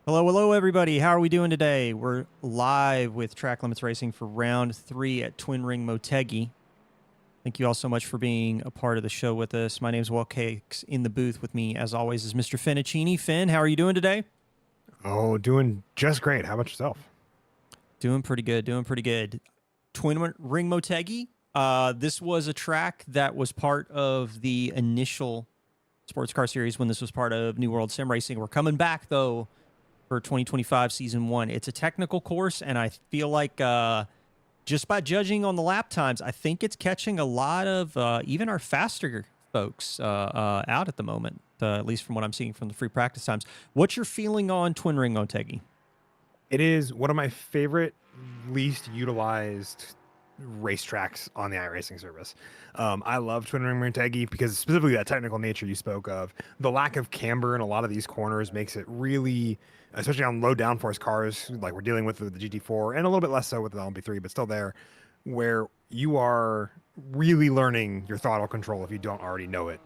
Hello, hello, everybody. How are we doing today? We're live with Track Limits Racing for round 3 at Twin Ring Motegi. Thank you all so much for being a part of the show with us. My name is Cakes. In the booth with me, as always, is Mr. Finicini. Finn, how are you doing today? Oh, doing just great. How about yourself? Doing pretty good, doing pretty good. Twin Ring Motegi. This was a track that was part of the initial sports car series when this was part of New World Sim Racing. We're coming back, though, for 2025 Season 1. It's a technical course, and I feel like just by judging on the lap times, I think it's catching a lot of even our faster folks out at the moment, at least from what I'm seeing from the free practice times. What's your feeling on Twin Ring Motegi? It is one of my favorite, least utilized racetracks on the iRacing service. I love Twin Ring Motegi because specifically that technical nature you spoke of. The lack of camber in a lot of these corners makes it really, especially on low downforce cars like we're dealing with the GT4 and a little bit less so with the LMP3, but still there, where you are really learning your throttle control if you don't already know it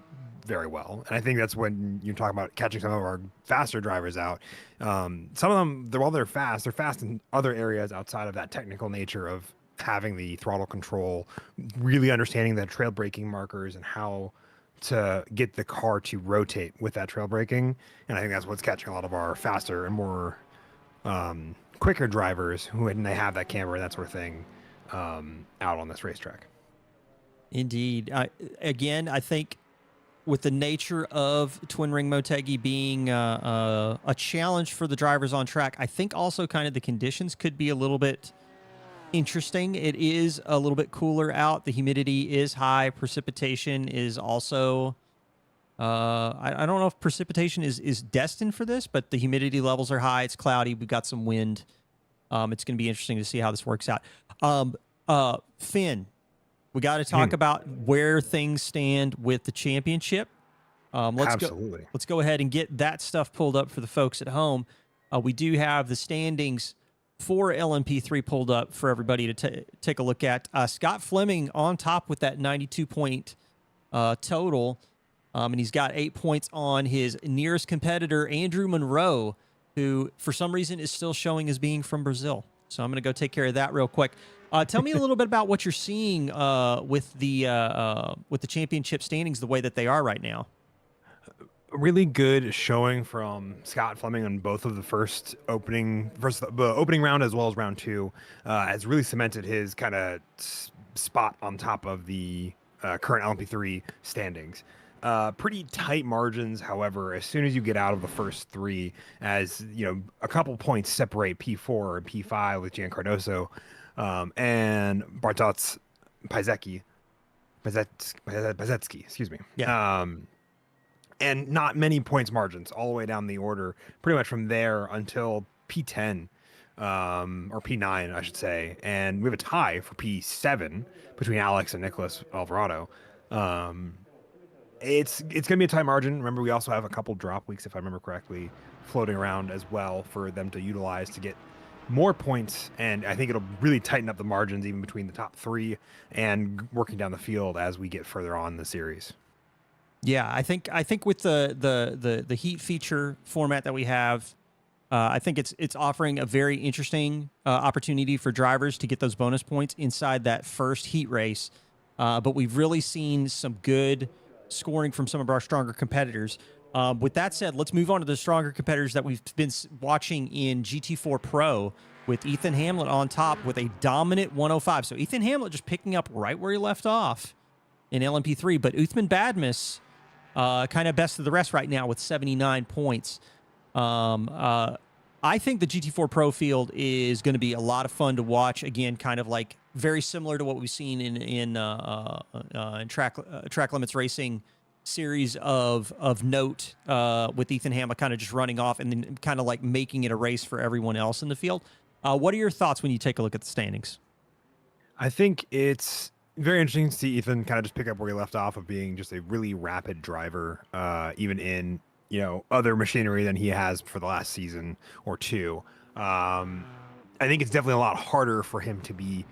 very well. And I think that's when you talk about catching some of our faster drivers out. Some of them, while they're fast in other areas outside of that technical nature of having the throttle control, really understanding the trail braking markers and how to get the car to rotate with that trail braking. And I think that's what's catching a lot of our faster and more quicker drivers who, when they have that camera and that sort of thing, out on this racetrack. Indeed. I think with the nature of Twin Ring Motegi being a challenge for the drivers on track, I think also kind of the conditions could be a little bit interesting. It is a little bit cooler out. The humidity is high. Precipitation is also... I don't know if precipitation is destined for this, but the humidity levels are high. It's cloudy. We've got some wind. It's going to be interesting to see how this works out. Finn, we got to talk about where things stand with the championship. Absolutely. Let's go ahead and get that stuff pulled up for the folks at home. We do have the standings for LMP3 pulled up for everybody to take a look at. Scott Fleming on top with that 92-point total, and he's got 8 points on his nearest competitor, Andrew Monroe, who for some reason is still showing as being from Brazil. So I'm going to go take care of that real quick. Tell me a little bit about what you're seeing with the championship standings the way that they are right now. Really good showing from Scott Fleming on both of the opening round as well as round 2 has really cemented his kind of spot on top of the current LMP3 standings. Pretty tight margins, however, as soon as you get out of the first 3, as you know, a couple points separate P4 and P5 with Gian Cardoso and Bartosz Pazecki, excuse me. Yeah. And not many points margins all the way down the order, pretty much from there until P10 or P9, I should say. And we have a tie for P7 between Alex and Nicholas Alvarado. It's going to be a tight margin. Remember, we also have a couple drop weeks, if I remember correctly, floating around as well for them to utilize to get more points. And I think it'll really tighten up the margins even between the top 3 and working down the field as we get further on in the series. Yeah, I think with the heat feature format that we have, I think it's offering a very interesting opportunity for drivers to get those bonus points inside that first heat race. But we've really seen some good scoring from some of our stronger competitors. With that said, let's move on to the stronger competitors that we've been watching in GT4 Pro, with Ethan Hamlet on top with a dominant 105. So Ethan Hamlet just picking up right where he left off in LMP3, but Uthman Badmus kind of best of the rest right now with 79 points. I think the GT4 Pro field is going to be a lot of fun to watch. Again, kind of like very similar to what we've seen in track limits racing series of note with Ethan Hamlet kind of just running off and then kind of like making it a race for everyone else in the field. What are your thoughts when you take a look at the standings? I think it's very interesting to see Ethan kind of just pick up where he left off of being just a really rapid driver, even in, you know, other machinery than he has for the last season or 2. I think it's definitely a lot harder for him to be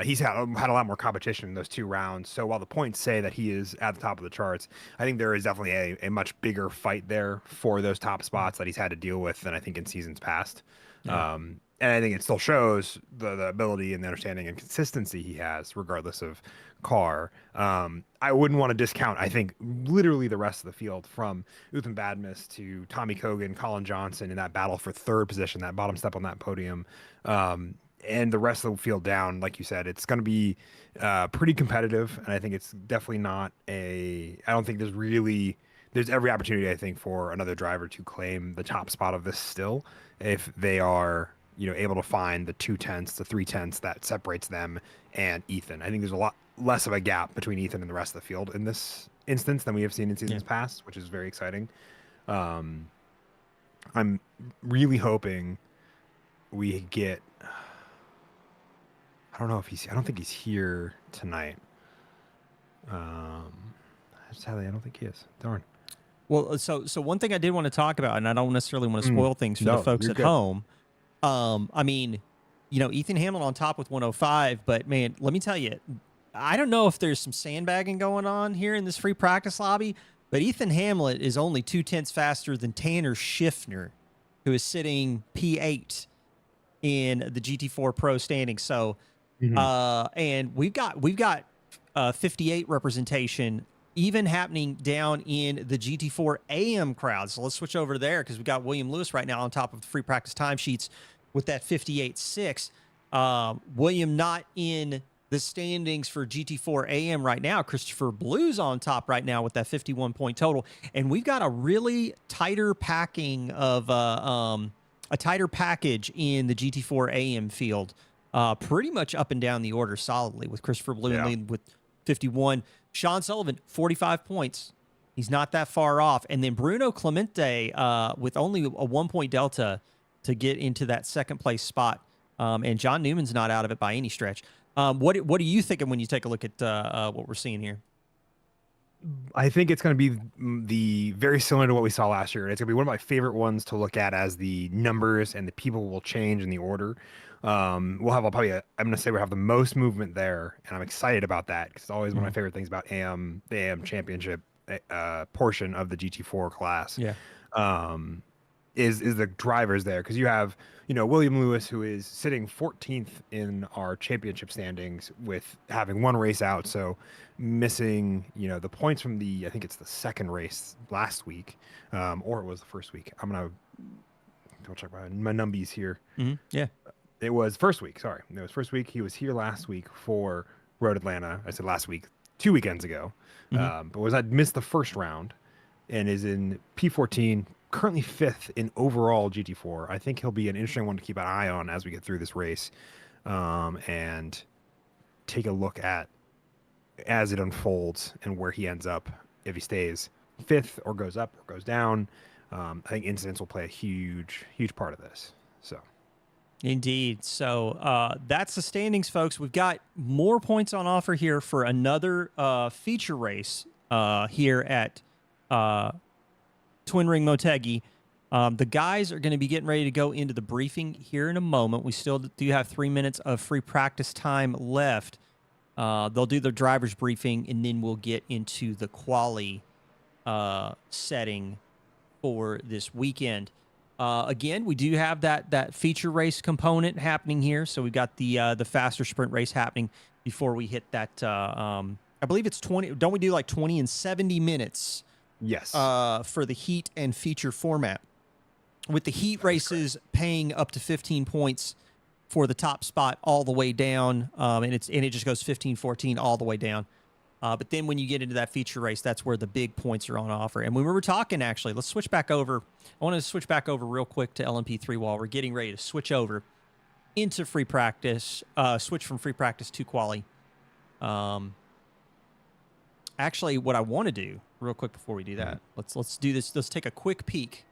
he's had a lot more competition in those 2 rounds. So while the points say that he is at the top of the charts, I think there is definitely a much bigger fight there for those top spots that he's had to deal with than I think in seasons past. Yeah. And I think it still shows the ability and the understanding and consistency he has, regardless of car. I wouldn't want to discount, I think, literally the rest of the field from Uthan Badmus to Tommy Kogan, Colin Johnson in that battle for third position, that bottom step on that podium. And the rest of the field down, like you said, it's going to be pretty competitive. And I think it's definitely not I don't think there's every opportunity, I think, for another driver to claim the top spot of this still, if they are, able to find the 2/10, the 3/10 that separates them and Ethan. I think there's a lot less of a gap between Ethan and the rest of the field in this instance than we have seen in seasons past, which is very exciting. I'm really hoping we get. I don't think he's here tonight. Sadly, I don't think he is. Darn. Well, so one thing I did want to talk about, and I don't necessarily want to spoil things for the folks at home. I mean, Ethan Hamlin on top with 105, but man, let me tell you, I don't know if there's some sandbagging going on here in this free practice lobby, but Ethan Hamlin is only 2/10 faster than Tanner Schiffner, who is sitting P8 in the GT4 Pro standing. So, and we've got 58 representation even happening down in the GT4 AM crowd. So let's switch over there because we got William Lewis right now on top of the free practice timesheets with that 58.6. William not in the standings for GT4 AM right now. Christopher Blue's on top right now with that 51 point total. And we've got a really tighter packing of a tighter package in the GT4 AM field. Pretty much up and down the order solidly with Christopher Blue in lead with 51. Sean Sullivan, 45 points. He's not that far off. And then Bruno Clemente with only a 1 point delta to get into that second place spot. And John Newman's not out of it by any stretch. What are you thinking when you take a look at what we're seeing here? I think it's going to be the very similar to what we saw last year. It's going to be one of my favorite ones to look at as the numbers and the people will change in the order. We'll have I'm going to say we'll have the most movement there, and I'm excited about that because it's always one of my favorite things about the AM championship portion of the GT4 class. Yeah. Is the drivers there, because you have William Lewis, who is sitting 14th in our championship standings with having one race out, so missing the points from I think it's the second race last week, or it was the first week. I'm gonna double check my numbies here. Yeah, it was first week. Sorry, it was first week. He was here last week for Road Atlanta. I said last week, 2 weekends ago, but I missed the first round and is in P14. Currently 5th in overall GT4. I think he'll be an interesting one to keep an eye on as we get through this race, and take a look at as it unfolds and where he ends up, if he stays 5th or goes up or goes down. I think incidents will play a huge part of this. So, indeed. So that's the standings, folks. We've got more points on offer here for another feature race here at Twin Ring Motegi. The guys are going to be getting ready to go into the briefing here in a moment. We still do have 3 minutes of free practice time left. They'll do their driver's briefing, and then we'll get into the quali setting for this weekend. Again, we do have that feature race component happening here. So we've got the faster sprint race happening before we hit that. I believe it's 20. Don't we do like 20 and 70 minutes? Yes. For the heat and feature format, with the heat races paying up to 15 points for the top spot all the way down, and it just goes 15-14 all the way down. But then when you get into that feature race, that's where the big points are on offer. And when we were talking, actually, let's switch back over. I want to switch back over real quick to LMP3 while we're getting ready to switch over into free practice. Switch from free practice to quali. Actually, what I want to do real quick before we do that, let's do this. Let's take a quick peek,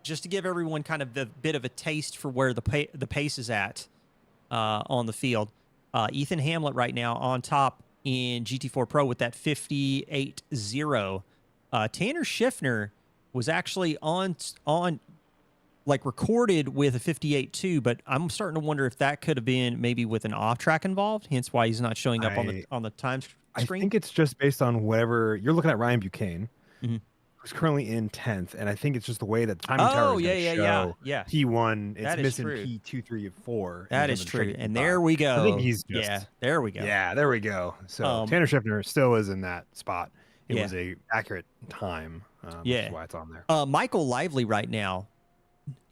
just to give everyone kind of a bit of a taste for where the pace is at on the field. Ethan Hamlet right now on top in GT4 Pro with that 58.0. Tanner Schiffner was actually on like recorded with a 58 too, but I'm starting to wonder if that could have been maybe with an off track involved, hence why he's not showing up on the time I screen. think it's just based on whatever you're looking at. Ryan Buchanan, Mhm. who's currently in 10th, and I think it's just the way that the timing tower Oh, is yeah, going to yeah, yeah, show yeah. P1. It's That is missing true. P2, 3, and 4, and That is jumping straight true. to And P5. there we I think go. he's Yeah, just there we go. yeah, there we go. So Um, Tanner Schiffner still is in that spot. It yeah, was a accurate time, which is yeah. why it's on there. Michael Lively right now,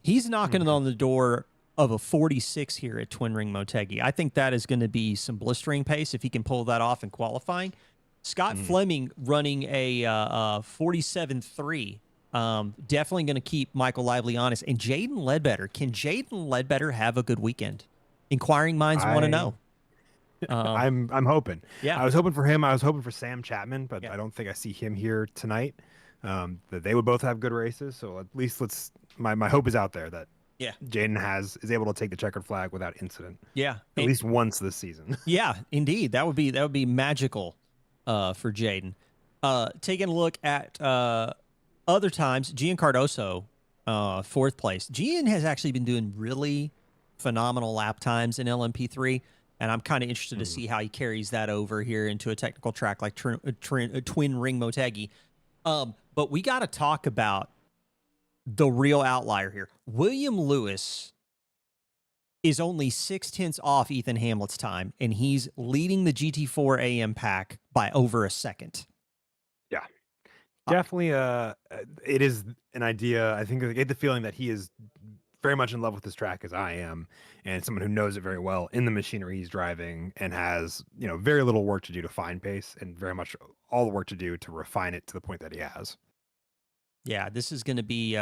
he's knocking Mhm. on the door of a 46 here at Twin Ring Motegi. I think that is going to be some blistering pace if he can pull that off in qualifying. Scott Mhm. Fleming running a 47.3. Definitely going to keep Michael Lively honest. And Jaden Ledbetter. Can Jaden Ledbetter have a good weekend? Inquiring minds want to I know. Um, I'm hoping. yeah. I was hoping for him. I was hoping for Sam Chapman, but Yeah. I don't think I see him here tonight. That they would both have good races. So at least my hope is out there that Yeah. Jaden is able to take the checkered flag without incident Yeah. at least once this season. Yeah, indeed. That would be magical for Jaden. Taking a look at other times, Gian Cardoso, fourth place. Gian has actually been doing really phenomenal lap times in LMP3, and I'm kind of interested to see how he carries that over here into a technical track like Twin Ring Motegi. But we got to talk about the real outlier here. William Lewis is only 0.6 off Ethan Hamlet's time, and he's leading the GT4 AM pack by over a second. Yeah, definitely. It is an idea. I think I get the feeling that he is very much in love with this track as I am, and someone who knows it very well in the machinery he's driving, and has very little work to do to find pace, and very much all the work to do to refine it to the point that he has. Yeah, this is going to be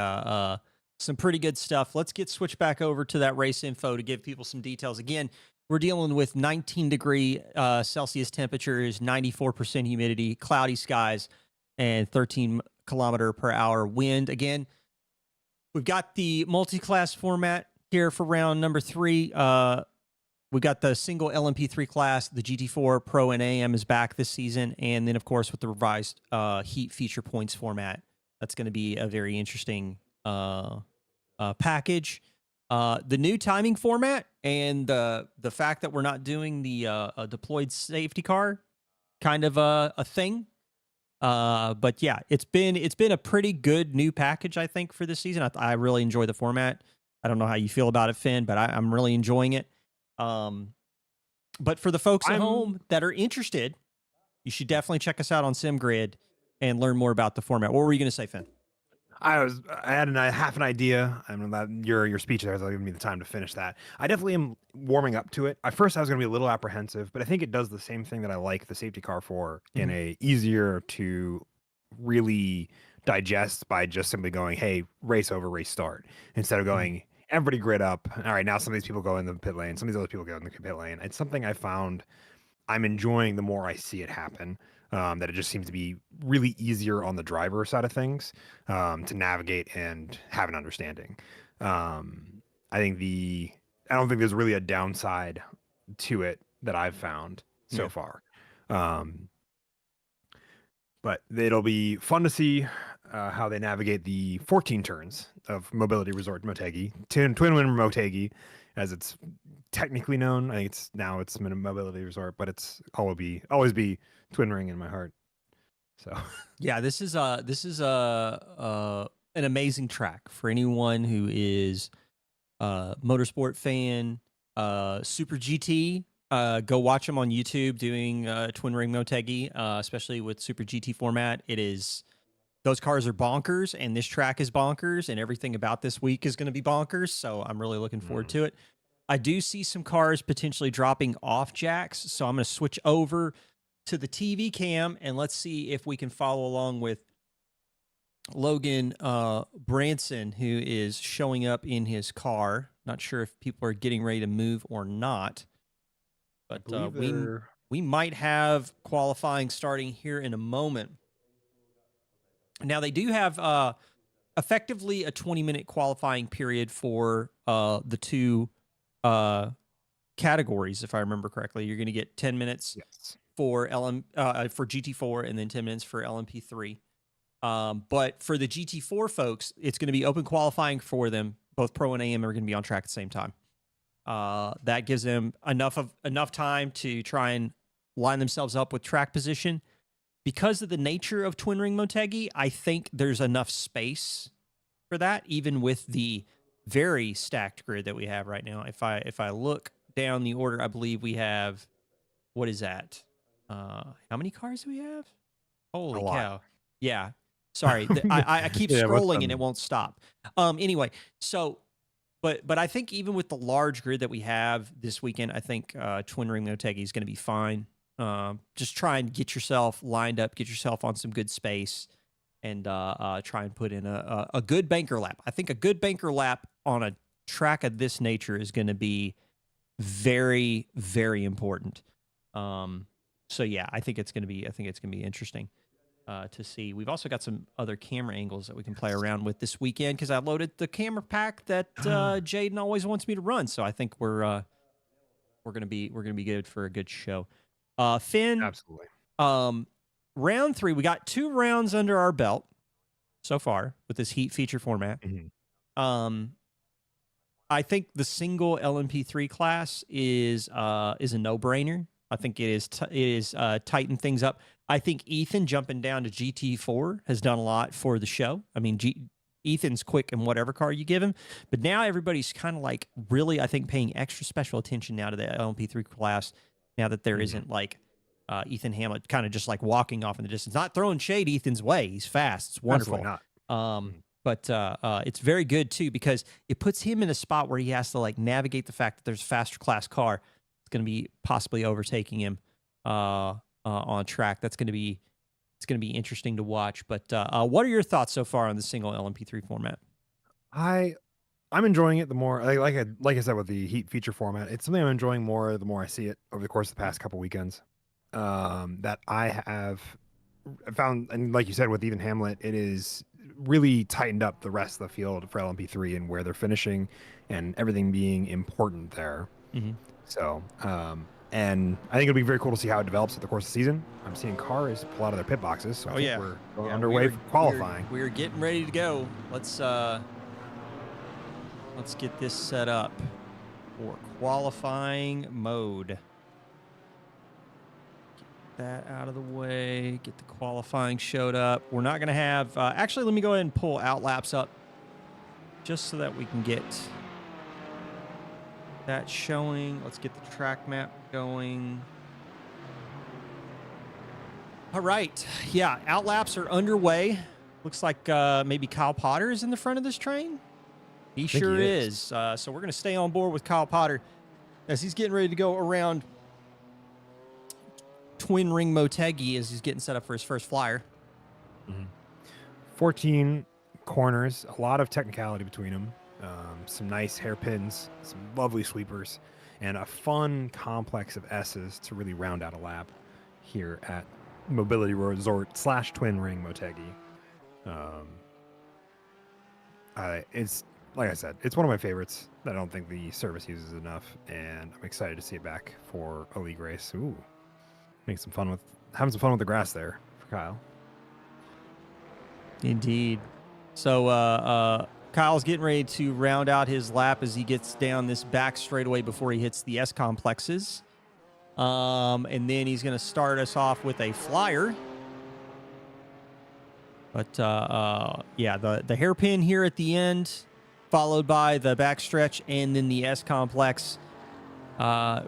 some pretty good stuff. Let's get switched back over to that race info to give people some details. Again, we're dealing with 19-degree Celsius temperatures, 94% humidity, cloudy skies, and 13-kilometer-per-hour wind. Again, we've got the multi-class format here for round number 3. We got the single LMP3 class, the GT4 Pro and AM is back this season, and then of course with the revised heat feature points format, that's going to be a very interesting package. The new timing format and the fact that we're not doing the deployed safety car, kind of a thing. But yeah, it's been a pretty good new package, I think, for this season. I really enjoy the format. I don't know how you feel about it, Finn, but I'm really enjoying it. But for the folks at home that are interested, you should definitely check us out on SimGrid and learn more about the format. What were you going to say, Finn? I had half an idea. I mean, that your speech there has given me the time to finish that. I definitely am warming up to it. At first, I was going to be a little apprehensive, but I think it does the same thing that I like the safety car for in a easier to really digest by just simply going, "Hey, race over, race start," instead of going, "Everybody grid up." All right, now some of these people go in the pit lane. Some of these other people go in the pit lane. It's something I found I'm enjoying the more I see it happen. That it just seems to be really easier on the driver side of things to navigate and have an understanding. I think I don't think there's really a downside to it that I've found so far. But it'll be fun to see how they navigate the 14 turns of Mobility Resort Motegi, Twin Wing Motegi, as it's technically known. I think it's Mobility Resort, but it's always be Twin Ring in my heart. So yeah, this is an amazing track for anyone who is a motorsport fan. Super GT. Go watch them on YouTube doing Twin Ring Motegi, especially with Super GT format. Those cars are bonkers, and this track is bonkers, and everything about this week is going to be bonkers. So I'm really looking forward to it. I do see some cars potentially dropping off jacks, so I'm going to switch over to the TV cam, and let's see if we can follow along with Logan Branson, who is showing up in his car. Not sure if people are getting ready to move or not, but we might have qualifying starting here in a moment. Now, they do have effectively a 20-minute qualifying period for the two categories, if I remember correctly. You're going to get 10 minutes for GT4 and then 10 minutes for LMP3. But for the GT4 folks, it's going to be open qualifying for them both Pro and AM are going to be on track at the same time. That gives them enough time to try and line themselves up with track position. Because of the nature of twin ring Motegi, I think there's enough space for that, even with the very stacked grid that we have right now. If I look down the order, I believe we have, what is that? How many cars do we have? Holy cow! Yeah, sorry, I keep scrolling and it won't stop. Anyway, so. But I think even with the large grid that we have this weekend, I think twin ring Motegi is going to be fine. Just try and get yourself lined up, get yourself on some good space, and try and put in a good banker lap. I think a good banker lap on a track of this nature is going to be very, very important. So yeah, I think it's going to be interesting to see. We've also got some other camera angles that we can play around with this weekend because I loaded the camera pack that Jaden always wants me to run. So I think we're gonna be good for a good show. Finn, absolutely. Round 3, we got 2 rounds under our belt so far with this heat feature format. Mm-hmm. I think the single LMP3 class is a no-brainer. I think it is tightened things up. I think Ethan jumping down to GT4 has done a lot for the show. I mean, Ethan's quick in whatever car you give him, but now everybody's kind of like really, I think, paying extra special attention now to the LMP3 class. Now that there isn't like Ethan Hamlet kind of just like walking off in the distance, not throwing shade Ethan's way. He's fast. It's wonderful. Not. But it's very good too because it puts him in a spot where he has to like navigate the fact that there's a faster class car. It's going to be possibly overtaking him on track. It's going to be interesting to watch. But what are your thoughts so far on the single LMP3 format? I'm enjoying it the more like I said with the heat feature format. It's something I'm enjoying more the more I see it over the course of the past couple weekends. That I have found, and like you said with Ethan Hamlet, it is really tightened up the rest of the field for LMP3 and where they're finishing and everything being important there. Mm-hmm. So, and I think it'll be very cool to see how it develops at the course of the season. I'm seeing cars pull out of their pit boxes, so I think we're underway for qualifying. We're getting ready to go. Let's get this set up for qualifying mode. Get that out of the way. Get the qualifying showed up. We're not going to have... actually, let me go ahead and pull outlaps up just so that we can get that showing. Let's get the track map going. All right. Yeah, outlaps are underway. Looks like maybe Kyle Potter is in the front of this train. He sure is. So we're going to stay on board with Kyle Potter as he's getting ready to go around twin ring Motegi as he's getting set up for his first flyer. 14 corners, a lot of technicality between them. Some nice hairpins, some lovely sweepers, and a fun complex of S's to really round out a lap here at Mobility Resort / Twin Ring Motegi. It's like I said, it's one of my favorites that I don't think the service uses enough, and I'm excited to see it back for a league race. Ooh, having some fun with the grass there for Kyle. Indeed. So Kyle's getting ready to round out his lap as he gets down this back straightaway before he hits the S complexes. And then he's going to start us off with a flyer. But yeah, the hairpin here at the end, followed by the backstretch and then the S complex,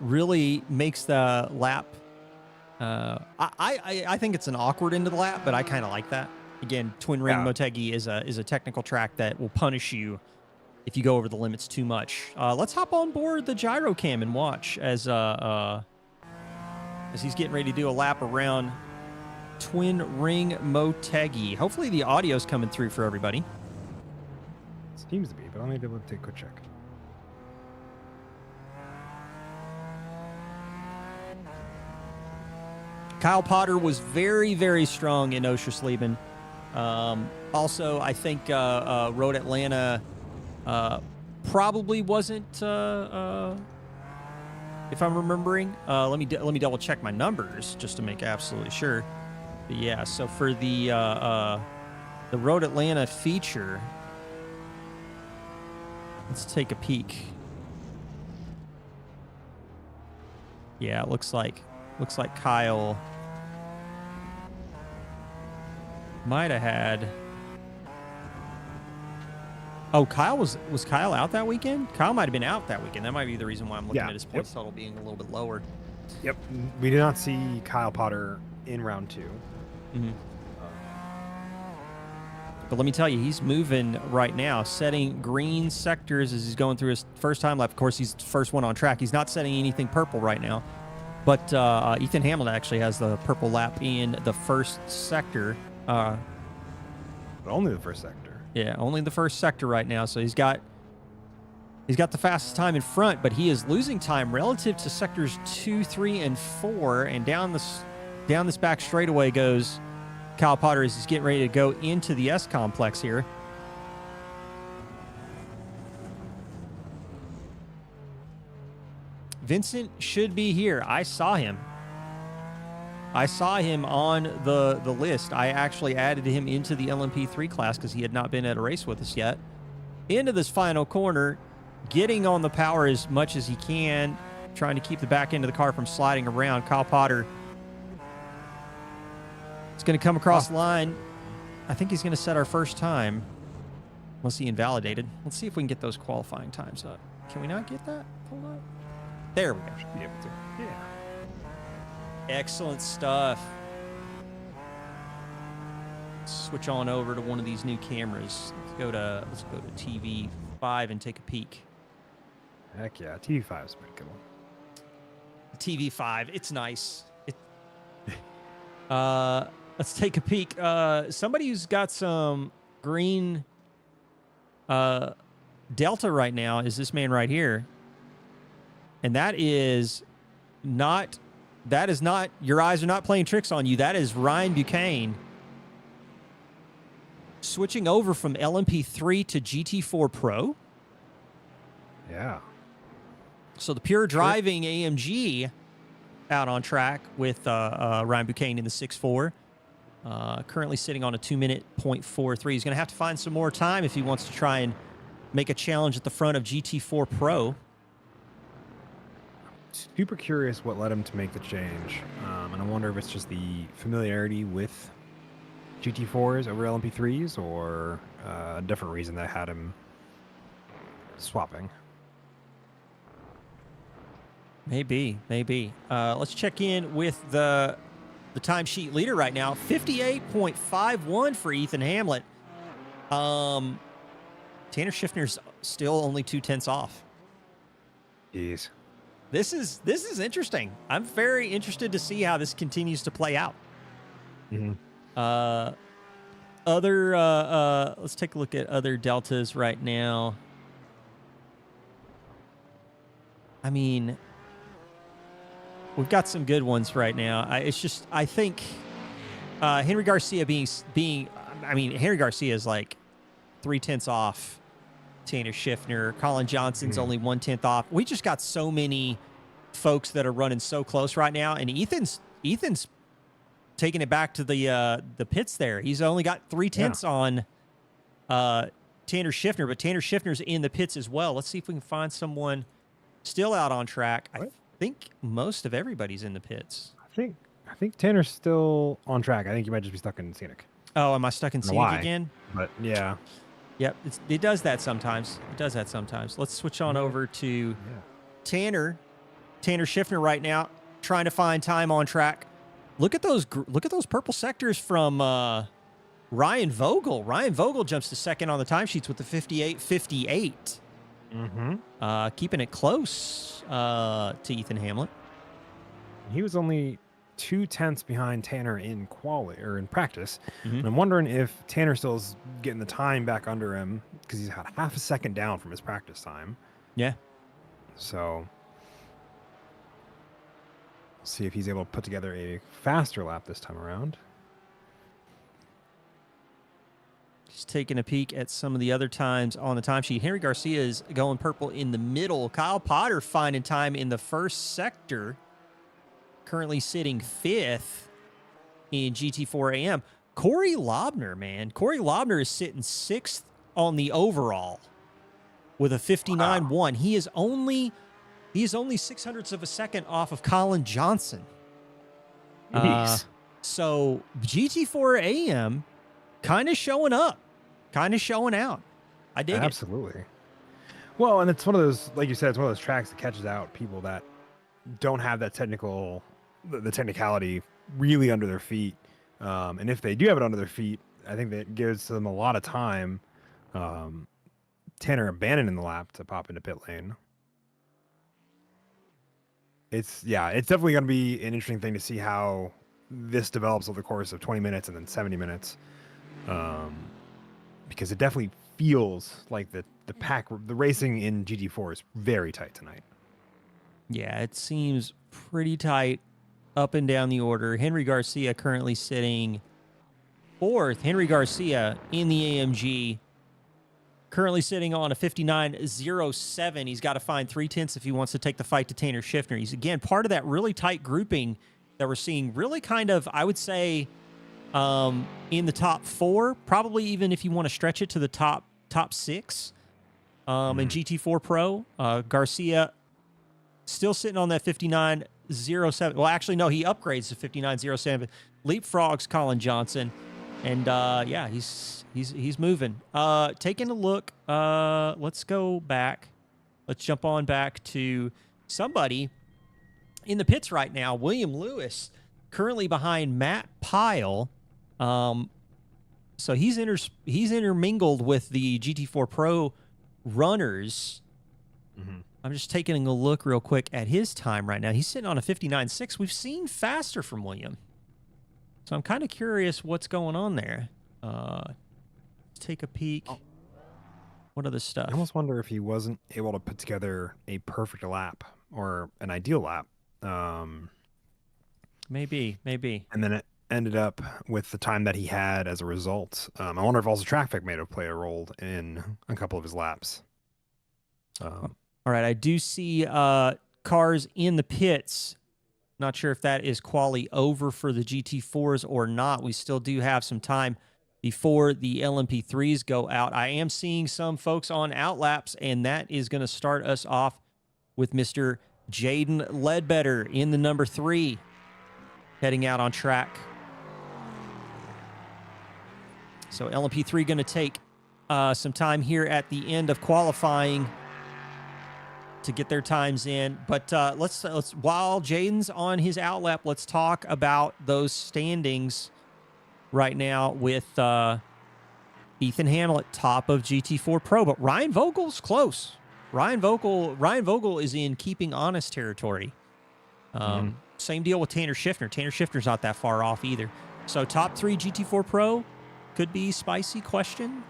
really makes the lap. I think it's an awkward end of the lap, but I kind of like that. Again, Twin Ring Motegi is a technical track that will punish you if you go over the limits too much. Let's hop on board the gyro cam and watch as he's getting ready to do a lap around Twin Ring Motegi. Hopefully the audio's coming through for everybody. Seems to be, but I'll need to be able to take a quick check. Kyle Potter was very, very strong in Oschersleben. Also, I think Road Atlanta probably wasn't, if I'm remembering. Let me double check my numbers just to make absolutely sure. But yeah, so for the Road Atlanta feature, Let's take a peek. Yeah, it looks like Kyle might have had. Oh, Kyle was Kyle out that weekend? Kyle might have been out that weekend. That might be the reason why I'm looking at his points total being a little bit lower. Yep. We did not see Kyle Potter in round 2. Mm-hmm. But let me tell you, he's moving right now, setting green sectors as he's going through his first time lap. Of course, he's the first one on track. He's not setting anything purple right now. But Ethan Hamlin actually has the purple lap in the first sector. But only the first sector. Yeah, only the first sector right now. So he's got the fastest time in front, but he is losing time relative to sectors 2, 3, and 4. And down this back straightaway goes Kyle Potter as he's getting ready to go into the S complex here. Vincent should be here. I saw him. I saw him on the list. I actually added him into the LMP3 class because he had not been at a race with us yet. Into this final corner, getting on the power as much as he can, trying to keep the back end of the car from sliding around. Kyle Potter is going to come across the line. I think he's going to set our first time, unless he invalidated. Let's see if we can get those qualifying times up. Can we not get that? Hold up. There we go. Should be able to. Yeah. Excellent stuff. Switch on over to one of these new cameras. Let's go to TV 5 and take a peek. Heck yeah, TV5 is pretty cool. TV 5, it's nice. Let's take a peek. Somebody who's got some green Delta right now is this man right here. And that is not, your eyes are not playing tricks on you. That is Ryan Buchanan switching over from LMP3 to GT4 Pro. Yeah. So the pure driving AMG out on track with Ryan Buchanan in the 6.4. Currently sitting on a 2-minute .43. He's going to have to find some more time if he wants to try and make a challenge at the front of GT4 Pro. Super curious what led him to make the change. And I wonder if it's just the familiarity with GT4s over LMP3s or a different reason that had him swapping. Maybe. Let's check in with the timesheet leader right now. 58.51 for Ethan Hamlet. Tanner Schiffner's still only 0.2 off. Jeez. This is interesting. I'm very interested to see how this continues to play out. Mm-hmm. Let's take a look at other deltas right now. I mean, we've got some good ones right now. I think Henry Garcia Henry Garcia is like 0.3 off Tanner Schiffner. Colin Johnson's only 1/10 off. We just got so many folks that are running so close right now, and Ethan's taking it back to the pits there. He's only got 0.3 on Tanner Schiffner, but Tanner Schiffner's in the pits as well. Let's see if we can find someone still out on track. I think most of everybody's in the pits. I think Tanner's still on track. I think you might just be stuck in Scenic. Oh, am I stuck in Scenic again? But yeah. Yep, it does that sometimes. Let's switch on over to Tanner Schiffner right now, trying to find time on track. Look at those purple sectors from Ryan Vogel. Ryan Vogel jumps to second on the timesheets with the 58.58. Mm-hmm. Keeping it close to Ethan Hamlet. He was only 0.2 behind Tanner in in practice. Mm-hmm. And I'm wondering if Tanner still is getting the time back under him because he's had half a second down from his practice time. Yeah. So see if he's able to put together a faster lap this time around. Just taking a peek at some of the other times on the timesheet. Henry Garcia is going purple in the middle. Kyle Potter finding time in the first sector. Currently sitting 5th in GT4 AM. Corey Lobner, man. Corey Lobner is sitting 6th on the overall with a 59.1. He is only 0.06 of a second off of Colin Johnson. So GT4 AM kind of showing up, kind of showing out. I dig it. Absolutely. Well, and it's one of those, like you said, it's one of those tracks that catches out people that don't have that the technicality really under their feet. And if they do have it under their feet, I think that gives them a lot of time. Tanner abandoning the lap to pop into pit lane. It's definitely going to be an interesting thing to see how this develops over the course of 20 minutes and then 70 minutes. Because it definitely feels like the racing in GT4 is very tight tonight. Yeah, it seems pretty tight up and down the order. Henry Garcia currently sitting fourth. Henry Garcia in the AMG currently sitting on a 59.07. He's got to find 3/10 if he wants to take the fight to Tanner Schiffner. He's, again, part of that really tight grouping that we're seeing, really kind of, I would say, in the top 4, probably even if you want to stretch it to the top 6 in GT4 Pro. Garcia still sitting on that 59.07. Well, actually, no, he upgrades to 59.07. Leapfrogs Colin Johnson. And, yeah, he's moving. Taking a look, let's go back. Let's jump on back to somebody in the pits right now. William Lewis, currently behind Matt Pyle. So he's intermingled with the GT4 Pro runners. Mm-hmm. I'm just taking a look real quick at his time right now. He's sitting on a 59.6. We've seen faster from William. So I'm kind of curious what's going on there. Let's take a peek. What other stuff? I almost wonder if he wasn't able to put together a perfect lap or an ideal lap. Maybe. And then it ended up with the time that he had as a result. I wonder if also traffic may have played a role in a couple of his laps. All right, I do see cars in the pits. Not sure if that is quali over for the GT4s or not. We still do have some time before the LMP3s go out. I am seeing some folks on outlaps, and that is going to start us off with Mr. Jaden Ledbetter in the number 3, heading out on track. So LMP3 going to take some time here at the end of qualifying to get their times in. But let's while Jaden's on his outlap, let's talk about those standings right now with Ethan Hamlet, top of GT4 Pro. But Ryan Vogel's close. Ryan Vogel is in keeping honest territory. Same deal with Tanner Schiffner. Tanner Schiffner's not that far off either. So top 3 GT4 Pro could be spicy question.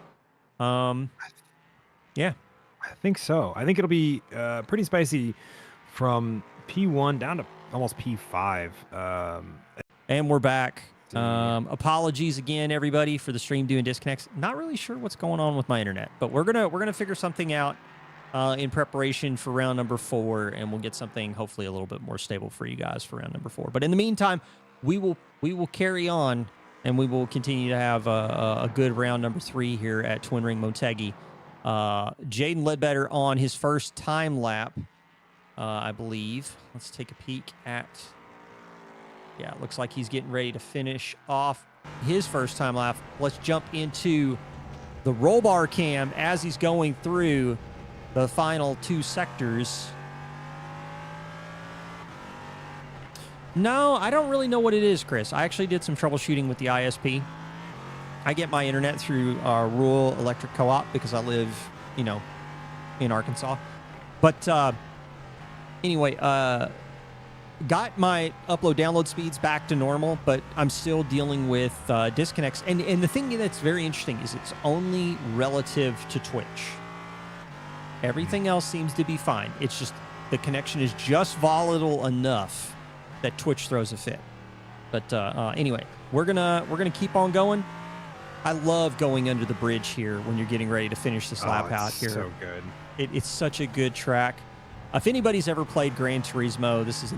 Yeah. I think so. I think it'll be pretty spicy from P1 down to almost P5. And we're back. Apologies again, everybody, for the stream doing disconnects. Not really sure what's going on with my internet, but we're gonna figure something out in preparation for round number 4, and we'll get something hopefully a little bit more stable for you guys for round number 4. But in the meantime, we will carry on, and we will continue to have a good round number 3 here at Twin Ring Motegi. Jaden Ledbetter on his first time lap, I believe. Let's take a peek at... Yeah, it looks like he's getting ready to finish off his first time lap. Let's jump into the roll bar cam as he's going through the final 2 sectors. No, I don't really know what it is, Chris. I actually did some troubleshooting with the ISP. I get my internet through rural electric co-op because I live, in Arkansas. But anyway, got my upload-download speeds back to normal, but I'm still dealing with disconnects. And the thing that's very interesting is it's only relative to Twitch. Everything else seems to be fine. It's just the connection is just volatile enough that Twitch throws a fit. But anyway, we're gonna keep on going. I love going under the bridge here when you're getting ready to finish this lap out here. So good. It's such a good track. If anybody's ever played Gran Turismo, this is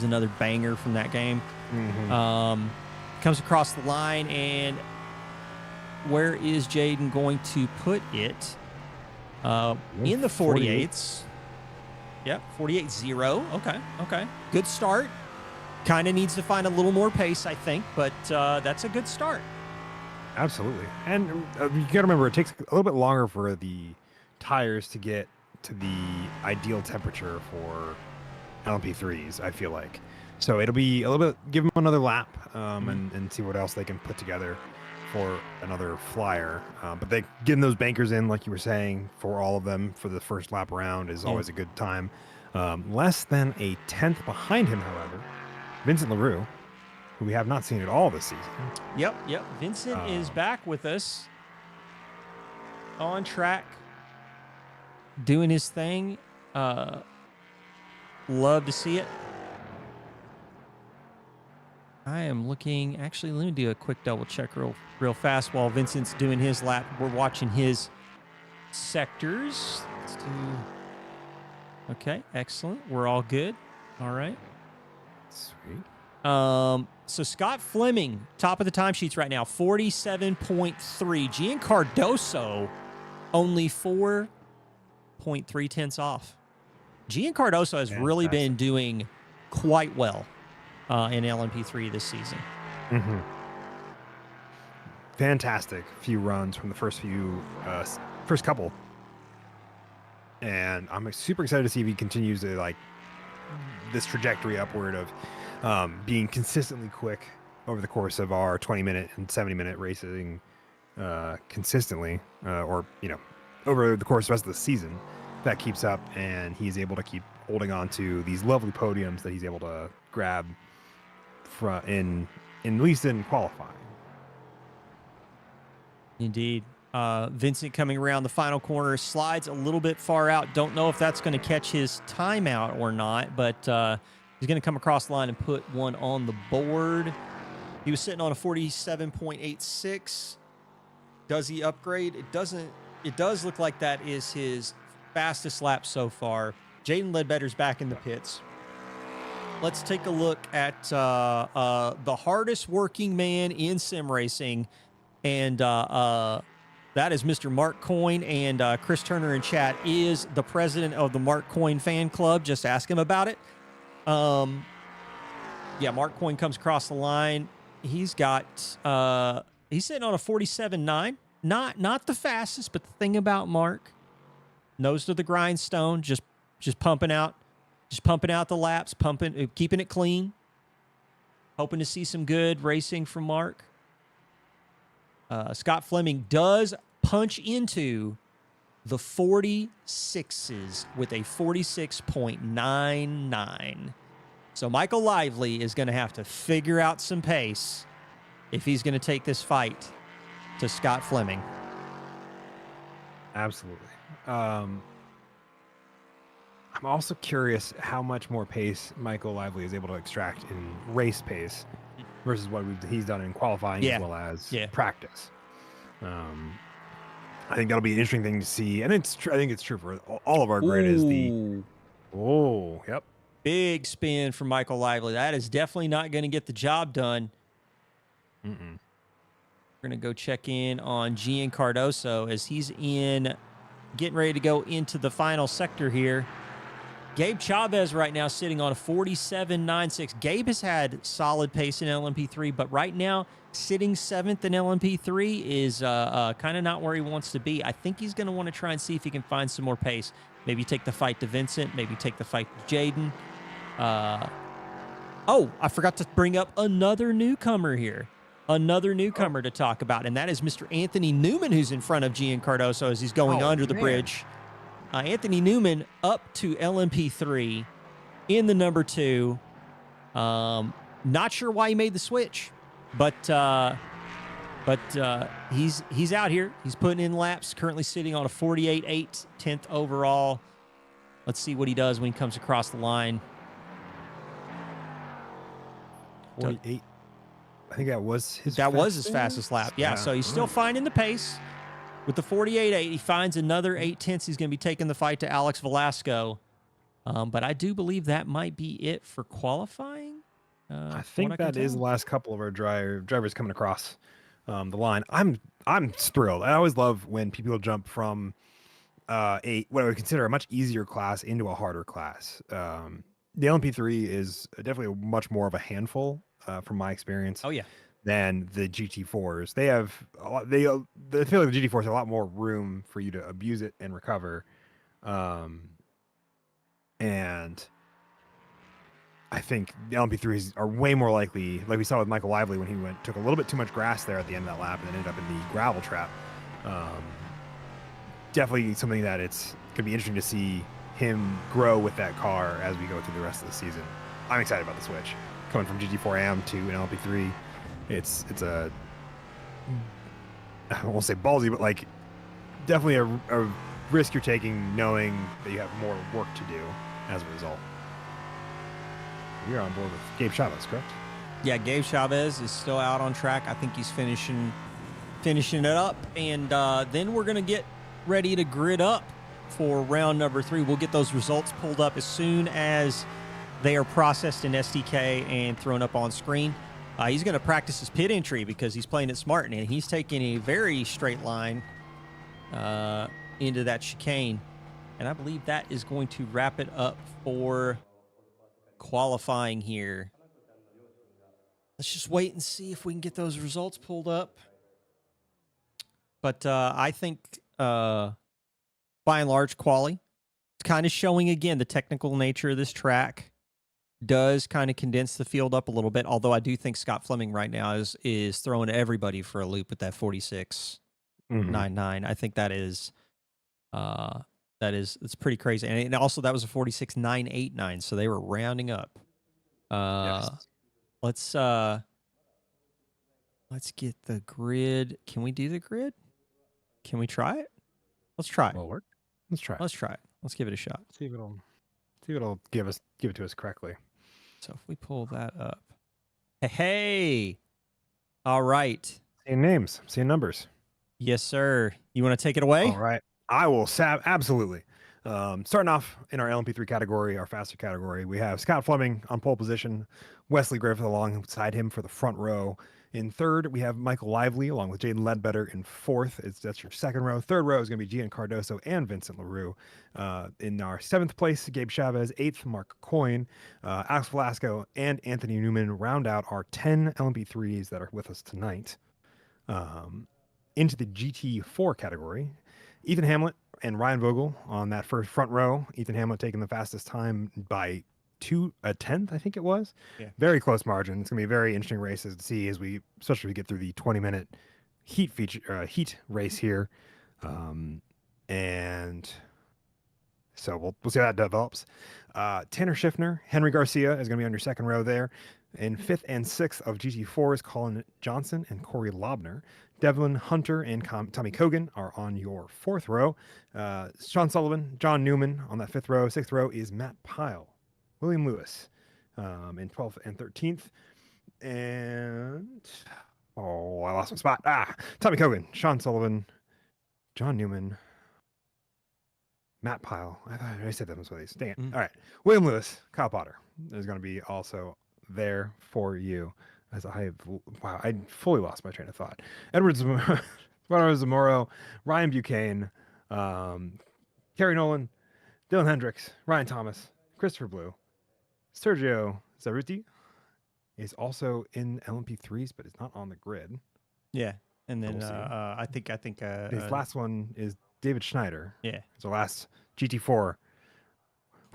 another banger from that game. Comes across the line, and where is Jaden going to put it? In the 48s. Yep, 48-0. Okay. Good start. Kind of needs to find a little more pace, I think, but that's a good start. Absolutely. And you got to remember, it takes a little bit longer for the tires to get to the ideal temperature for LMP3s, I feel like. So it'll be a little bit, give them another lap and see what else they can put together for another flyer. But they getting those bankers in, like you were saying, for all of them for the first lap around is always a good time. Less than a tenth behind him, however, Vincent LaRue, who we have not seen at all this season. Yep. Vincent is back with us on track, doing his thing. Love to see it. I am looking. Actually, let me do a quick double check real fast while Vincent's doing his lap. We're watching his sectors. Let's do. Okay, excellent. We're all good. All right. Sweet. So Scott Fleming, top of the timesheets right now, 47.3. Gian Cardoso, only 4.3 tenths off. Gian Cardoso has really been doing quite well in LMP3 this season. Mm-hmm. Fantastic few runs from the first couple. And I'm super excited to see if he continues to like this trajectory upward of being consistently quick over the course of our 20-minute and 70-minute racing consistently, or, over the course of the rest of the season. That keeps up, and he's able to keep holding on to these lovely podiums that he's able to grab at least in qualifying. Indeed. Vincent coming around the final corner, slides a little bit far out. Don't know if that's going to catch his timeout or not, but he's going to come across the line and put one on the board. He was sitting on a 47.86. Does he upgrade? It doesn't. It does look like that is his fastest lap so far. Jaden Ledbetter's back in the pits. Let's take a look at the hardest working man in sim racing, and that is Mr. Mark Coyne. And Chris Turner in chat is the president of the Mark Coyne fan club. Just ask him about it. Yeah, Mark Coyne comes across the line. He's got he's sitting on a 47.9. Not the fastest, but the thing about Mark, nose to the grindstone, just pumping out the laps, keeping it clean. Hoping to see some good racing from Mark. Scott Fleming does punch into the 46s with a 46.99. So Michael Lively is going to have to figure out some pace if he's going to take this fight to Scott Fleming. Absolutely. I'm also curious how much more pace Michael Lively is able to extract in race pace versus what he's done in qualifying as well as practice. I think that'll be an interesting thing to see, and I think it's true for all of our grid. Is the big spin from Michael Lively. That is definitely not going to get the job done. We're going to go check in on Gian Cardoso as he's getting ready to go into the final sector here. Gabe Chavez right now sitting on a 47.96. Gabe has had solid pace in LMP3, but right now sitting 7th in LMP3 is kind of not where he wants to be. I think he's going to want to try and see if he can find some more pace. Maybe take the fight to Vincent. Maybe take the fight to Jaden. I forgot to bring up another newcomer here. Another newcomer to talk about, and that is Mr. Anthony Newman, who's in front of Gian Cardoso as he's going under the bridge. Anthony Newman up to LMP3 in the number 2. Not sure why he made the switch, but he's out here. He's putting in laps, currently sitting on a 48.8, 10th overall. Let's see what he does when he comes across the line. 48. I think that was his fastest lap. Yeah, so he's still finding the pace. With the 48.8, he finds another 8 tenths. He's going to be taking the fight to Alex Velasco. But I do believe that might be it for qualifying. I think that is the last couple of our drivers coming across the line. I'm thrilled. I always love when people jump from what I would consider a much easier class into a harder class. The LMP3 is definitely much more of a handful from my experience Oh yeah. than the GT4s. They have a lot, I feel like the GT4s have a lot more room for you to abuse it and recover. And I think the LMP3s are way more likely, like we saw with Michael Lively when he took a little bit too much grass there at the end of that lap and then ended up in the gravel trap. Definitely something that it's going to be interesting to see him grow with that car as we go through the rest of the season. I'm excited about the switch. Coming from GT4 AM to an LMP3, it's a, I won't say ballsy, but like definitely a risk you're taking knowing that you have more work to do as a result. You're on board with Gabe Chavez, correct? Yeah, Gabe Chavez is still out on track. I think he's finishing it up, and then we're gonna get ready to grid up for round number 3. We'll get those results pulled up as soon as they are processed in SDK and thrown up on screen. He's going to practice his pit entry because he's playing it smart, and he's taking a very straight line into that chicane. And I believe that is going to wrap it up for qualifying here. Let's just wait and see if we can get those results pulled up. But I think by and large, quali, it's kind of showing again the technical nature of this track does kind of condense the field up a little bit. Although I do think Scott Fleming right now is throwing everybody for a loop with that 46.99. I think it's pretty crazy. And also that was a 46.989. So they were rounding up. Yes. Let's get the grid. Can we do the grid? Can we try it? Let's try it. Will it work? Let's try it. Let's try it. Let's give it a shot. See if it'll give it to us correctly. So if we pull that up. Hey. All right. Seeing names, seeing numbers. Yes, sir. You want to take it away? All right. I will absolutely. Starting off in our LMP3 category, our faster category, we have Scott Fleming on pole position, Wesley Griffith alongside him for the front row. In third, we have Michael Lively along with Jaden Ledbetter in fourth. That's your second row. Third row is going to be Gian Cardoso and Vincent LaRue. In our seventh place, Gabe Chavez. Eighth, Mark Coyne. Alex Velasco and Anthony Newman round out our 10 LMP3s that are with us tonight. Into the GT4 category, Ethan Hamlet and Ryan Vogel on that first front row. Ethan Hamlet taking the fastest time by a tenth, I think it was. Yeah. Very close margin. It's gonna be very interesting races to see especially as we get through the 20-minute heat race here, and so we'll see how that develops. Tanner Schiffner, Henry Garcia is gonna be on your second row there. In fifth and sixth of GT4 is Colin Johnson and Corey Lobner. Devlin Hunter and Tommy Kogan are on your fourth row. Sean Sullivan, John Newman on that fifth row. Sixth row is Matt Pyle, William Lewis in 12th and 13th. And, I lost my spot. Tommy Kogan, Sean Sullivan, John Newman, Matt Pyle. I thought I said that was what these. Dang it. All right. William Lewis, Kyle Potter is going to be also there for you. As I fully lost my train of thought. Edward Zamoro, Ryan Buchanan, Kerry Nolan, Dylan Hendricks, Ryan Thomas, Christopher Blue, Sergio Zaruti is also in LMP3s, but is not on the grid. Yeah, and then I think his last one is David Schneider. Yeah, it's the last GT4.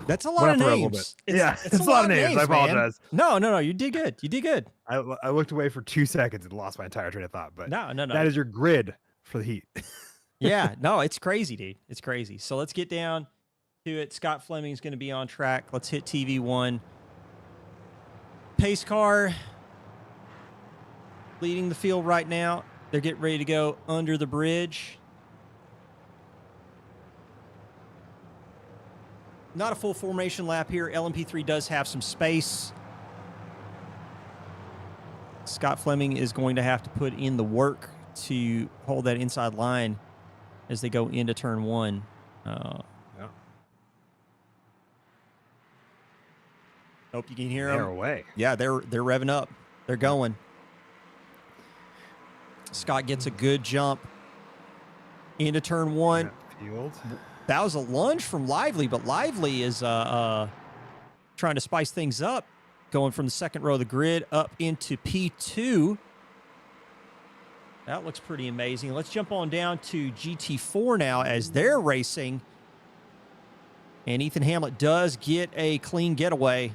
That's a lot of names. It's a lot of names. I apologize. Man. No. You did good. You did good. I looked away for 2 seconds and lost my entire train of thought. But no. That is your grid for the heat. Yeah. No, it's crazy, dude. It's crazy. So let's get down to it. Scott Fleming is going to be on track. Let's hit TV1. Pace car leading the field right now. They're getting ready to go under the bridge. Not a full formation lap here. LMP3 does have some space. Scott Fleming is going to have to put in the work to hold that inside line as they go into turn one. Yeah. Hope you can hear them. They're away. Yeah, they're revving up. They're going. Scott gets a good jump into turn one. Field. That was a lunge from Lively, but Lively is trying to spice things up, going from the second row of the grid up into P2. That looks pretty amazing. Let's jump on down to GT4 now as they're racing. And Ethan Hamlet does get a clean getaway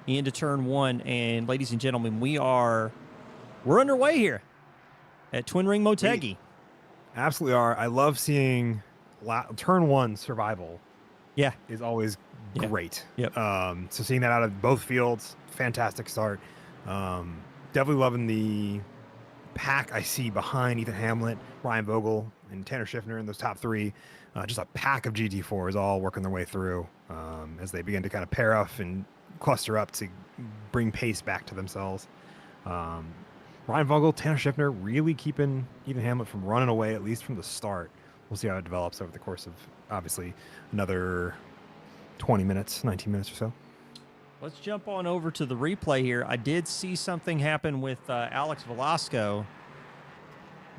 into turn 1. And ladies and gentlemen, we're underway here at Twin Ring Motegi. We absolutely are. I love seeing turn 1 survival. Yeah. Is always great. Yep. So seeing that out of both fields, fantastic start. Definitely loving the pack I see behind Ethan Hamlet, Ryan Vogel, and Tanner Schiffner in those top 3. Just a pack of GT4s all working their way through as they begin to kind of pair up and cluster up to bring pace back to themselves. Ryan Vogel, Tanner Schiffner really keeping Ethan Hamlet from running away, at least from the start. We'll see how it develops over the course of, obviously, another 20 minutes, 19 minutes or so. Let's jump on over to the replay here. I did see something happen with Alex Velasco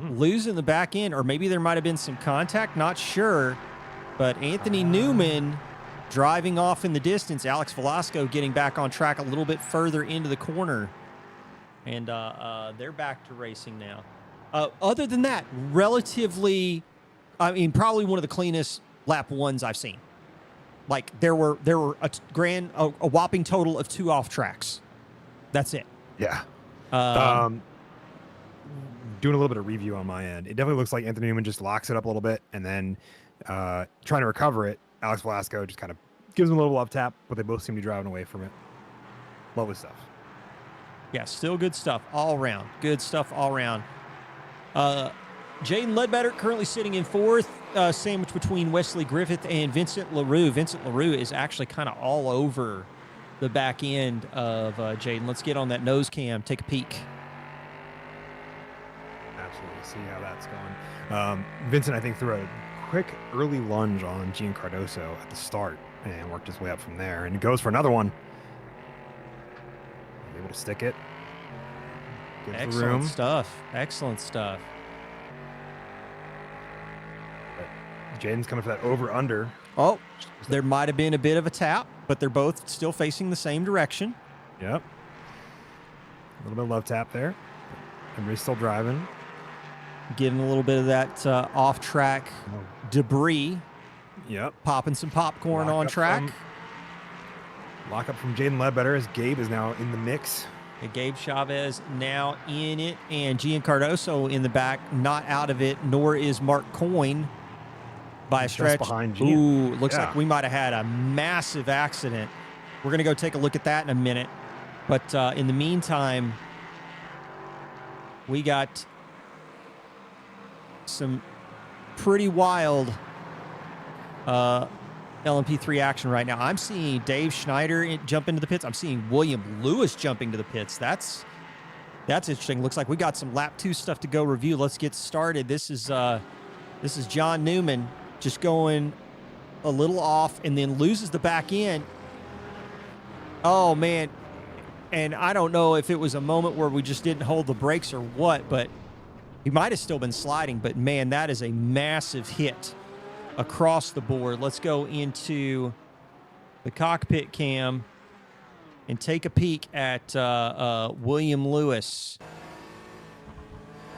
losing the back end, or maybe there might have been some contact, not sure. But Anthony Newman driving off in the distance. Alex Velasco getting back on track a little bit further into the corner. And they're back to racing now. Other than that, relatively, I mean, probably one of the cleanest lap 1s I've seen. Like there were a whopping total of 2 off tracks. That's it. Yeah. Doing a little bit of review on my end. It definitely looks like Anthony Newman just locks it up a little bit, and then trying to recover it, Alex Velasco just kind of gives him a little love tap, but they both seem to be driving away from it. Lovely stuff. Yeah, still good stuff all around. Good stuff all around. Jaden Ledbetter currently sitting in 4th, sandwiched between Wesley Griffith and Vincent LaRue. Vincent LaRue is actually kind of all over the back end of Jaden. Let's get on that nose cam, take a peek. Absolutely, see how that's going. Vincent, I think, threw a quick early lunge on Gian Cardoso at the start and worked his way up from there, and goes for another one. Able to stick it. Excellent stuff. Excellent stuff. Jaden's coming for that over-under. Oh, there might have been a bit of a tap, but they're both still facing the same direction. Yep. A little bit of love tap there. Everybody's still driving. Getting a little bit of that off-track debris. Yep. Popping some popcorn on track. Lock up from Jaden Ledbetter as Gabe is now in the mix. And Gabe Chavez now in it, and Gian Cardoso in the back, not out of it, nor is Mark Coyne by a stretch. Behind Gian. Ooh, looks like we might have had a massive accident. We're going to go take a look at that in a minute. But in the meantime, we got some pretty wild LMP3 action right now. I'm seeing Dave Schneider jump into the pits. I'm seeing William Lewis jumping to the pits. That's interesting. Looks like we got some lap 2 stuff to go review. Let's get started. This is John Newman just going a little off and then loses the back end. Oh man. And I don't know if it was a moment where we just didn't hold the brakes or what, but he might have still been sliding, but man, that is a massive hit across the board. Let's go into the cockpit cam and take a peek at William Lewis.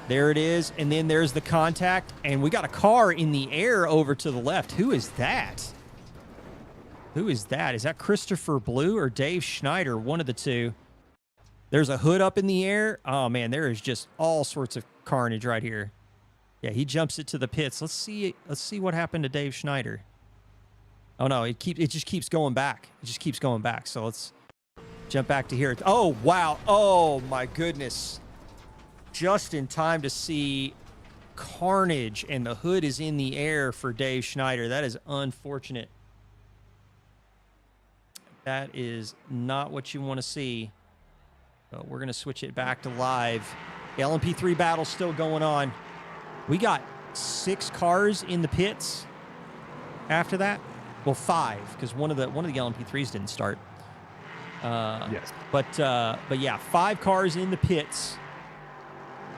There it is, and then there's the contact, and we got a car in the air over to the left. Who is that? Who is that? Is that Christopher Blue or Dave Schneider? One of the two. There's a hood up in the air. Oh man, there is just all sorts of carnage right here. Yeah, he jumps it to the pits. Let's see what happened to Dave Schneider. Oh no, it just keeps going back. It just keeps going back. So let's jump back to here. Oh wow. Oh my goodness. Just in time to see carnage, and the hood is in the air for Dave Schneider. That is unfortunate. That is not what you want to see. But we're going to switch it back to live. The LMP3 battle still going on. We got 6 cars in the pits after that. Well, 5, because one of the LMP3s didn't start. Yes. But yeah, 5 cars in the pits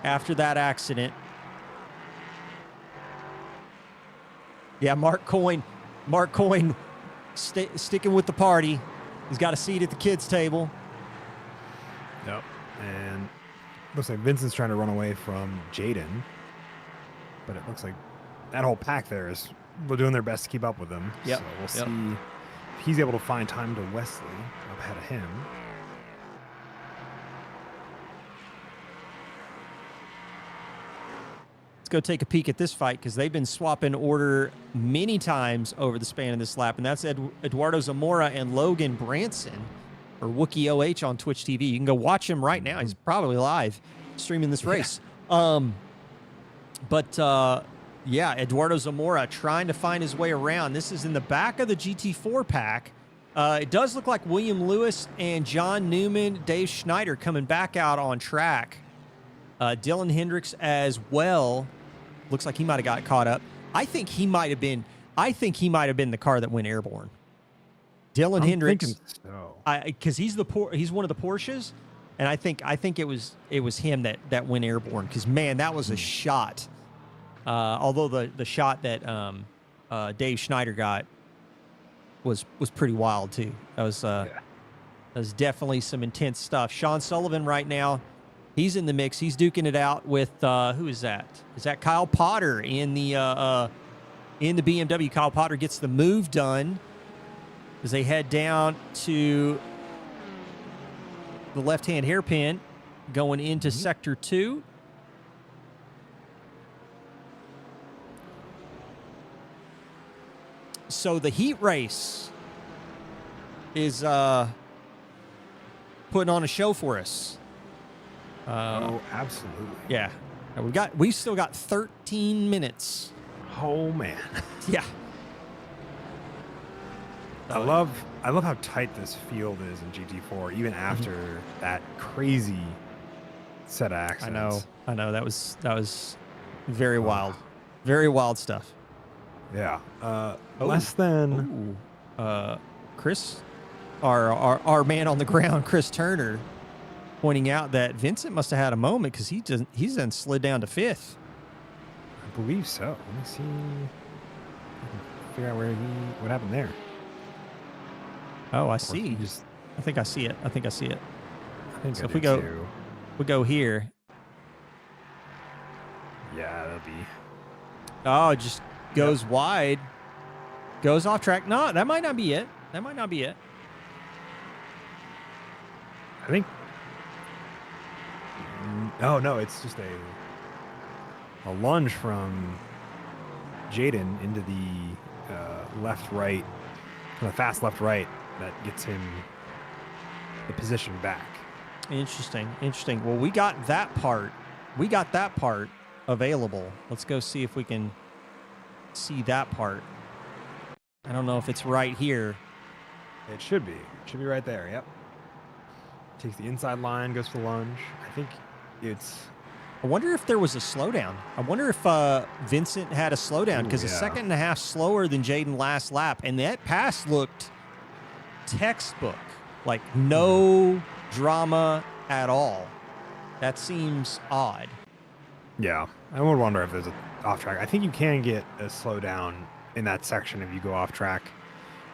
after that accident. Yeah, Mark Coyne sticking with the party. He's got a seat at the kids' table. Yep. And looks like Vincent's trying to run away from Jaden. But it looks like that whole pack there is doing their best to keep up with him. Yep. So we'll see if he's able to find time to Wesley up ahead of him. Let's go take a peek at this fight because they've been swapping order many times over the span of this lap. And that's Eduardo Zamora and Logan Branson, or Wookie OH on Twitch TV. You can go watch him right now. He's probably live streaming this race. Yeah, Eduardo Zamora trying to find his way around. This is in the back of the GT4 pack. It does look like William Lewis and John Newman, Dave Schneider coming back out on track. Dylan Hendricks as well. Looks like he might have got caught up. I think he might have been the car that went airborne. Dylan Hendricks, because he's one of the Porsches, and I think it was him that went airborne. Because man, that was a shot. Although the shot that Dave Schneider got was pretty wild too. That was definitely some intense stuff. Sean Sullivan right now. He's in the mix. He's duking it out with who is that? Is that Kyle Potter in the BMW? Kyle Potter gets the move done as they head down to the left-hand hairpin, going into Sector 2. So the heat race is putting on a show for us. Oh, absolutely. Yeah. We've still got 13 minutes. Oh man. Yeah. I love how tight this field is in GT4, even after that crazy set of accidents. I know. That was very wild. Very wild stuff. Yeah. Less than Chris, our man on the ground, Chris Turner, pointing out that Vincent must have had a moment because he's then slid down to 5th. I believe so. Let me see. I can figure out what happened there. Oh, I see. I think I see it. I think so if we go here. Yeah, that'll be. Oh, it just goes wide, goes off track. No, that might not be it. I think. Oh no, it's just a lunge from Jaden into the left-right, kind of fast left-right that gets him the position back. Interesting. Well, we got that part available. Let's go see if we can see that part. I don't know if it's right here. It should be. It should be right there. Yep. Takes the inside line, goes for the lunge. I think it's. I wonder if there was a slowdown. I wonder if Vincent had a slowdown because a second and a half slower than Jaden last lap, and that pass looked textbook, like no drama at all. That seems odd. Yeah, I would wonder if there's a off track. I think you can get a slowdown in that section if you go off track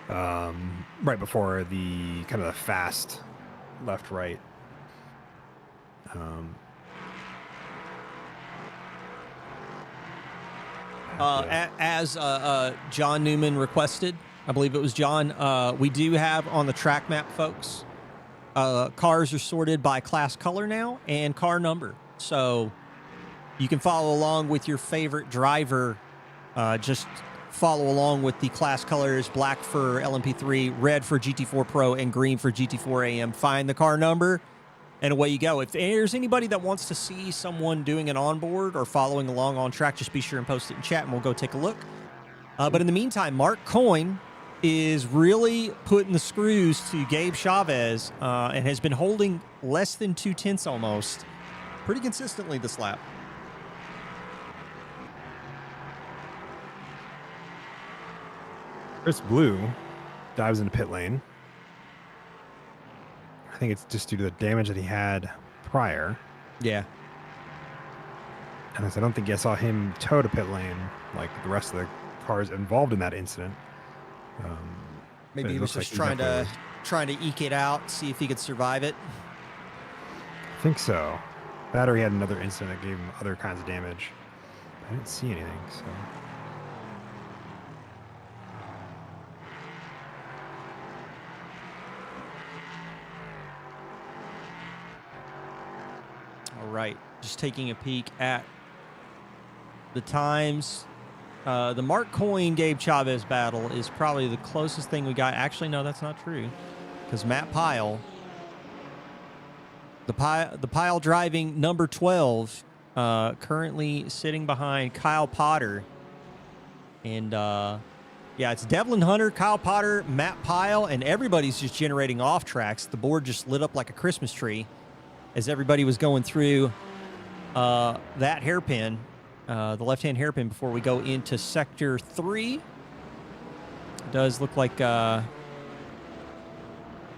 right before the kind of the fast left-right. As John Newman requested, I believe it was John, we do have on the track map, folks, cars are sorted by class color now and car number. So you can follow along with your favorite driver. Just follow along with the class colors: black for LMP3, red for GT4 Pro, and green for GT4 AM. Find the car number, and away you go. If there's anybody that wants to see someone doing an onboard or following along on track, just be sure and post it in chat, and we'll go take a look. But in the meantime, Mark Coyne is really putting the screws to Gabe Chavez and has been holding less than 2/10 almost pretty consistently this lap. Chris Blue dives into pit lane. I think it's just due to the damage that he had prior. Yeah. And I don't think I saw him toe to pit lane like the rest of the cars involved in that incident. Maybe It he was looks like just he trying definitely to trying to eke it out, see if he could survive it. I think so. Battery had another incident that gave him other kinds of damage. I didn't see anything, so. All right, just taking a peek at the times. The Mark Coyne Gabe Chavez battle is probably the closest thing we got. Actually, no, that's not true, because Matt Pyle, the Pyle driving number 12, currently sitting behind Kyle Potter, and yeah, it's Devlin Hunter, Kyle Potter, Matt Pyle, and everybody's just generating off tracks. The board just lit up like a Christmas tree as everybody was going through that hairpin, the left-hand hairpin, before we go into Sector 3. It does look like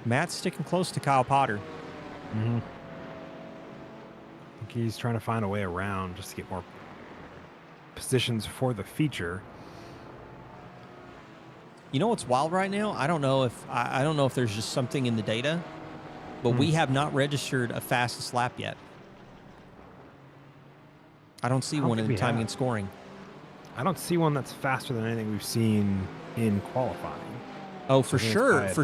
Matt's sticking close to Kyle Potter. Mm-hmm. I think he's trying to find a way around just to get more positions for the feature. You know what's wild right now? I don't know if I don't know if there's just something in the data, but we have not registered a fastest lap yet. I don't see one in the timing and scoring. I don't see one that's faster than anything we've seen in qualifying. Oh, for sure, for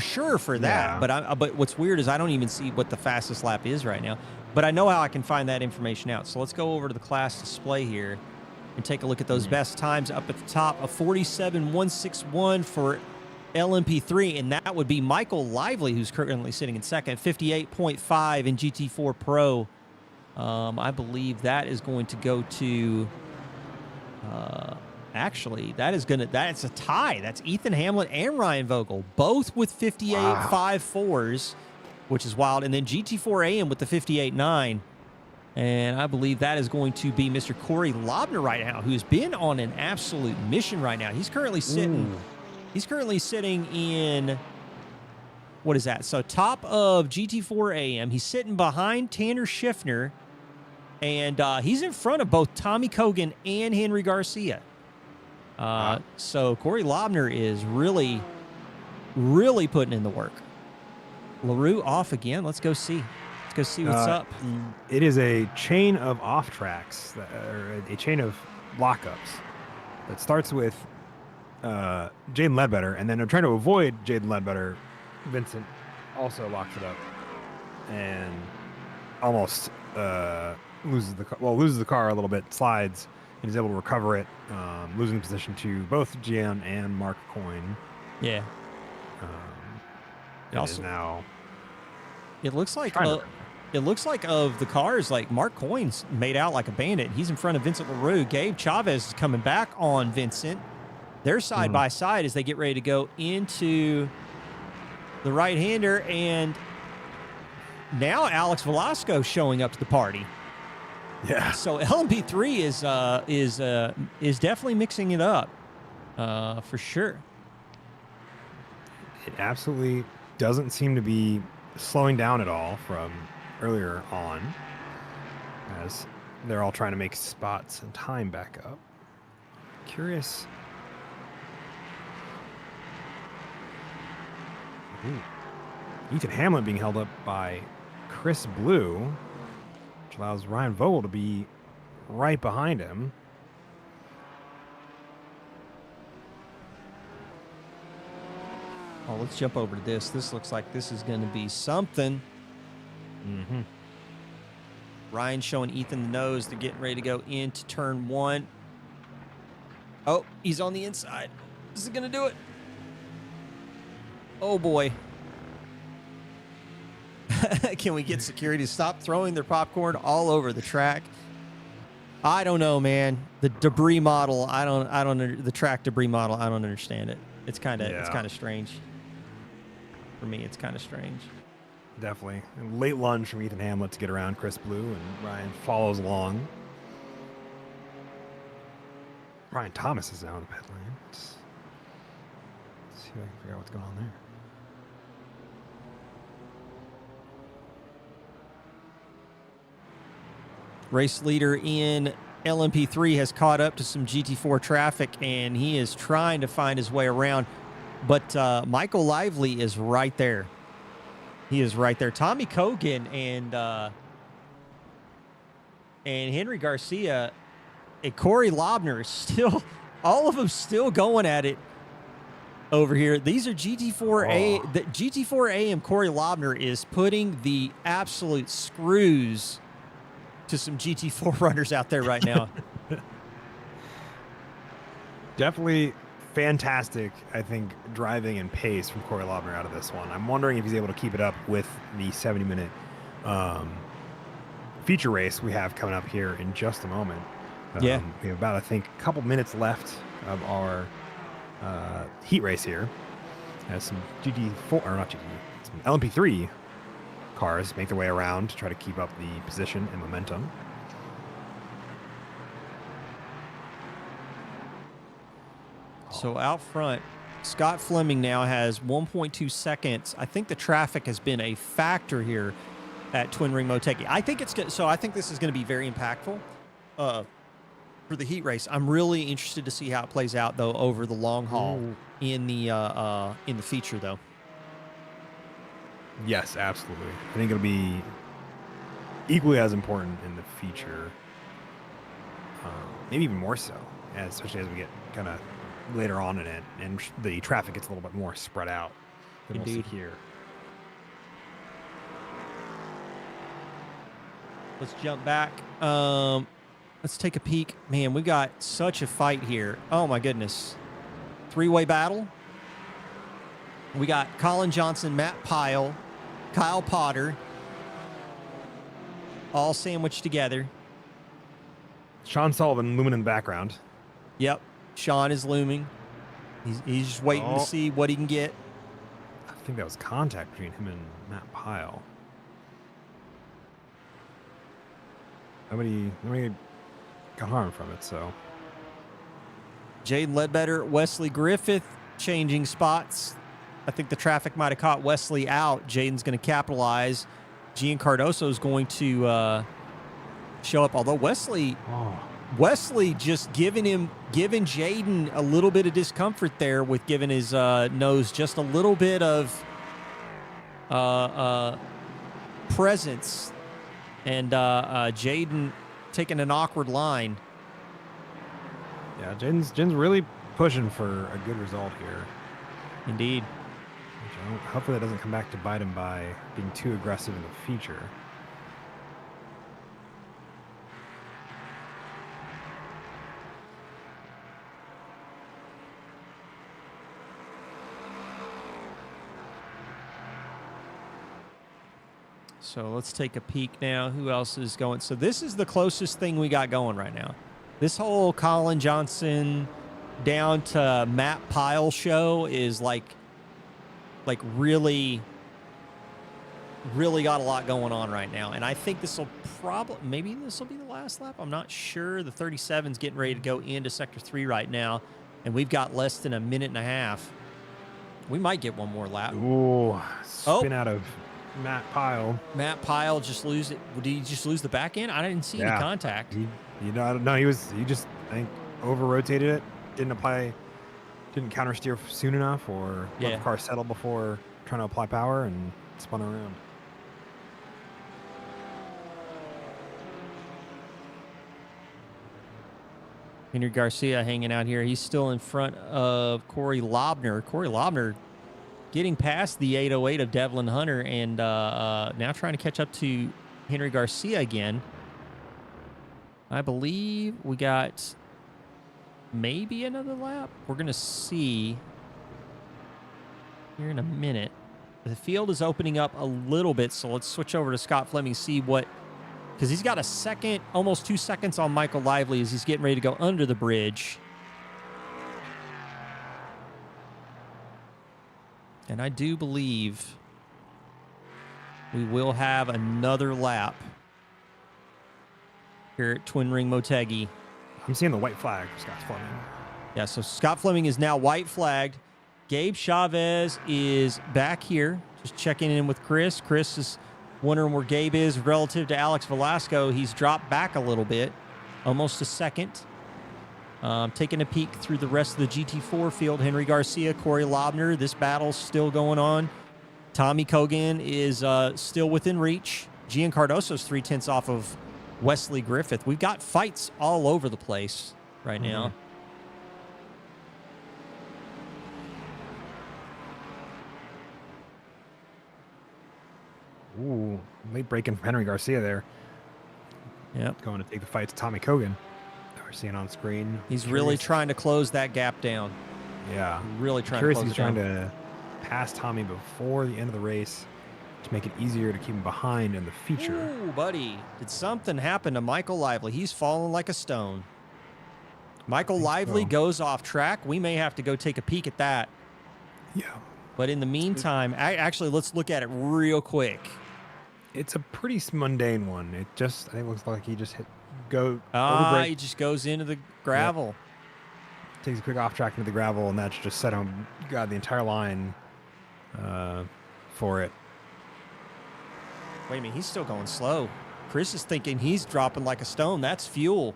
that. Yeah. But what's weird is I don't even see what the fastest lap is right now. But I know how I can find that information out. So let's go over to the class display here and take a look at those best times up at the top. A 47.161 for LMP3, and that would be Michael Lively, who's currently sitting in second. 58.5 in GT4 Pro. I believe that is going to go to. Actually, that's a tie. That's Ethan Hamlin and Ryan Vogel, both with 58.54s, which is wild. And then GT4 AM with the 58.9. And I believe that is going to be Mr. Corey Lobner right now, who's been on an absolute mission right now. He's currently sitting. He's currently sitting in. What is that? So top of GT4 AM. He's sitting behind Tanner Schiffner, and he's in front of both Tommy Kogan and Henry Garcia. So Corey Lobner is really, really putting in the work. LaRue off again. Let's go see. Let's go see what's up. It is a chain of off tracks, or a chain of lockups that starts with Jaden Ledbetter, and then they're trying to avoid Jaden Ledbetter. Vincent also locks it up and almost loses the car a little bit, slides, and is able to recover it, losing position to both Gian and Mark Coyne. Yeah. It looks like of the cars, like Mark Coyne's made out like a bandit. He's in front of Vincent LaRue. Gabe Chavez is coming back on Vincent. They're side by side as they get ready to go into the right-hander, and now Alex Velasco showing up to the party. Yeah. So LMP3 is definitely mixing it up, for sure. It absolutely doesn't seem to be slowing down at all from earlier on, as they're all trying to make spots and time back up. Curious. Ethan Hamlin being held up by Chris Blue, which allows Ryan Vogel to be right behind him. Oh, let's jump over to this. This looks like this is going to be something. Ryan showing Ethan the nose. They're getting ready to go into turn one. Oh, he's on the inside. This is going to do it. Oh, boy. Can we get security to stop throwing their popcorn all over the track? I don't know, man. The debris model, the track debris model, I don't understand it. It's kind of strange. For me, it's kind of strange. Definitely. And late lunge from Ethan Hamlet to get around Chris Blue, and Ryan follows along. Ryan Thomas is now in the pit lane. Let's see if I can figure out what's going on there. Race leader in LMP3 has caught up to some GT4 traffic, and he is trying to find his way around. But Michael Lively is right there. He is right there. Tommy Kogan and Henry Garcia and Corey Lobner still, all of them still going at it over here. These are GT4A. Oh. The GT4A and Corey Lobner is putting the absolute screws to some GT4 runners out there right now. Definitely fantastic, I think, driving and pace from Corey Lobner out of this one. I'm wondering if he's able to keep it up with the 70-minute feature race we have coming up here in just a moment. Yeah. We have about, I think, a couple minutes left of our heat race here. As some GT4, or not GT, some LMP3 cars make their way around to try to keep up the position and momentum. So out front, Scott Fleming now has 1.2 seconds. I think the traffic has been a factor here at Twin Ring Motegi. I think it's good. So I think this is going to be very impactful for the heat race. I'm really interested to see how it plays out though over the long haul in the feature though. Yes, absolutely. I think it'll be equally as important in the feature, maybe even more so, especially as we get kind of later on in it, and the traffic gets a little bit more spread out than Indeed. we'll see here. Let's jump back. Let's take a peek. Man, we got such a fight here. Oh my goodness. Three-way battle. We got Colin Johnson, Matt Pyle, Kyle Potter, all sandwiched together. Sean Sullivan looming in the background. Yep. Sean is looming. He's just waiting to see what he can get. I think that was contact between him and Matt Pyle. Nobody got harmed from it, so. Jaden Ledbetter, Wesley Griffith changing spots. I think the traffic might have caught Wesley out. Jaden's going to capitalize. Gian Cardoso is going to show up, although Wesley just giving Jaden a little bit of discomfort there with giving his nose just a little bit of presence, and Jaden taking an awkward line. Yeah, Jaden's really pushing for a good result here. Indeed. Hopefully that doesn't come back to bite him by being too aggressive in the feature. So let's take a peek now. Who else is going? So this is the closest thing we got going right now. This whole Colin Johnson down to Matt Pyle show is like really got a lot going on right now. And I think this will maybe this will be the last lap. I'm not sure. The 37's getting ready to go into Sector 3 right now. And we've got less than a minute and a half. We might get one more lap. Ooh, spin out of Matt Pyle. Matt Pyle just lose it. Did he just lose the back end? I didn't see any contact. He just, I think, over rotated it. Didn't counter steer soon enough, or let the car settle before trying to apply power and spun around. Henry Garcia hanging out here. He's still in front of Corey Lobner. Corey Lobner getting past the 808 of Devlin Hunter, and now trying to catch up to Henry Garcia again. I believe we got maybe another lap. We're going to see here in a minute. The field is opening up a little bit, so let's switch over to Scott Fleming, see what, because he's got a second, almost 2 seconds on Michael Lively as he's getting ready to go under the bridge. And I do believe we will have another lap here at Twin Ring Motegi. I'm seeing the white flag for Scott Fleming. Yeah, so Scott Fleming is now white flagged. Gabe Chavez is back here, just checking in with Chris. Chris is wondering where Gabe is relative to Alex Velasco. He's dropped back a little bit. almost a second. Taking a peek through the rest of the GT4 field, Henry Garcia, Corey Lobner, this battle's still going on. Tommy Kogan is still within reach. Gian Cardoso's 0.3 off of Wesley Griffith. We've got fights all over the place right now. Ooh, late break-in from Henry Garcia there. Yep. Going to take the fight to Tommy Kogan. We're seeing on screen. He's really trying to close that gap down. Yeah. Really trying to close he's it down. trying to pass Tommy before the end of the race to make it easier to keep him behind in the feature. Ooh, buddy. Did something happen to Michael Lively? He's falling like a stone. Michael Lively goes off track. We may have to go take a peek at that. Yeah. But in the meantime, actually, let's look at it real quick. It's a pretty mundane one. It just, I think, looks like he just hit He just goes into the gravel. Yep. Takes a quick off track into the gravel, and that's just set him, got the entire line for it. Wait a minute, he's still going slow. Chris is thinking he's dropping like a stone. That's fuel.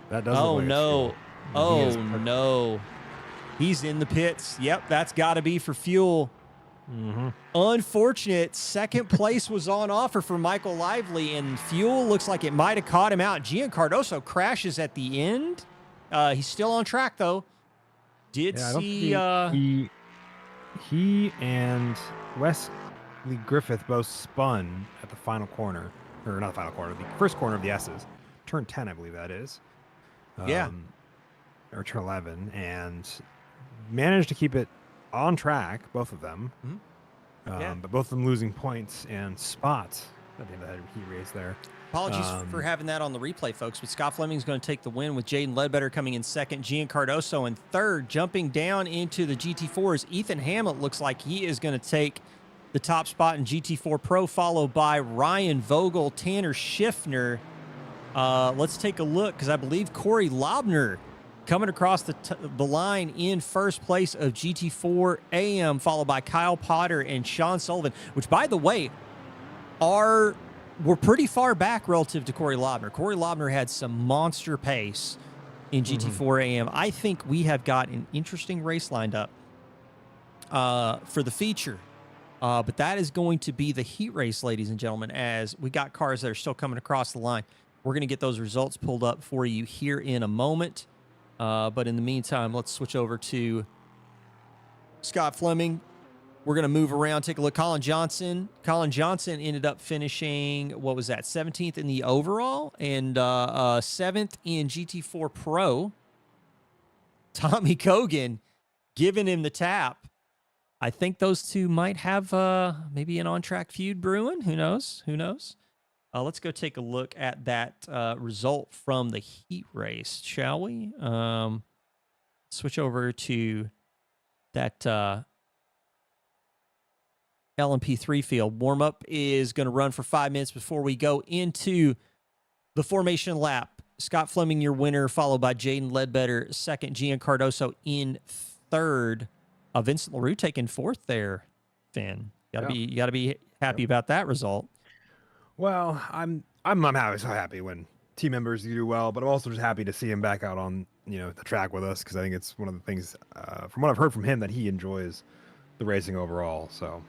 That does. Oh, look like no. fuel. Oh, no. He's in the pits. Yep, that's got to be for fuel. Unfortunate. Second place was on offer for Michael Lively, and fuel looks like it might have caught him out. Gian Cardoso crashes at the end. He's still on track, though. Did see... He and Wesley Griffith both spun at the final corner. Or not the final corner, the first corner of the S's. Turn 10, I believe that is. Yeah. Or turn 11. And managed to keep it on track, both of them. But both of them losing points and spots at the end of that heat race there. Apologies for having that on the replay, folks, but Scott Fleming's going to take the win with Jaden Ledbetter coming in second, Gian Cardoso in third. Jumping down into the GT4s, Ethan Hamlet looks like he is going to take the top spot in GT4 Pro, followed by Ryan Vogel, Tanner Schiffner. Let's take a look, because I believe Corey Lobner coming across the line in first place of GT4 AM, followed by Kyle Potter and Sean Sullivan, which, by the way, we're pretty far back relative to Corey Lobner. Corey Lobner had some monster pace in GT4 AM. I think we have got an interesting race lined up for the feature. But that is going to be the heat race, ladies and gentlemen, as we got cars that are still coming across the line. We're going to get those results pulled up for you here in a moment. But in the meantime, let's switch over to Scott Fleming. We're going to move around, take a look. Colin Johnson. Colin Johnson ended up finishing, what was that, 17th in the overall and 7th in GT4 Pro. Tommy Kogan giving him the tap. I think those two might have maybe an on-track feud brewing. Who knows? Who knows? Let's go take a look at that result from the heat race, shall we? Switch over to that LMP3 field. Warm-up is going to run for 5 minutes before we go into the formation lap. Scott Fleming, your winner, followed by Jaden Ledbetter, second. Gian Cardoso in third. Vincent LaRue taking fourth there, Finn. You gotta be happy about that result. Well, I'm so happy when team members do well, but I'm also just happy to see him back out on the track with us, because I think it's one of the things from what I've heard from him that he enjoys the racing overall. So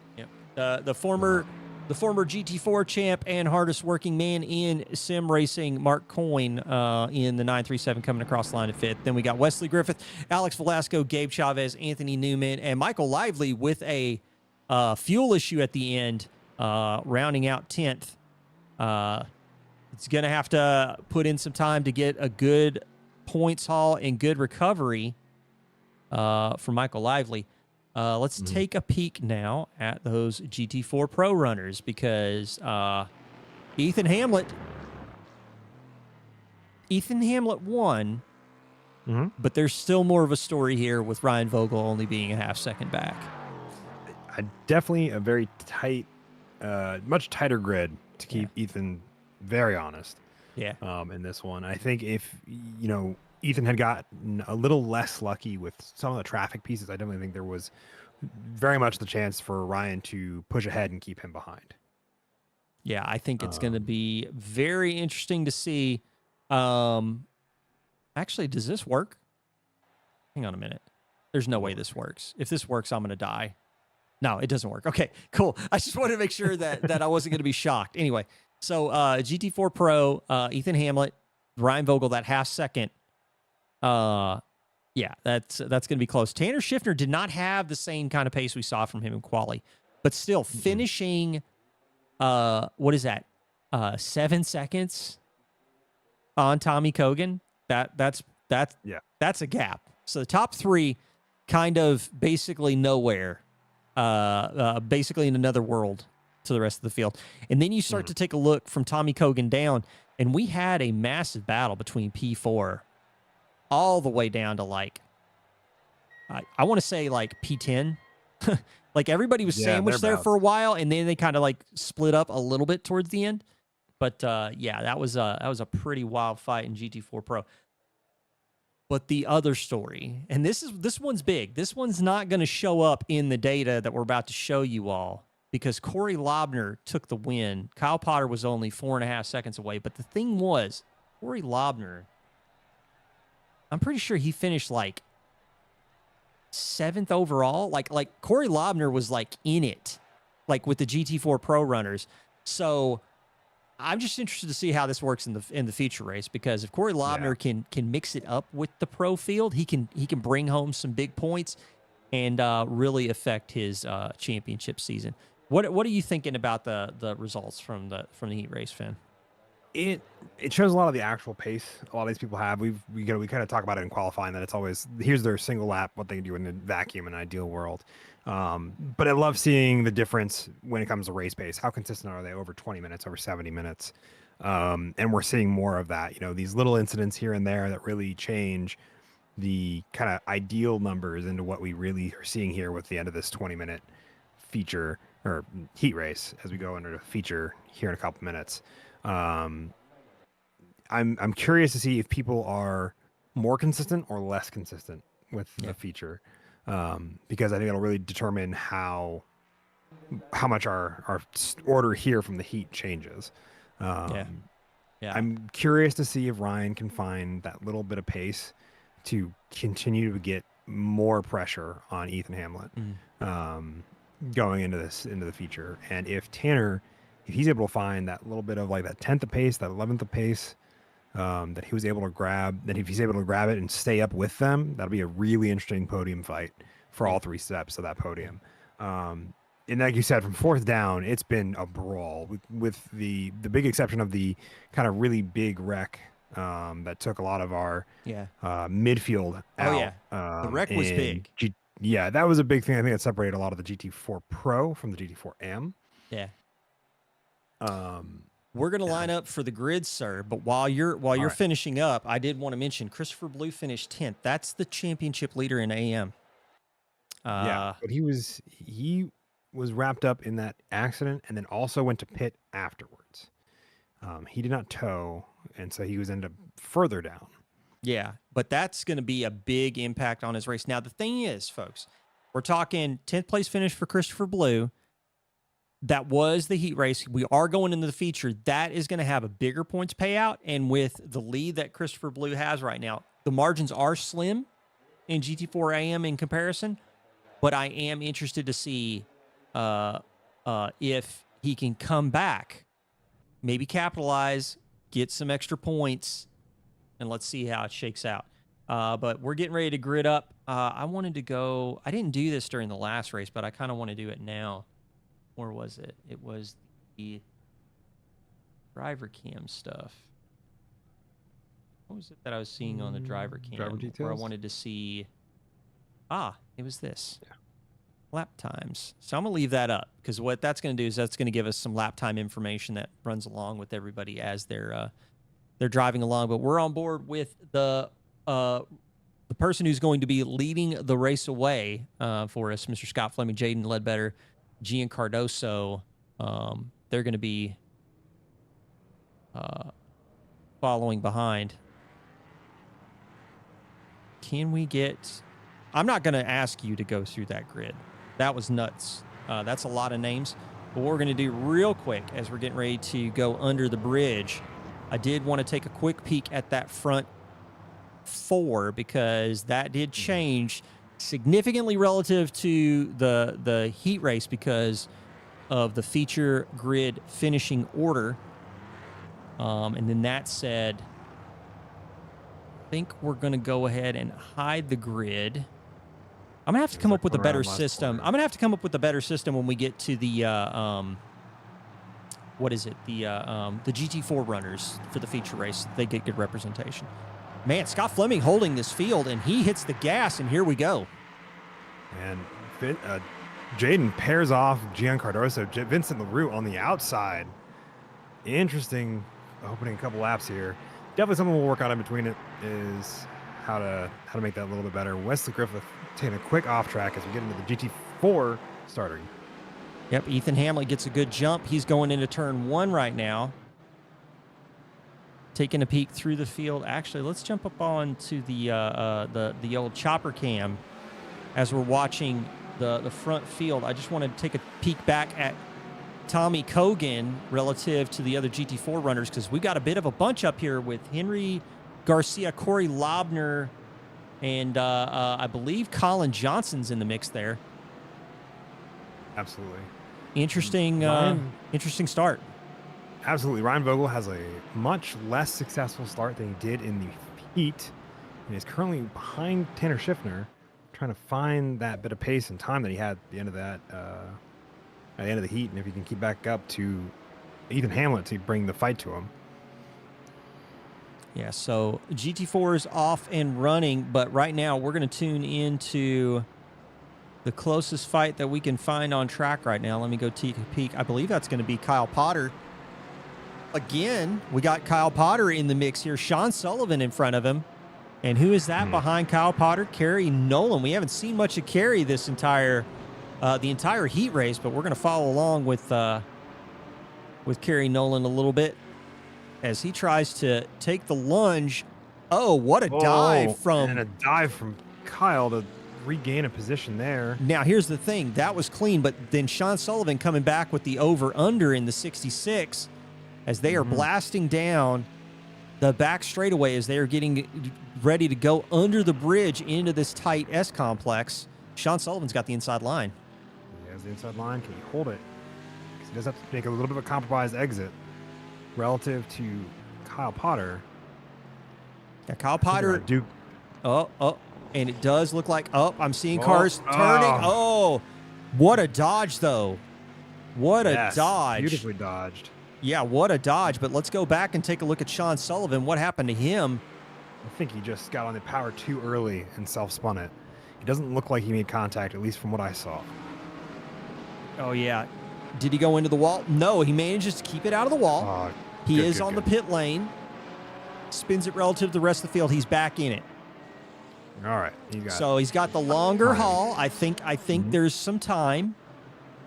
the former GT4 champ and hardest working man in sim racing, Mark Coyne, in the 937 coming across the line at fifth. Then we got Wesley Griffith, Alex Velasco, Gabe Chavez, Anthony Newman, and Michael Lively with a fuel issue at the end, rounding out 10th. It's going to have to put in some time to get a good points haul and good recovery for Michael Lively. Let's take a peek now at those GT4 Pro runners, because Ethan Hamlet won, but there's still more of a story here with Ryan Vogel only being a half second back. Definitely a very tight, much tighter grid to keep Ethan very honest. In this one, I think if Ethan had gotten a little less lucky with some of the traffic pieces, I definitely think there was very much the chance for Ryan to push ahead and keep him behind. Yeah, I think it's going to be very interesting to see Actually, does this work? Hang on a minute. There's no way this works. If this works, I'm going to die. No, it doesn't work. Okay, cool. I just wanted to make sure that I wasn't going to be shocked. Anyway, so GT4 Pro, Ethan Hamlet, Ryan Vogel, that half second. Yeah, that's going to be close. Tanner Schiffner did not have the same kind of pace we saw from him in quali, but still finishing. What is that? 7 seconds on Tommy Kogan. That's a gap. So the top three, kind of basically nowhere. Basically in another world to the rest of the field. And then you start to take a look from Tommy Kogan down, and we had a massive battle between P4 all the way down to like, I want to say like P10. Like everybody was sandwiched there for a while, and then they kind of like split up a little bit towards the end. But yeah, that was a pretty wild fight in GT4 Pro. But the other story, and this one's big. This one's not going to show up in the data that we're about to show you all because Corey Lobner took the win. Kyle Potter was only 4.5 seconds away. But the thing was, Corey Lobner, I'm pretty sure he finished like 7th overall. Like Corey Lobner was like in it, like with the GT4 Pro runners. So I'm just interested to see how this works in the feature race, because if Corey Lobner can mix it up with the pro field, he can bring home some big points and really affect his championship season. What are you thinking about the results from the heat race, Finn? It shows a lot of the actual pace a lot of these people have. We kind of talk about it in qualifying that it's always here's their single lap, what they can do in the vacuum in an ideal world. But I love seeing the difference when it comes to race pace. How consistent are they over 20 minutes, over 70 minutes? And we're seeing more of that. These little incidents here and there that really change the kind of ideal numbers into what we really are seeing here with the end of this 20-minute feature or heat race as we go into the feature here in a couple minutes. I'm curious to see if people are more consistent or less consistent with the feature, because I think it'll really determine how much our order here from the heat changes. I'm curious to see if Ryan can find that little bit of pace to continue to get more pressure on Ethan Hamlet going into the feature, and if Tanner, if he's able to find that little bit of like that 10th of pace, that 11th of pace, that he was able to grab, that if he's able to grab it and stay up with them, that'll be a really interesting podium fight for all 3 steps of that podium. And like you said, from 4th down, it's been a brawl with the big exception of the kind of really big wreck that took a lot of our midfield out. The wreck was big. That was a big thing. I think that separated a lot of the GT4 Pro from the GT4M. Yeah. We're going to line up for the grid, sir. But while you're finishing up, I did want to mention Christopher Blue finished 10th. That's the championship leader in AM. But he was wrapped up in that accident and then also went to pit afterwards. He did not tow, and so he was ended up further down. Yeah, but that's going to be a big impact on his race. Now, the thing is, folks, we're talking 10th place finish for Christopher Blue. That was the heat race. We are going into the feature. That is going to have a bigger points payout. And with the lead that Christopher Blue has right now, the margins are slim in GT4 AM in comparison. But I am interested to see if he can come back, maybe capitalize, get some extra points, and let's see how it shakes out. But we're getting ready to grid up. I wanted to go. I didn't do this during the last race, but I kind of want to do it now. Or was it? It was the driver cam stuff. What was it that I was seeing on the driver cam? Driver details? Where I wanted to see. It was this. Yeah. Lap times. So I'm going to leave that up, because what that's going to do is that's going to give us some lap time information that runs along with everybody as they're driving along. But we're on board with the person who's going to be leading the race away for us, Mr. Scott Fleming, Jaden Ledbetter, Gian Cardoso. They're going to be following behind. Can we get... I'm not going to ask you to go through that grid. That was nuts. That's a lot of names. But what we're going to do real quick as we're getting ready to go under the bridge I did want to take a quick peek at that front 4 because that did change significantly relative to the heat race because of the feature grid finishing order. And then that said, I think we're going to go ahead and hide the grid. I'm going to have to come up with a better system. I'm going to have to come up with a better system when we get to the, what is it? The GT4 runners for the feature race. They get good representation. Man, Scott Fleming holding this field, and he hits the gas, and here we go. And Jaden pairs off Gian Cardoso, Vincent LaRue on the outside. Interesting opening a couple laps here. Definitely something we'll work on in between it is how to make that a little bit better. Wesley Griffith taking a quick off track as we get into the GT4 starting. Yep, Ethan Hamley gets a good jump. He's going into turn 1 right now. Taking a peek through the field. Actually, let's jump up on to the old chopper cam as we're watching the front field. I just want to take a peek back at Tommy Kogan relative to the other GT4 runners because we got a bit of a bunch up here with Henry Garcia, Corey Lobner, and I believe Colin Johnson's in the mix there. Absolutely. Interesting start. Absolutely. Ryan Vogel has a much less successful start than he did in the heat and is currently behind Tanner Schiffner, trying to find that bit of pace and time that he had at the end of that at the end of the heat, and if he can keep back up to Ethan Hamlet to bring the fight to him. Yeah, so GT4 is off and running, but right now we're going to tune into the closest fight that we can find on track right now. Let me go take a peek. I believe that's going to be Kyle Potter. Again, we got Kyle Potter in the mix here. Sean Sullivan in front of him. And who is that behind Kyle Potter? Kerry Nolan. We haven't seen much of Kerry this the entire heat race, but we're going to follow along with Kerry Nolan a little bit as he tries to take the lunge. Oh, what a dive from Kyle to regain a position there. Now, here's the thing. That was clean, but then Sean Sullivan coming back with the over-under in the 66 as they are blasting down the back straightaway as they are getting ready to go under the bridge into this tight S complex. Sean Sullivan's got the inside line. He has the inside line. Can he hold it? Because he does have to make a little bit of a compromised exit relative to Kyle Potter. Yeah, Kyle Potter. And it does look like, I'm seeing cars turning. Oh, what a dodge, though. What a dodge. Beautifully dodged. Yeah, what a dodge. But let's go back and take a look at Sean Sullivan. What happened to him? I think he just got on the power too early and self-spun it. It doesn't look like he made contact, at least from what I saw. Oh, yeah. Did he go into the wall? No, he manages to keep it out of the wall. He is on the pit lane. Spins it relative to the rest of the field. He's back in it. All right. He's got the longer haul. I think there's some time.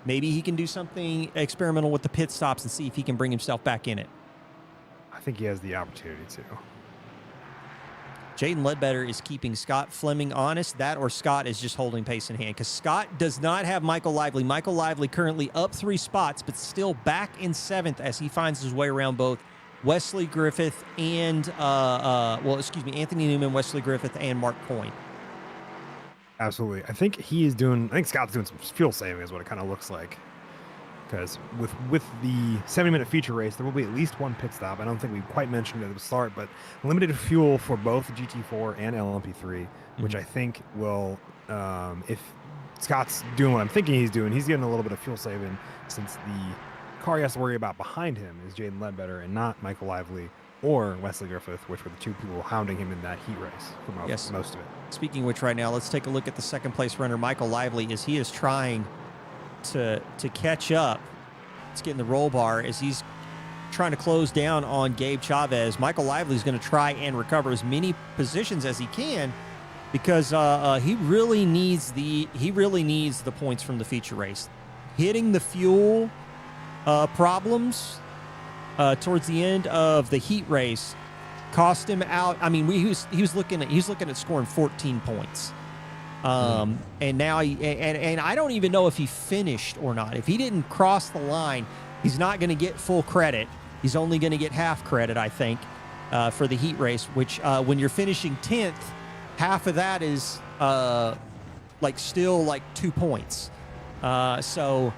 Maybe he can do something experimental with the pit stops and see if he can bring himself back in it. I think he has the opportunity to. Jaden Ledbetter is keeping Scott Fleming honest. That or Scott is just holding pace in hand because Scott does not have Michael Lively. Michael Lively currently up 3 spots, but still back in 7th as he finds his way around both Wesley Griffith and, Anthony Newman, Wesley Griffith, and Mark Coyne. Absolutely. I think Scott's doing some fuel saving is what it kind of looks like. Because with the 70-minute feature race, there will be at least one pit stop. I don't think we quite mentioned it at the start, but limited fuel for both the GT4 and LMP3, which I think will, if Scott's doing what I'm thinking he's doing, he's getting a little bit of fuel saving since the car he has to worry about behind him is Jaden Ledbetter and not Michael Lively or Wesley Griffith, which were the 2 people hounding him in that heat race for most of it. Speaking of which, right now, let's take a look at the second place runner, Michael Lively, as he is trying to catch up. It's getting the roll bar as he's trying to close down on Gabe Chavez. Michael Lively is going to try and recover as many positions as he can because he really needs the points from the feature race. Hitting the fuel problems towards the end of the heat race cost him out. I mean, he was looking at scoring 14 points. And now and I don't even know if he finished or not. If he didn't cross the line, he's not going to get full credit he's only going to get half credit, I think, for the heat race, which when you're finishing 10th, half of that is still like 2 points. So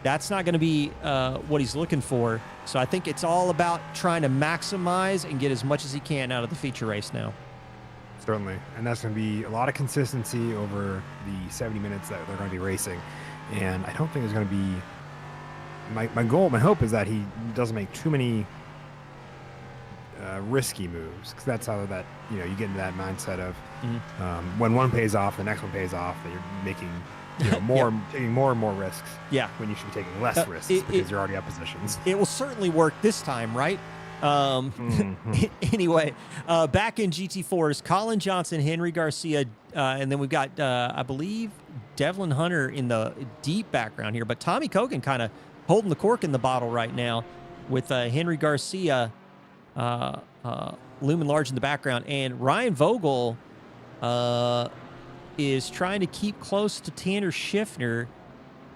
that's not going to be what he's looking for. So I think it's all about trying to maximize and get as much as he can out of the feature race now. Certainly. And that's going to be a lot of consistency over the 70 minutes that they're going to be racing. And I don't think there's going to be my goal, my hope is that he doesn't make too many risky moves, because that's how that, you get into that mindset of when one pays off, the next one pays off, that you're making more, taking more and more risks. Yeah. When you should be taking less risks because you're already up positions. It will certainly work this time, right? Anyway, back in GT4s, Colin Johnson, Henry Garcia, and then we've got, I believe, Devlin Hunter in the deep background here, but Tommy Kogan kind of holding the cork in the bottle right now with Henry Garcia looming large in the background, and Ryan Vogel is trying to keep close to Tanner Schiffner,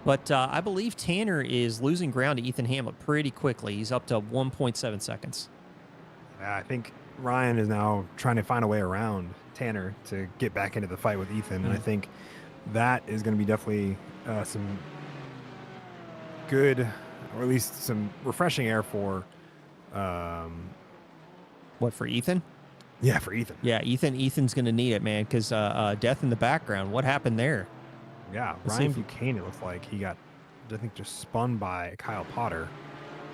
but I believe Tanner is losing ground to Ethan Hamlet pretty quickly. He's up to 1.7 seconds. I think Ryan is now trying to find a way around Tanner to get back into the fight with Ethan, and I think that is going to be definitely some good, or at least some refreshing air for what, for Ethan? Yeah, for Ethan. Yeah, Ethan's going to need it, man, because death in the background. What happened there? Yeah, Ryan Buchanan, it looks like he got, I think, just spun by Kyle Potter.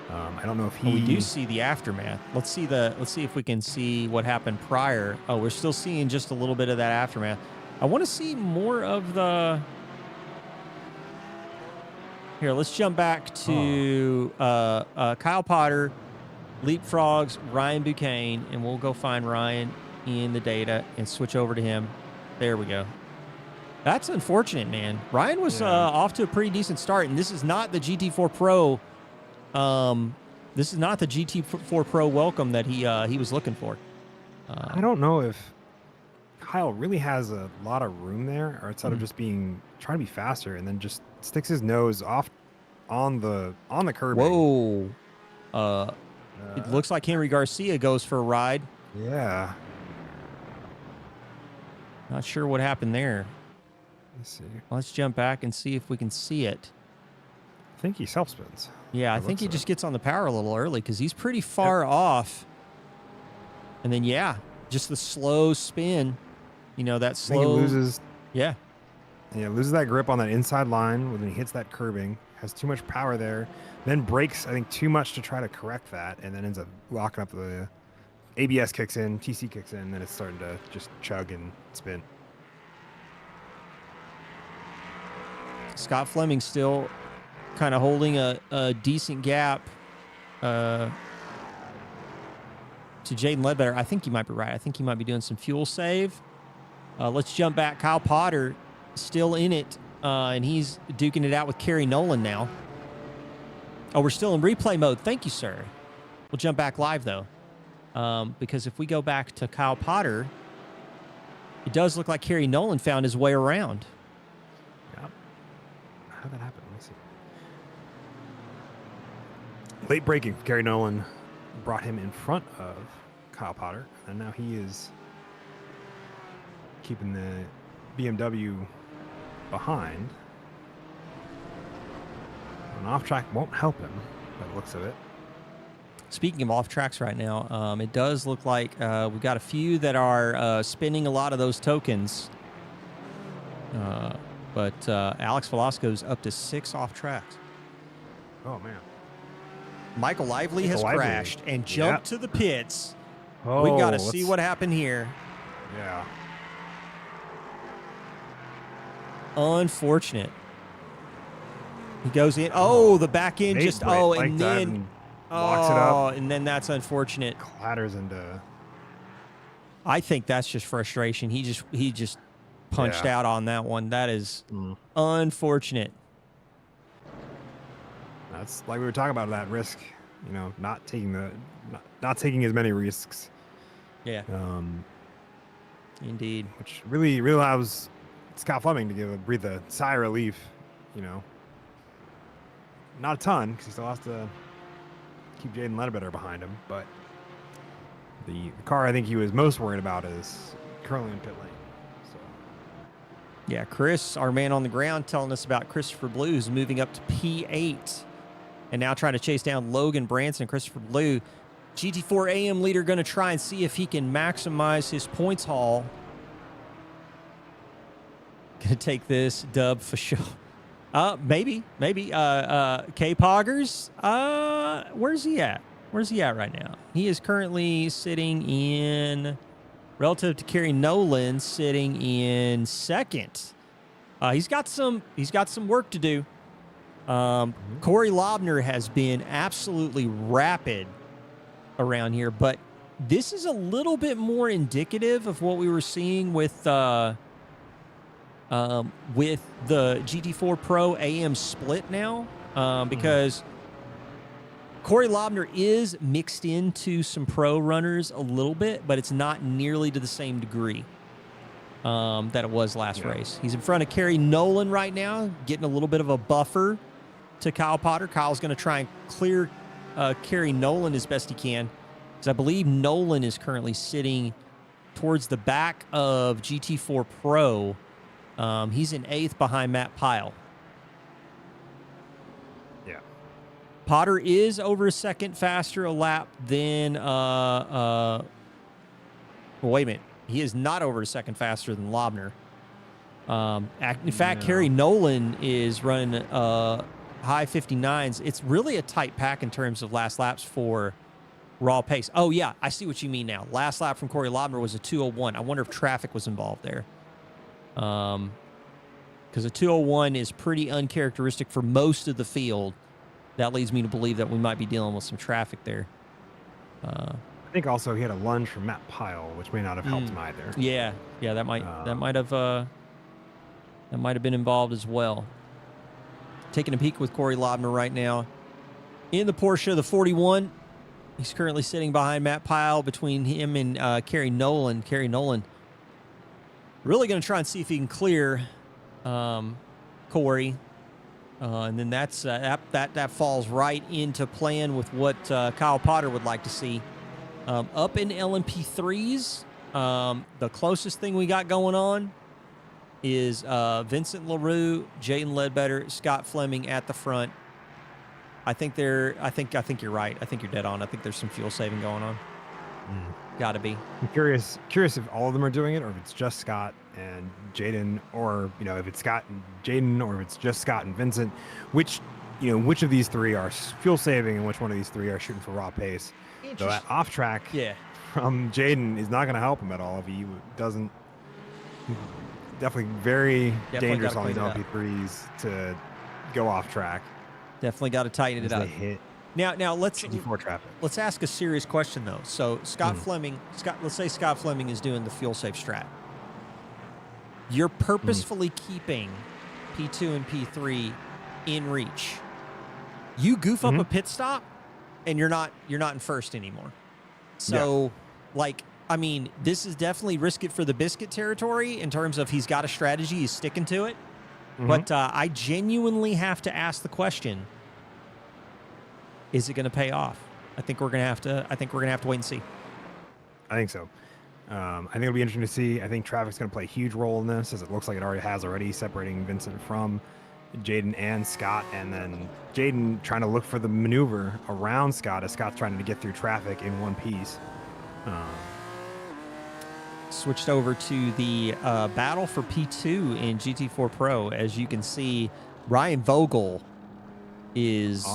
I don't know if he... we do see the aftermath. Let's see if we can see what happened prior. Oh, we're still seeing just a little bit of that aftermath. I want to see more of the... Here, let's jump back to Kyle Potter, leapfrogs Ryan Buchanan, and we'll go find Ryan in the data and switch over to him. There we go. That's unfortunate, man. Ryan was off to a pretty decent start, and this is not the GT4 Pro. This is not the GT4 Pro welcome that he was looking for. I don't know if Kyle really has a lot of room there, or instead of just trying to be faster, and then just sticks his nose off on the curb. Whoa. It looks like Henry Garcia goes for a ride. Yeah. Not sure what happened there. Let's see. Let's jump back and see if we can see it. I think he self-spins. Yeah, I think he just gets on the power a little early because he's pretty far off. And then, just the slow spin. That slow... I think he loses... Yeah. Yeah, loses that grip on that inside line when he hits that curbing. Has too much power there. Then brakes, I think, too much to try to correct that, and then ends up locking up the ABS kicks in, TC kicks in, and then it's starting to just chug and spin. Scott Fleming still kind of holding a decent gap to Jaden Ledbetter. I think you might be right. I think he might be doing some fuel save. Let's jump back. Kyle Potter still in it, and he's duking it out with Kerry Nolan now. Oh, we're still in replay mode. Thank you, sir. We'll jump back live, though, because if we go back to Kyle Potter, it does look like Kerry Nolan found his way around. Yep. How did that happen? Let me see. Late braking for Kerry Nolan brought him in front of Kyle Potter, and now he is keeping the BMW behind. An off track won't help him by the looks of it. Speaking of off tracks right now, it does look like we've got a few that are spinning a lot of those tokens. But Alex Velasco's up to 6 off tracks. Oh, man. Michael Lively has crashed and jumped to the pits. Oh, We've got to see what happened here. Yeah. Unfortunate. He goes in. Oh, the back end just. Oh, like and then. and locks it up. And then that's unfortunate. Clatters into. I think that's just frustration. He just punched out on that one. That is unfortunate. That's like we were talking about, that risk. Not taking as many risks. Yeah. Indeed. Which really allows Scott Fleming to breathe a sigh of relief. Not a ton, because he still has to keep Jaden Ledbetter behind him. But the car I think he was most worried about is currently in pit lane. So. Yeah, Chris, our man on the ground, telling us about Christopher Blue, who's moving up to P8 and now trying to chase down Logan Branson. Christopher Blue, GT4 AM leader, going to try and see if he can maximize his points haul. Going to take this dub for sure. Maybe. K-Poggers, where's he at? Where's he at right now? He is currently sitting in, relative to Kerry Nolan, sitting in second. He's got some work to do. Corey Lobner has been absolutely rapid around here, but this is a little bit more indicative of what we were seeing with the GT4 Pro AM split now, because Corey Lobner is mixed into some pro runners a little bit, but it's not nearly to the same degree that it was last race. He's in front of Kerry Nolan right now, getting a little bit of a buffer to Kyle Potter. Kyle's going to try and clear Kerry Nolan as best he can, because I believe Nolan is currently sitting towards the back of GT4 Pro. He's in 8th behind Matt Pyle. Yeah. Potter is over a second faster a lap than wait a minute. He is not over a second faster than Lobner. In fact, Kerry Nolan is running high 59s. It's really a tight pack in terms of last laps for raw pace. Oh, yeah, I see what you mean now. Last lap from Corey Lobner was a 2:01. I wonder if traffic was involved there. Because a 2:01 is pretty uncharacteristic for most of the field. That leads me to believe that we might be dealing with some traffic there. I think also he had a lunge from Matt Pyle, which may not have helped him either. Yeah, that might have been involved as well. Taking a peek with Corey Lobner right now in the Porsche, the 41. He's currently sitting behind Matt Pyle, between him and Kerry Nolan. Kerry Nolan really going to try and see if he can clear Corey. And then that falls right into plan with what Kyle Potter would like to see. Up in LMP3s, the closest thing we got going on is Vincent LaRue, Jaden Ledbetter, Scott Fleming at the front. I think you're right. I think you're dead on. I think there's some fuel saving going on. Got to be. I'm curious if all of them are doing it, or if it's just Scott and Jaden, or if it's Scott and Jaden, or if it's just Scott and Vincent. Which of these three are fuel saving, and which one of these three are shooting for raw pace. So that off track from Jaden is not going to help him at all if he doesn't. Definitely very dangerous on these LP3s to go off track. Definitely got to tighten it up. Hit now let's traffic. Let's ask a serious question though. So Scott Fleming, let's say Scott Fleming is doing the fuel safe strat. You're purposefully keeping P2 and P3 in reach. You goof up a pit stop, and you're not in first anymore. So, this is definitely risk it for the biscuit territory in terms of he's got a strategy, he's sticking to it. But I genuinely have to ask the question: is it going to pay off? I think we're going to have to wait and see. I think so. I think it'll be interesting to see. I think traffic's going to play a huge role in this, as it looks like it already has, separating Vincent from Jaden and Scott, and then Jaden trying to look for the maneuver around Scott as Scott's trying to get through traffic in one piece. Switched over to the battle for P2 in GT4 Pro. As you can see, Ryan Vogel is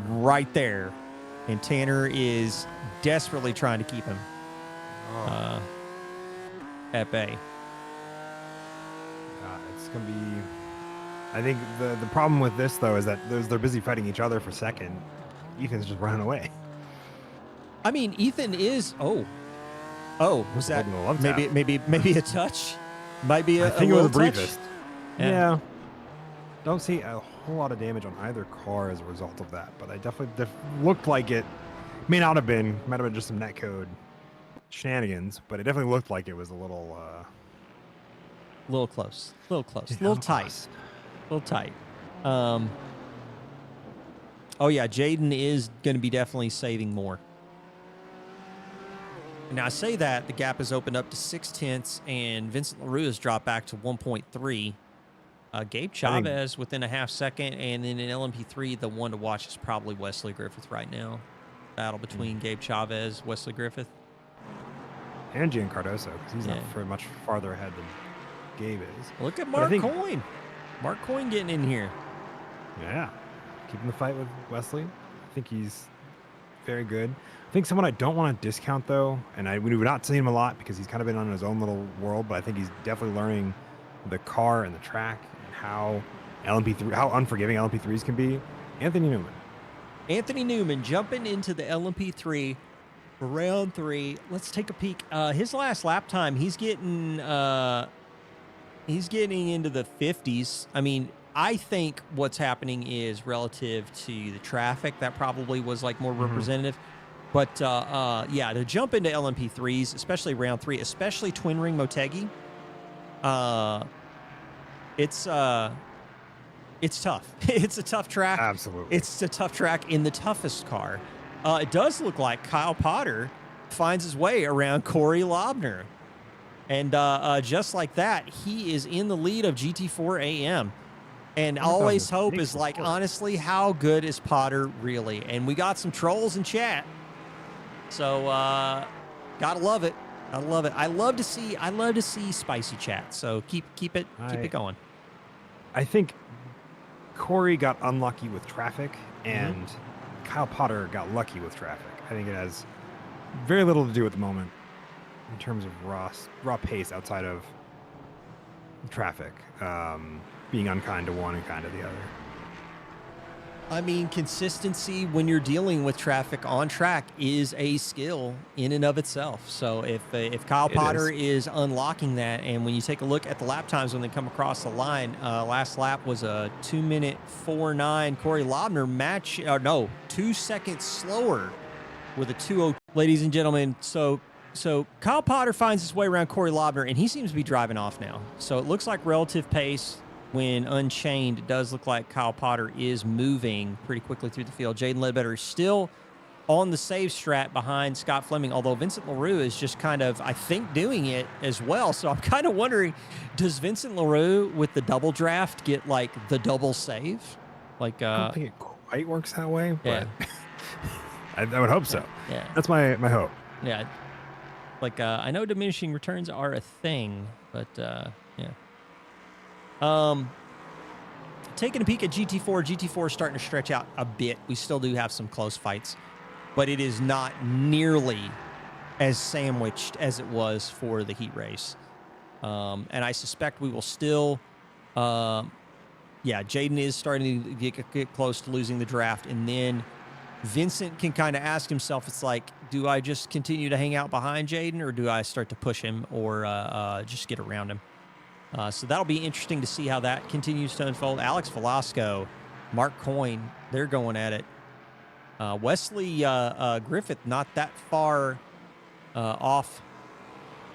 right there, and Tanner is desperately trying to keep him at bay. It's going to be... I think the problem with this, though, is that they're busy fighting each other for second. Ethan's just running away. I mean, Ethan is... Oh, was that maybe a touch? Might be a I think it was the briefest. Yeah. Don't see a whole lot of damage on either car as a result of that, but I definitely looked like it might have been just some netcode shenanigans, but it definitely looked like it was a little close, a little tight. Oh, yeah, Jaden is going to be definitely saving more. Now, I say that, the gap has opened up to 0.6, and Vincent LaRue has dropped back to 1.3. Gabe Chavez within a half second, and then in LMP3, the one to watch is probably Wesley Griffith right now. Battle between Gabe Chavez, Wesley Griffith. And Gian Cardoso, because he's not very much farther ahead than Gabe is. Look at Mark Coyne. Mark Coyne getting in here. Yeah. Keeping the fight with Wesley. I think he's very good. I think someone I don't want to discount, though, and we've not seen him a lot because he's kind of been on his own little world, but I think he's definitely learning the car and the track and how unforgiving LMP3s can be. Anthony Newman. Anthony Newman jumping into the LMP3 for round 3. Let's take a peek. His last lap time, he's getting into the 50s. I mean, I think what's happening is relative to the traffic. That probably was like more representative. But yeah, to jump into LMP3s, especially round 3, especially twin ring Motegi, it's tough. It's a tough track. Absolutely. It's a tough track in the toughest car. It does look like Kyle Potter finds his way around Corey Lobner. And just like that, he is in the lead of GT4 AM. And always hope is like, honestly, how good is Potter really? And we got some trolls in chat. So gotta love it. Gotta love it. I love to see spicy chat. So keep it going. I think Corey got unlucky with traffic, and Kyle Potter got lucky with traffic. I think it has very little to do at the moment in terms of raw pace outside of traffic, being unkind to one and kind to the other. I mean, consistency when you're dealing with traffic on track is a skill in and of itself. So if Kyle Potter is unlocking that, and when you take a look at the lap times when they come across the line, last lap was a 2:49. Corey Lobner 2 seconds slower with a 2:0. Ladies and gentlemen, so Kyle Potter finds his way around Corey Lobner, and he seems to be driving off now. So it looks like relative pace. When unchained, it does look like Kyle Potter is moving pretty quickly through the field. Jaden Ledbetter is still on the save strat behind Scott Fleming, although Vincent LaRue is just kind of, I think, doing it as well. So I'm kind of wondering, does Vincent LaRue with the double draft get like the double save? Like, I don't think it quite works that way, but yeah. I would hope so. Yeah. That's my hope. Yeah. Like, I know diminishing returns are a thing, but yeah. Taking a peek at GT4. GT4 is starting to stretch out a bit. We still do have some close fights, but it is not nearly as sandwiched as it was for the heat race. And I suspect we will still, Jaden is starting to get close to losing the draft. And then Vincent can kind of ask himself, it's like, do I just continue to hang out behind Jaden, or do I start to push him, or just get around him? So that'll be interesting to see how that continues to unfold. Alex Velasco, Mark Coyne, they're going at it. Wesley Griffith, not that far off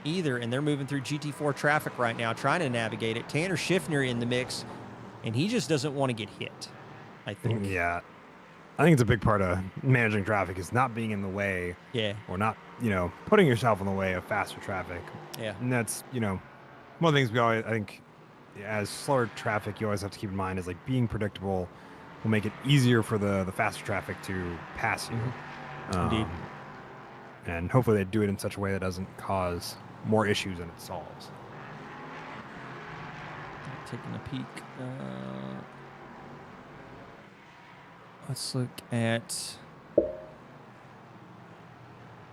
either, and they're moving through GT4 traffic right now, trying to navigate it. Tanner Schiffner in the mix, and he just doesn't want to get hit, I think. Yeah. I think it's a big part of managing traffic is not being in the way. Yeah. Or not, putting yourself in the way of faster traffic. Yeah. And that's, one of the things we always, I think, as slower traffic, you always have to keep in mind is like being predictable will make it easier for the faster traffic to pass you. Indeed. And hopefully they do it in such a way that doesn't cause more issues than it solves. Taking a peek. Let's look at.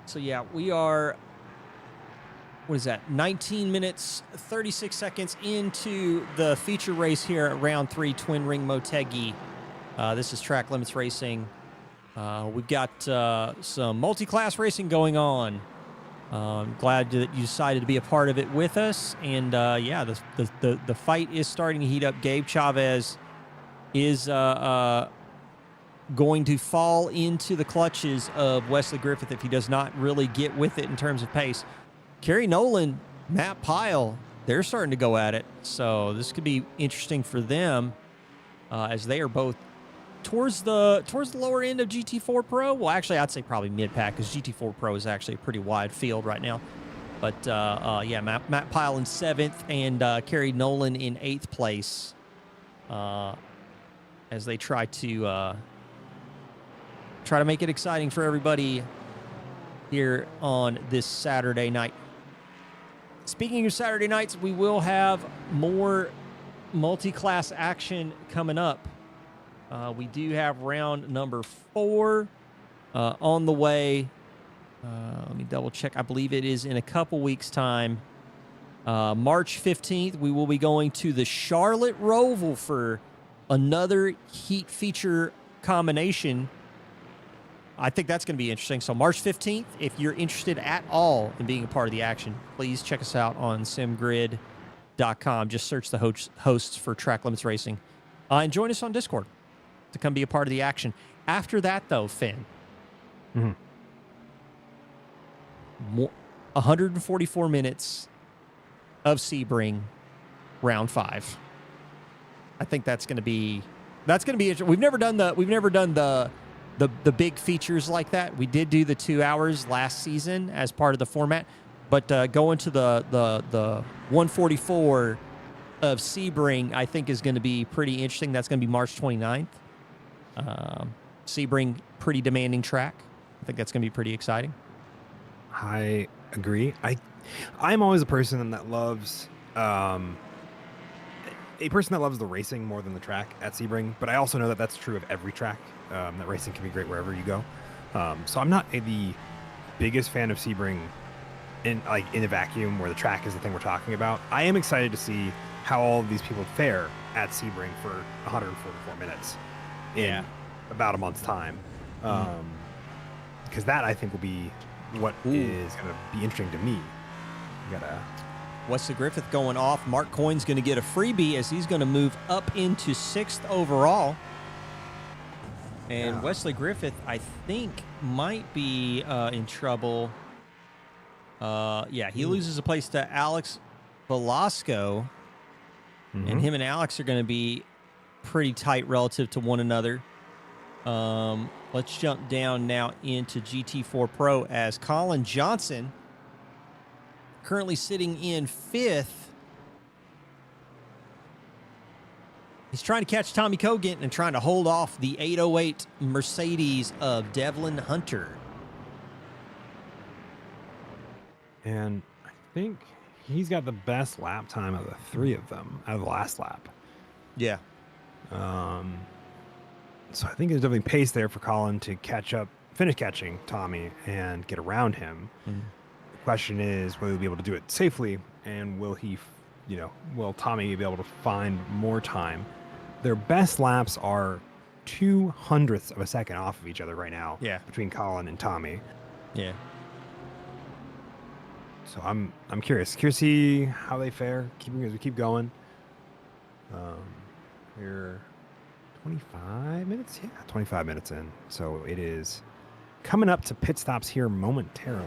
So yeah, we are. What is that? 19 minutes, 36 seconds into the feature race here at round 3, Twin Ring Motegi. This is Track Limits Racing. We've got some multi-class racing going on. I'm glad that you decided to be a part of it with us. And yeah, the fight is starting to heat up. Gabe Chavez is going to fall into the clutches of Wesley Griffith if he does not really get with it in terms of pace. Kerry Nolan, Matt Pyle, they're starting to go at it. So this could be interesting for them as they are both towards the lower end of GT4 Pro. Well, actually, I'd say probably mid-pack because GT4 Pro is actually a pretty wide field right now. But, yeah, Matt Pyle in 7th and Kerry Nolan in 8th place as they try to make it exciting for everybody here on this Saturday night. Speaking of Saturday nights, we will have more multi-class action coming up. We do have round number 4 on the way. Let me double check. I believe it is in a couple weeks' time. March 15th, we will be going to the Charlotte Roval for another heat feature combination. I think that's going to be interesting. So March 15th, if you're interested at all in being a part of the action, please check us out on simgrid.com. Just search the hosts for Track Limits Racing. And join us on Discord to come be a part of the action. After that, though, Finn, 144 minutes of Sebring, round 5. I think that's going to be interesting. We've never done the big features like that. We did do the 2 hours last season as part of the format, but going to the 144 of Sebring, I think is going to be pretty interesting. That's going to be March 29th. Sebring, pretty demanding track. I think that's going to be pretty exciting. I agree. I'm always a person that loves the racing more than the track at Sebring, but I also know that that's true of every track. That racing can be great wherever you go. So I'm not the biggest fan of Sebring in a vacuum where the track is the thing we're talking about. I am excited to see how all of these people fare at Sebring for 144 minutes in about a month's time. Because that I think will be what is going to be interesting to me. You gotta Wesley Griffith going off. Mark Coyne's going to get a freebie as he's going to move up into 6th overall. And Wesley Griffith, I think, might be in trouble. He loses a place to Alex Velasco. And him and Alex are going to be pretty tight relative to one another. Let's jump down now into GT4 Pro as Colin Johnson, currently sitting in 5th. He's trying to catch Tommy Cogan and trying to hold off the 808 Mercedes of Devlin Hunter. And I think he's got the best lap time of the 3 of them out of the last lap. Yeah. So I think there's definitely pace there for Colin to finish catching Tommy and get around him. The question is, will he be able to do it safely? And will Tommy be able to find more time? Their best laps are 0.02 of a second off of each other right now. Yeah. Between Colin and Tommy. Yeah. So I'm curious to see how they fare as we keep going. We're 25 minutes? Yeah, 25 minutes in. So it is coming up to pit stops here momentarily.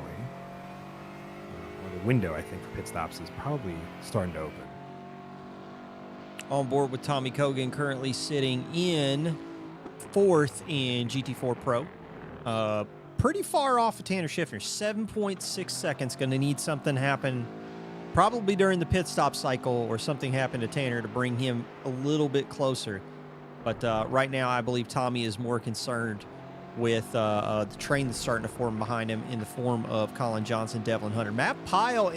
The window, I think, for pit stops is probably starting to open. On board with Tommy Cogan, currently sitting in 4th in GT4 Pro. Pretty far off of Tanner Schiffner, 7.6 seconds. Going to need something happen probably during the pit stop cycle or something happen to Tanner to bring him a little bit closer. But right now, I believe Tommy is more concerned with the train that's starting to form behind him in the form of Colin Johnson, Devlin Hunter. Matt Pyle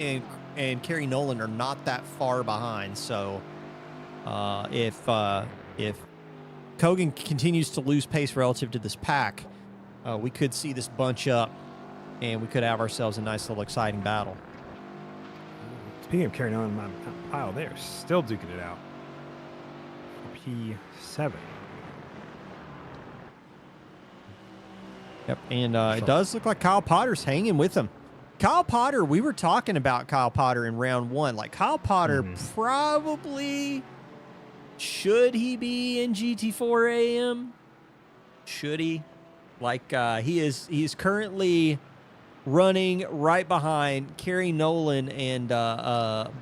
and Kerry Nolan are not that far behind. So if Cogan continues to lose pace relative to this pack, we could see this bunch up, and we could have ourselves a nice little exciting battle. Speaking of Kerry Nolan and Matt Pyle, they are still duking it out. P7. Yep, and it does look like Kyle Potter's hanging with him. Kyle Potter, we were talking about Kyle Potter in round 1. Like, Kyle Potter probably, should he be in GT4 AM? Should he? Like, he's currently running right behind Kerry Nolan and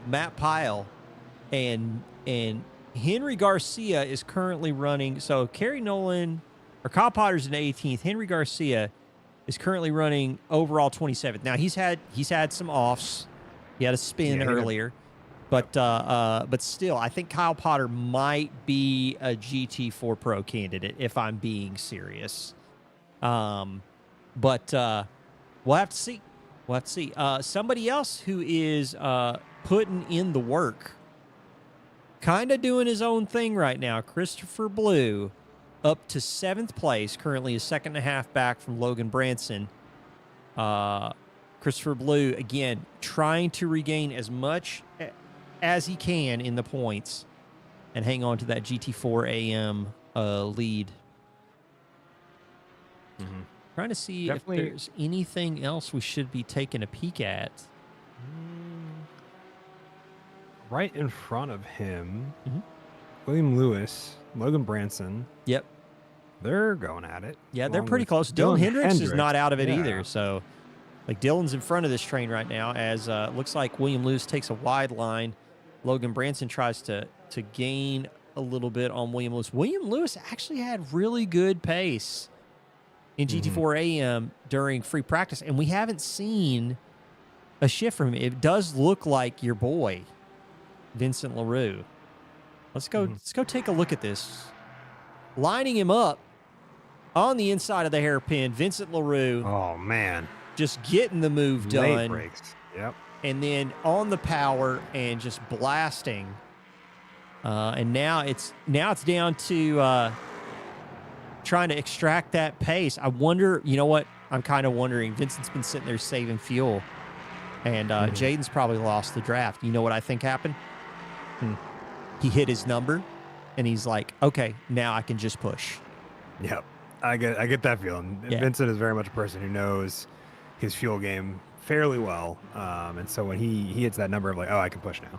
Matt Pyle, and Henry Garcia is currently running. So Kerry Nolan, or Kyle Potter's in 18th. Henry Garcia is currently running overall 27th. Now he's had some offs. He had a spin earlier, but still, I think Kyle Potter might be a GT4 Pro candidate if I'm being serious. But we'll have to see. We'll have to see. Somebody else who is putting in the work, kind of doing his own thing right now, Christopher Blue, up to 7th place, currently a second and a half back from Logan Branson. Christopher Blue, again, trying to regain as much as he can in the points and hang on to that GT4 AM lead. Mm-hmm. Trying to see if there's anything else we should be taking a peek at. Right in front of him, William Lewis, Logan Branson. Yep. They're going at it. Yeah, they're pretty close. Dylan Hendricks is not out of it either. So, like, Dylan's in front of this train right now as looks like William Lewis takes a wide line. Logan Branson tries to gain a little bit on William Lewis. William Lewis actually had really good pace in GT4 AM during free practice, and we haven't seen a shift from him. It does look like your boy, Vincent LaRue. Let's go take a look at this. Lining him up on the inside of the hairpin, Vincent LaRue. Oh, man. Just getting the move done. Late brakes. Yep. And then on the power and just blasting. And now it's down to trying to extract that pace. I wonder, you know what? I'm kind of wondering. Vincent's been sitting there saving fuel. And Jaden's probably lost the draft. You know what I think happened? He hit his number, and he's like, okay, now I can just push. Yep. I get that feeling. Yeah. Vincent is very much a person who knows his fuel game fairly well. And so when he hits that number of like, oh, I can push now.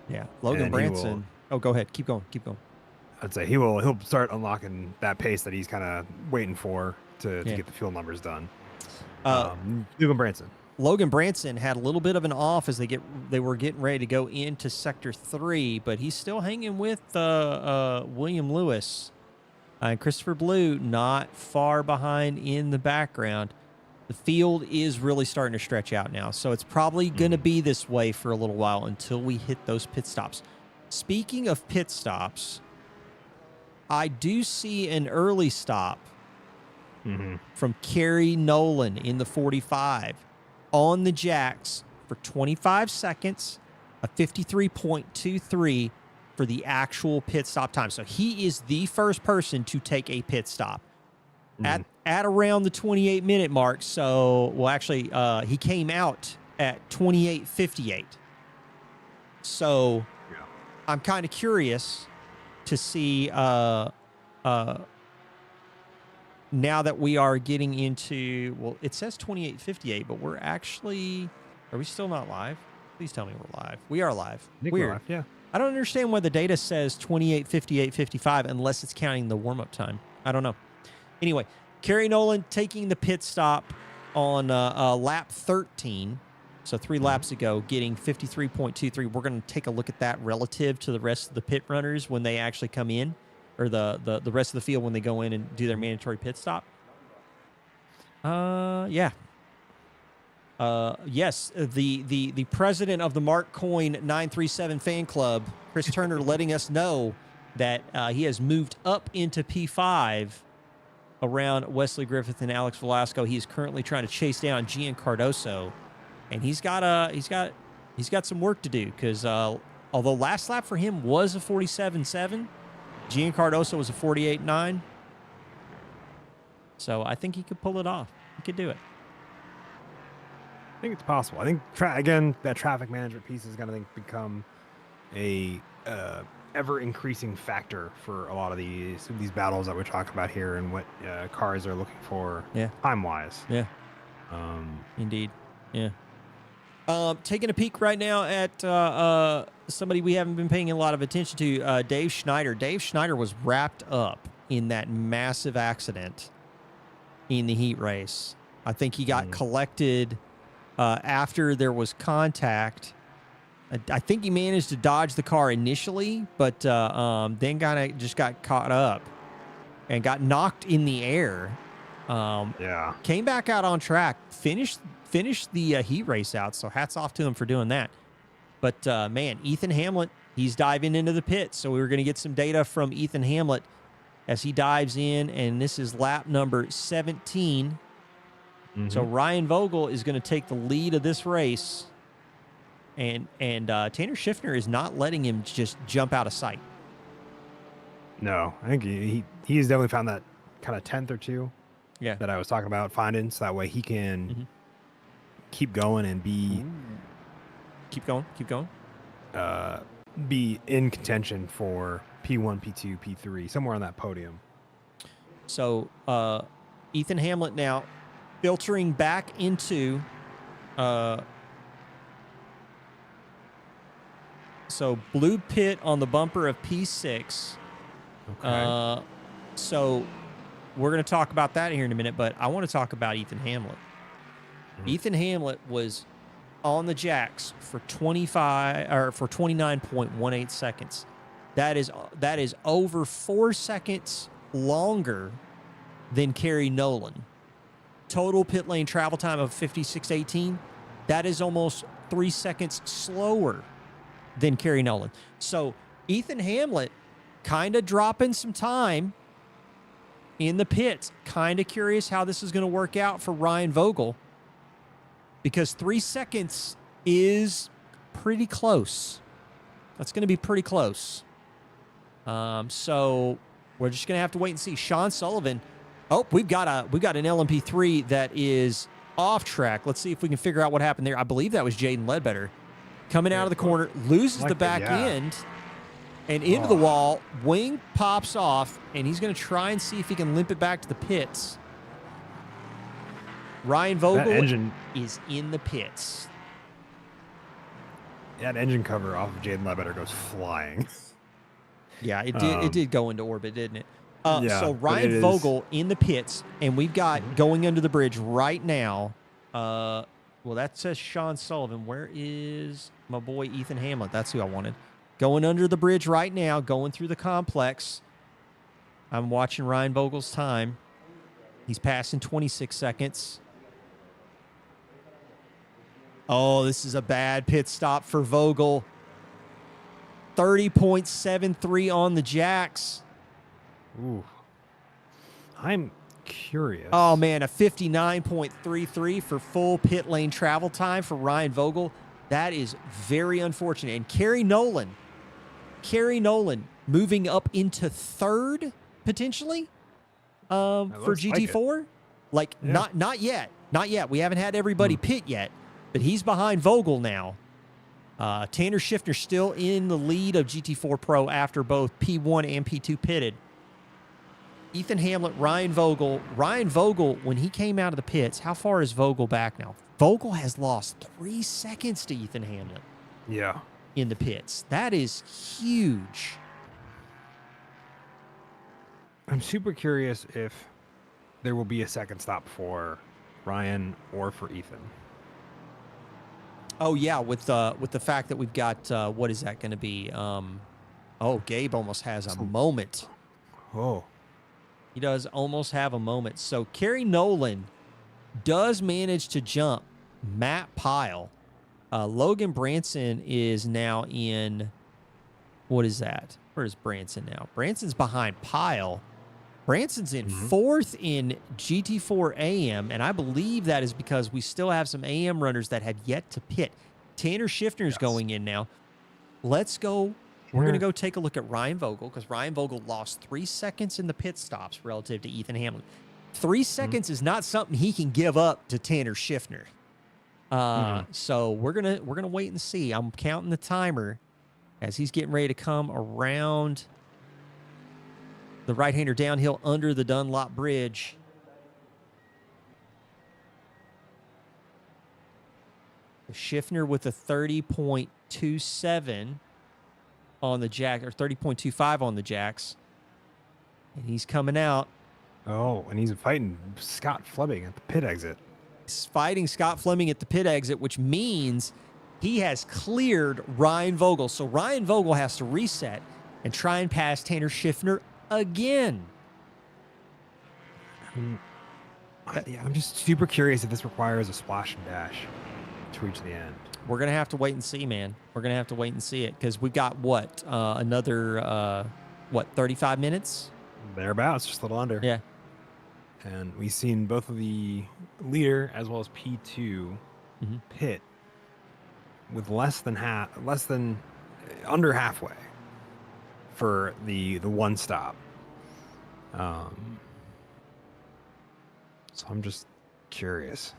Yeah. Logan Branson. Oh, go ahead. Keep going. I'd say he'll Start unlocking that pace that he's kind of waiting for to get the fuel numbers done. Logan Branson had a little bit of an off as they were getting ready to go into Sector 3, but he's still hanging with William Lewis. And Christopher Blue not far behind in the background. The field is really starting to stretch out now, so it's probably going to be this way for a little while until we hit those pit stops. Speaking of pit stops, I do see an early stop from Kerry Nolan in the 45 on the jacks for 25 seconds, a 53.23 for the actual pit stop time. So he is the first person to take a pit stop at around the 28-minute mark. So, well, actually, he came out at 28:58. So I'm kind of curious to see now that we are getting into, well, it says 28:58, but we're actually, are we still not live? Please tell me we're live. We are live. Weird. Live, yeah. I don't understand why the data says 28:58:55 unless it's counting the warm-up time. I don't know. Anyway, Kerry Nolan taking the pit stop on lap 13. So 3 laps ago, getting 53.23. We're going to take a look at that relative to the rest of the pit runners when they actually come in, or the rest of the field when they go in and do their mandatory pit stop. Yeah. Yes, the president of the Mark Coyne 937 fan club, Chris Turner, letting us know that he has moved up into P5 around Wesley Griffith and Alex Velasco. He is currently trying to chase down Gian Cardoso, and he's got some work to do because although last lap for him was a 47.7, Gian Cardoso was a 48.9. So I think he could pull it off. He could do it. I think it's possible. I think again that traffic management piece is going to become a ever increasing factor for a lot of these battles that we're talking about here and what cars are looking for time wise. Yeah. Indeed. Yeah. Taking a peek right now at somebody we haven't been paying a lot of attention to, Dave Schneider. Dave Schneider was wrapped up in that massive accident in the heat race. I think he got collected after there was contact. I think he managed to dodge the car initially, but then kind of just got caught up. and got knocked in the air. Yeah. Came back out on track, finished the heat race out. So hats off to him for doing that. But man, Ethan Hamlet, he's diving into the pit. So we were going to get some data from Ethan Hamlet as he dives in, and this is lap number 17. So Ryan Vogel is going to take the lead of this race, and Tanner Schiffner is not letting him just jump out of sight. No, I think he's definitely found that kind of 10th or 2 that I was talking about finding, so that way he can keep going and be keep going, be in contention for P1, P2, P3, somewhere on that podium. So Ethan Hamlet now filtering back into so blue pit on the bumper of P6. Okay. So we're going to talk about that here in a minute, but I want to talk about Ethan Hamlet. Ethan Hamlet was on the jacks for 29.18 seconds. That is over 4 seconds longer than Kerry Nolan. Total pit lane travel time of 56.18. That is almost 3 seconds slower than Kerry Nolan. So Ethan Hamlet kind of dropping some time in the pits. Kind of curious how this is going to work out for Ryan Vogel, because 3 seconds is pretty close. That's going to be pretty close. So we're just going to have to wait and see. Sean Sullivan. Oh, we've got an LMP3 that is off track. Let's see if we can figure out what happened there. I believe that was Jaden Ledbetter coming out of the corner, loses the back end and into the wall. Wing pops off, and he's going to try and see if he can limp it back to the pits. Ryan Vogel is in the pits. That engine cover off of Jaden Ledbetter goes flying. Yeah, it did go into orbit, didn't it? So Ryan Vogel in the pits, and we've got going under the bridge right now. Well, that says Sean Sullivan. Where is my boy Ethan Hamlet? That's who I wanted. Going under the bridge right now, going through the complex. I'm watching Ryan Vogel's time. He's passing 26 seconds. Oh, this is a bad pit stop for Vogel. 30.73 on the jacks. Ooh. I'm curious. Oh, man, a 59.33 for full pit lane travel time for Ryan Vogel. That is very unfortunate. And Kerry Nolan moving up into third, potentially, for GT4. Not yet. Not yet. We haven't had everybody pit yet, but he's behind Vogel now. Tanner Schiffner still in the lead of GT4 Pro after both P1 and P2 pitted. Ethan Hamlet, Ryan Vogel. Ryan Vogel, when he came out of the pits, how far is Vogel back now? Vogel has lost 3 seconds to Ethan Hamlet. Yeah. In the pits. That is huge. I'm super curious if there will be a second stop for Ryan or for Ethan. Oh, yeah, with the fact that we've got, what is that going to be? Gabe almost has a moment. Oh. He does almost have a moment. So Kerry Nolan does manage to jump Matt Pyle. Logan Branson is now in, what is that? Where is Branson now? Branson's behind Pyle. Branson's in fourth in GT4 AM, and I believe that is because we still have some AM runners that have yet to pit. Tanner Schiffner's going in now. Let's go. We're going to go take a look at Ryan Vogel, because Ryan Vogel lost 3 seconds in the pit stops relative to Ethan Hamlet. 3 seconds is not something he can give up to Tanner Schiffner. So we're gonna wait and see. I'm counting the timer as he's getting ready to come around the right-hander downhill under the Dunlop Bridge. Schiffner with a 30.27 on the jack, or 30.25 on the jacks, and he's coming out. Oh, and he's fighting Scott Fleming at the pit exit. He's fighting Scott Fleming at the pit exit, which means he has cleared Ryan Vogel. So Ryan Vogel has to reset and try and pass Tanner Schiffner again. Yeah, I'm just super curious if this requires a splash and dash to reach the end. We're going to have to wait and see, man. We're going to have to wait and see it because we've got another 35 minutes? Thereabouts, just a little under. Yeah. And we've seen both of the leader as well as P2 pit with under halfway for the one stop. So I'm just curious.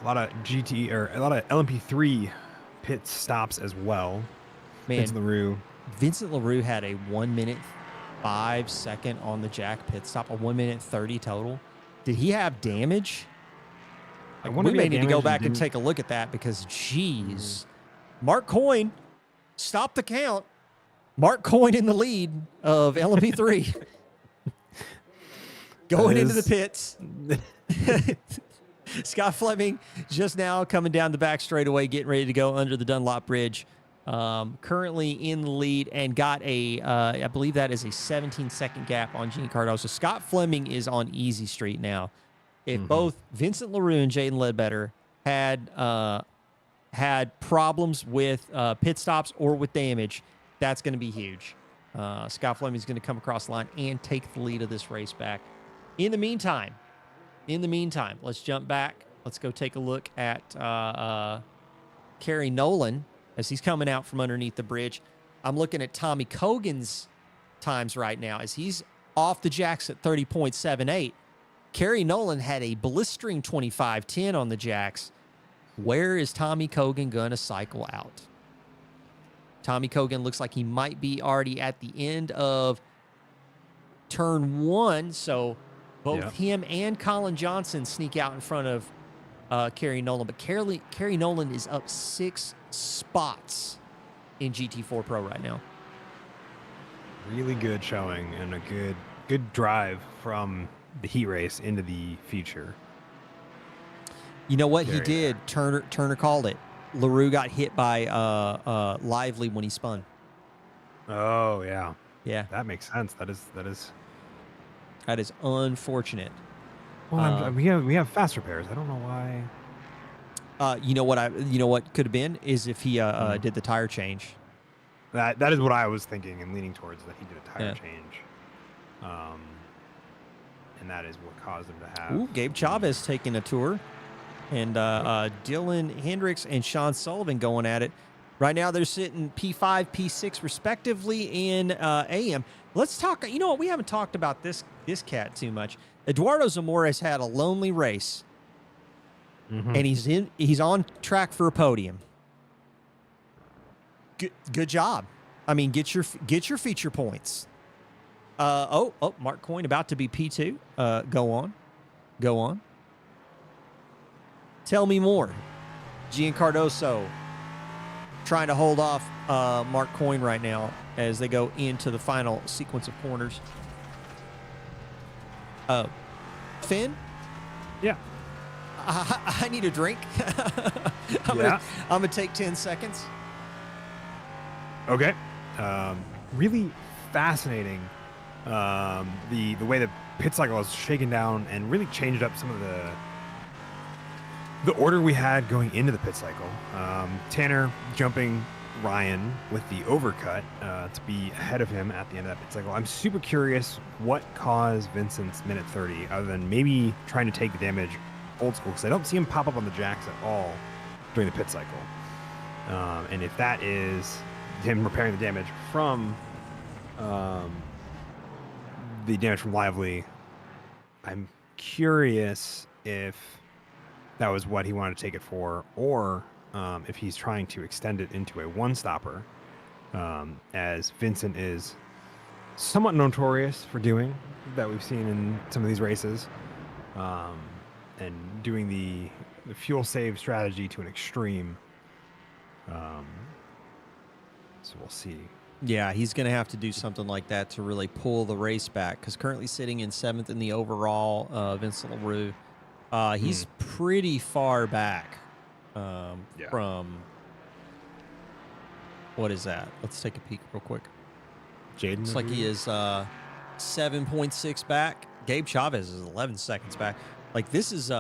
A lot of LMP3 pit stops as well. Man, Vincent LaRue had a 1 minute 5 second on the jack pit stop, a 1 minute 30 total. Did he have damage? Like, we may need to go back and take a look at that because, geez. Mark Coyne, stop the count. Mark Coyne in the lead of LMP3. Going into the pits. Scott Fleming just now coming down the back straightaway, getting ready to go under the Dunlop Bridge. Currently in the lead and got I believe that is a 17-second gap on Gene Cardoso. Scott Fleming is on easy street now. If both Vincent LaRue and Jaden Ledbetter had problems with pit stops or with damage, that's going to be huge. Scott Fleming is going to come across the line and take the lead of this race back. In the meantime, let's jump back. Let's go take a look at Kerry Nolan as he's coming out from underneath the bridge. I'm looking at Tommy Cogan's times right now as he's off the jacks at 30.78. Kerry Nolan had a blistering 25.10 on the jacks. Where is Tommy Cogan going to cycle out? Tommy Cogan looks like he might be already at the end of turn 1, so both him and Colin Johnson sneak out in front of Kerry Nolan. But Kerry Nolan is up 6 spots in GT4 Pro right now. Really good showing and a good drive from the heat race into the feature. You know what he did? Turner called it. LaRue got hit by Lively when he spun. Oh yeah. Yeah. That makes sense. That is unfortunate. Well, we have fast repairs. I don't know why. You know what could have been is if he did the tire change. That is what I was thinking and leaning towards, that he did a tire change. And that is what caused him to have. Ooh, Gabe Chavez taking a tour. And Dylan Hendricks and Sean Sullivan going at it. Right now they're sitting P5, P6 respectively in AM. Let's talk. You know what? We haven't talked about this cat too much. Eduardo Zamora has had a lonely race, and he's on track for a podium. Good job. I mean, get your feature points. Mark Coyne about to be P2. Go on. Tell me more. Gian Cardoso trying to hold off Mark Coyne right now as they go into the final sequence of corners. Finn? Yeah. I need a drink. I'm going to take 10 seconds. Okay. Really fascinating. The way the pit cycle was shaken down and really changed up some of the order we had going into the pit cycle. Tanner jumping Ryan with the overcut to be ahead of him at the end of that pit cycle. I'm super curious what caused Vincent's minute 30, other than maybe trying to take the damage old school, because I don't see him pop up on the jacks at all during the pit cycle. And if that is him repairing the damage from Lively, I'm curious if that was what he wanted to take it for, or if he's trying to extend it into a one-stopper, as Vincent is somewhat notorious for doing, that we've seen in some of these races, and doing the fuel save strategy to an extreme. So we'll see. Yeah, he's going to have to do something like that to really pull the race back, because currently sitting in 7th in the overall, Vincent LaRue, he's pretty far back from, what is that? Let's take a peek real quick. Jaden. Looks like he is 7.6 back. Gabe Chavez is 11 seconds back. Like this is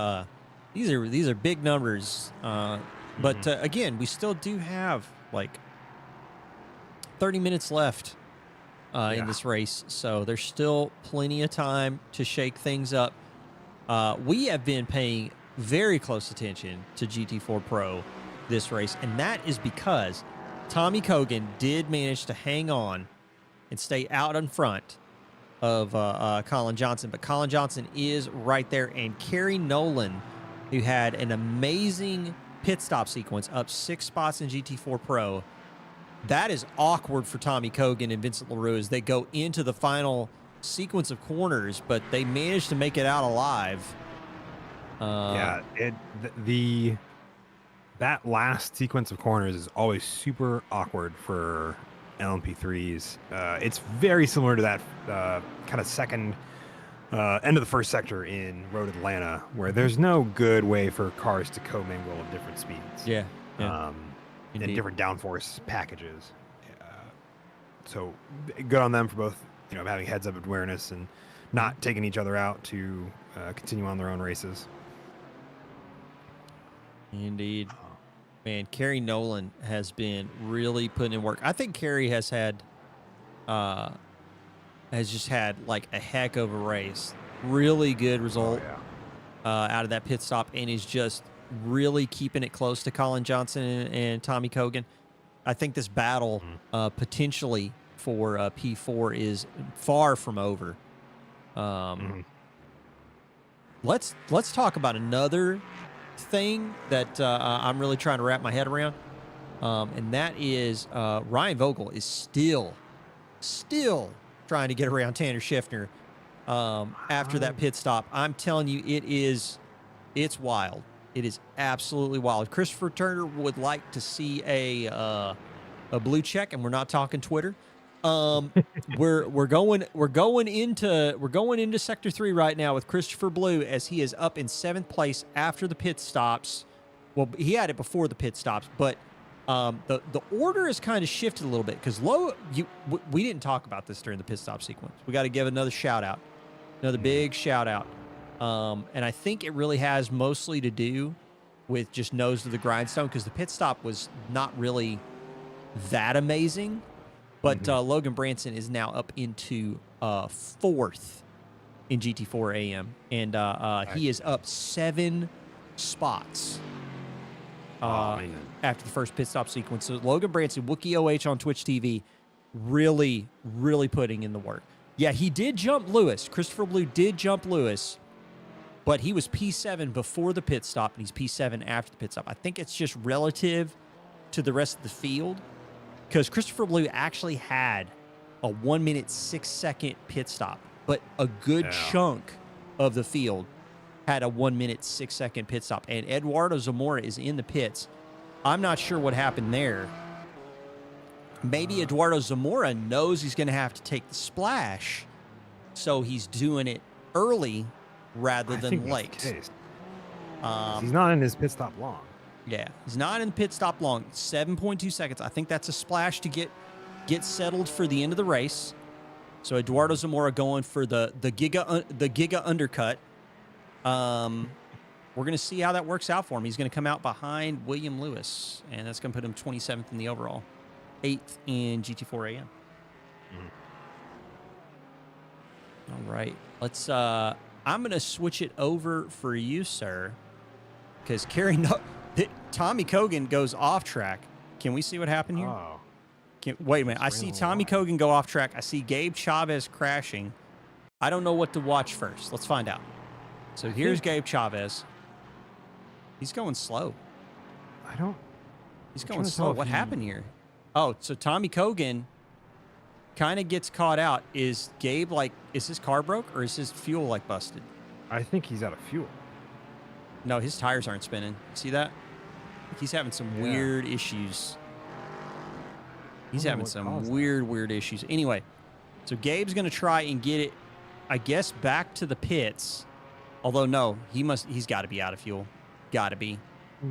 these are big numbers. But again, we still do have like 30 minutes left in this race, so there's still plenty of time to shake things up. We have been paying very close attention to GT4 Pro this race, and that is because Tommy Kogan did manage to hang on and stay out in front of Colin Johnson, but Colin Johnson is right there, and Kerry Nolan, who had an amazing pit stop sequence, up 6 spots in GT4 Pro. That is awkward for Tommy Kogan and Vincent LaRue as they go into the final sequence of corners, but they managed to make it out alive. That last sequence of corners is always super awkward for LMP3s. It's very similar to that kind of second end of the first sector in Road Atlanta, where there's no good way for cars to commingle at different speeds. Yeah. And different downforce packages. So good on them for both, having heads up awareness and not taking each other out to continue on their own races. Indeed. Man, Kerry Nolan has been really putting in work. I think Kerry has just had like a heck of a race. Really good result out of that pit stop, and is just really keeping it close to Colin Johnson and Tommy Kogan. I think this battle potentially for P4 is far from over. Let's talk about another thing that I'm really trying to wrap my head around, and that is Ryan Vogel is still trying to get around Tanner Schiffner after that pit stop. I'm telling you, it's wild. It is absolutely wild. Christopher Turner would like to see a blue check, and we're not talking Twitter. We're going into sector 3 right now with Christopher Blue, as he is up in 7th place after the pit stops. Well, he had it before the pit stops, but the order has kind of shifted a little bit because we didn't talk about this during the pit stop sequence. We got to give another shout out, another big shout out. And I think it really has mostly to do with just nose to the grindstone, because the pit stop was not really that amazing. But Logan Branson is now up into 4th in GT4 AM, and he is up 7 spots after the first pit stop sequence. So Logan Branson, Wookie OH on Twitch TV, really, really putting in the work. Yeah, he did jump Lewis. Christopher Blue did jump Lewis, but he was P7 before the pit stop, and he's P7 after the pit stop. I think it's just relative to the rest of the field, because Christopher Blue actually had a 1 minute 6 second pit stop, but a good chunk of the field had a 1 minute 6 second pit stop. And Eduardo Zamora is in the pits. I'm not sure what happened there. Maybe Eduardo Zamora knows he's going to have to take the splash, so he's doing it early rather than late. He's not in his pit stop long. Yeah, he's not in the pit stop long. 7.2 seconds. I think that's a splash to get settled for the end of the race. So Eduardo Zamora going for the giga undercut. We're going to see how that works out for him. He's going to come out behind William Lewis, and that's going to put him 27th in the overall, 8th in GT4 AM. All right, let's. I'm going to switch it over for you, sir, because Tommy Kogan goes off track. Can we see what happened here? Wait a minute. I see Tommy Kogan go off track. I see Gabe Chavez crashing. I don't know what to watch first. Let's find out. So here's Gabe Chavez. He's going slow. He's going slow. What happened here? Oh, so Tommy Kogan kind of gets caught out. Is Gabe is his car broke, or is his fuel busted? I think he's out of fuel. No, his tires aren't spinning. See that? He's having some weird issues. He's having some weird issues. Anyway, so Gabe's going to try and get it, I guess, back to the pits. Although, no, he's got to be out of fuel. Got to be.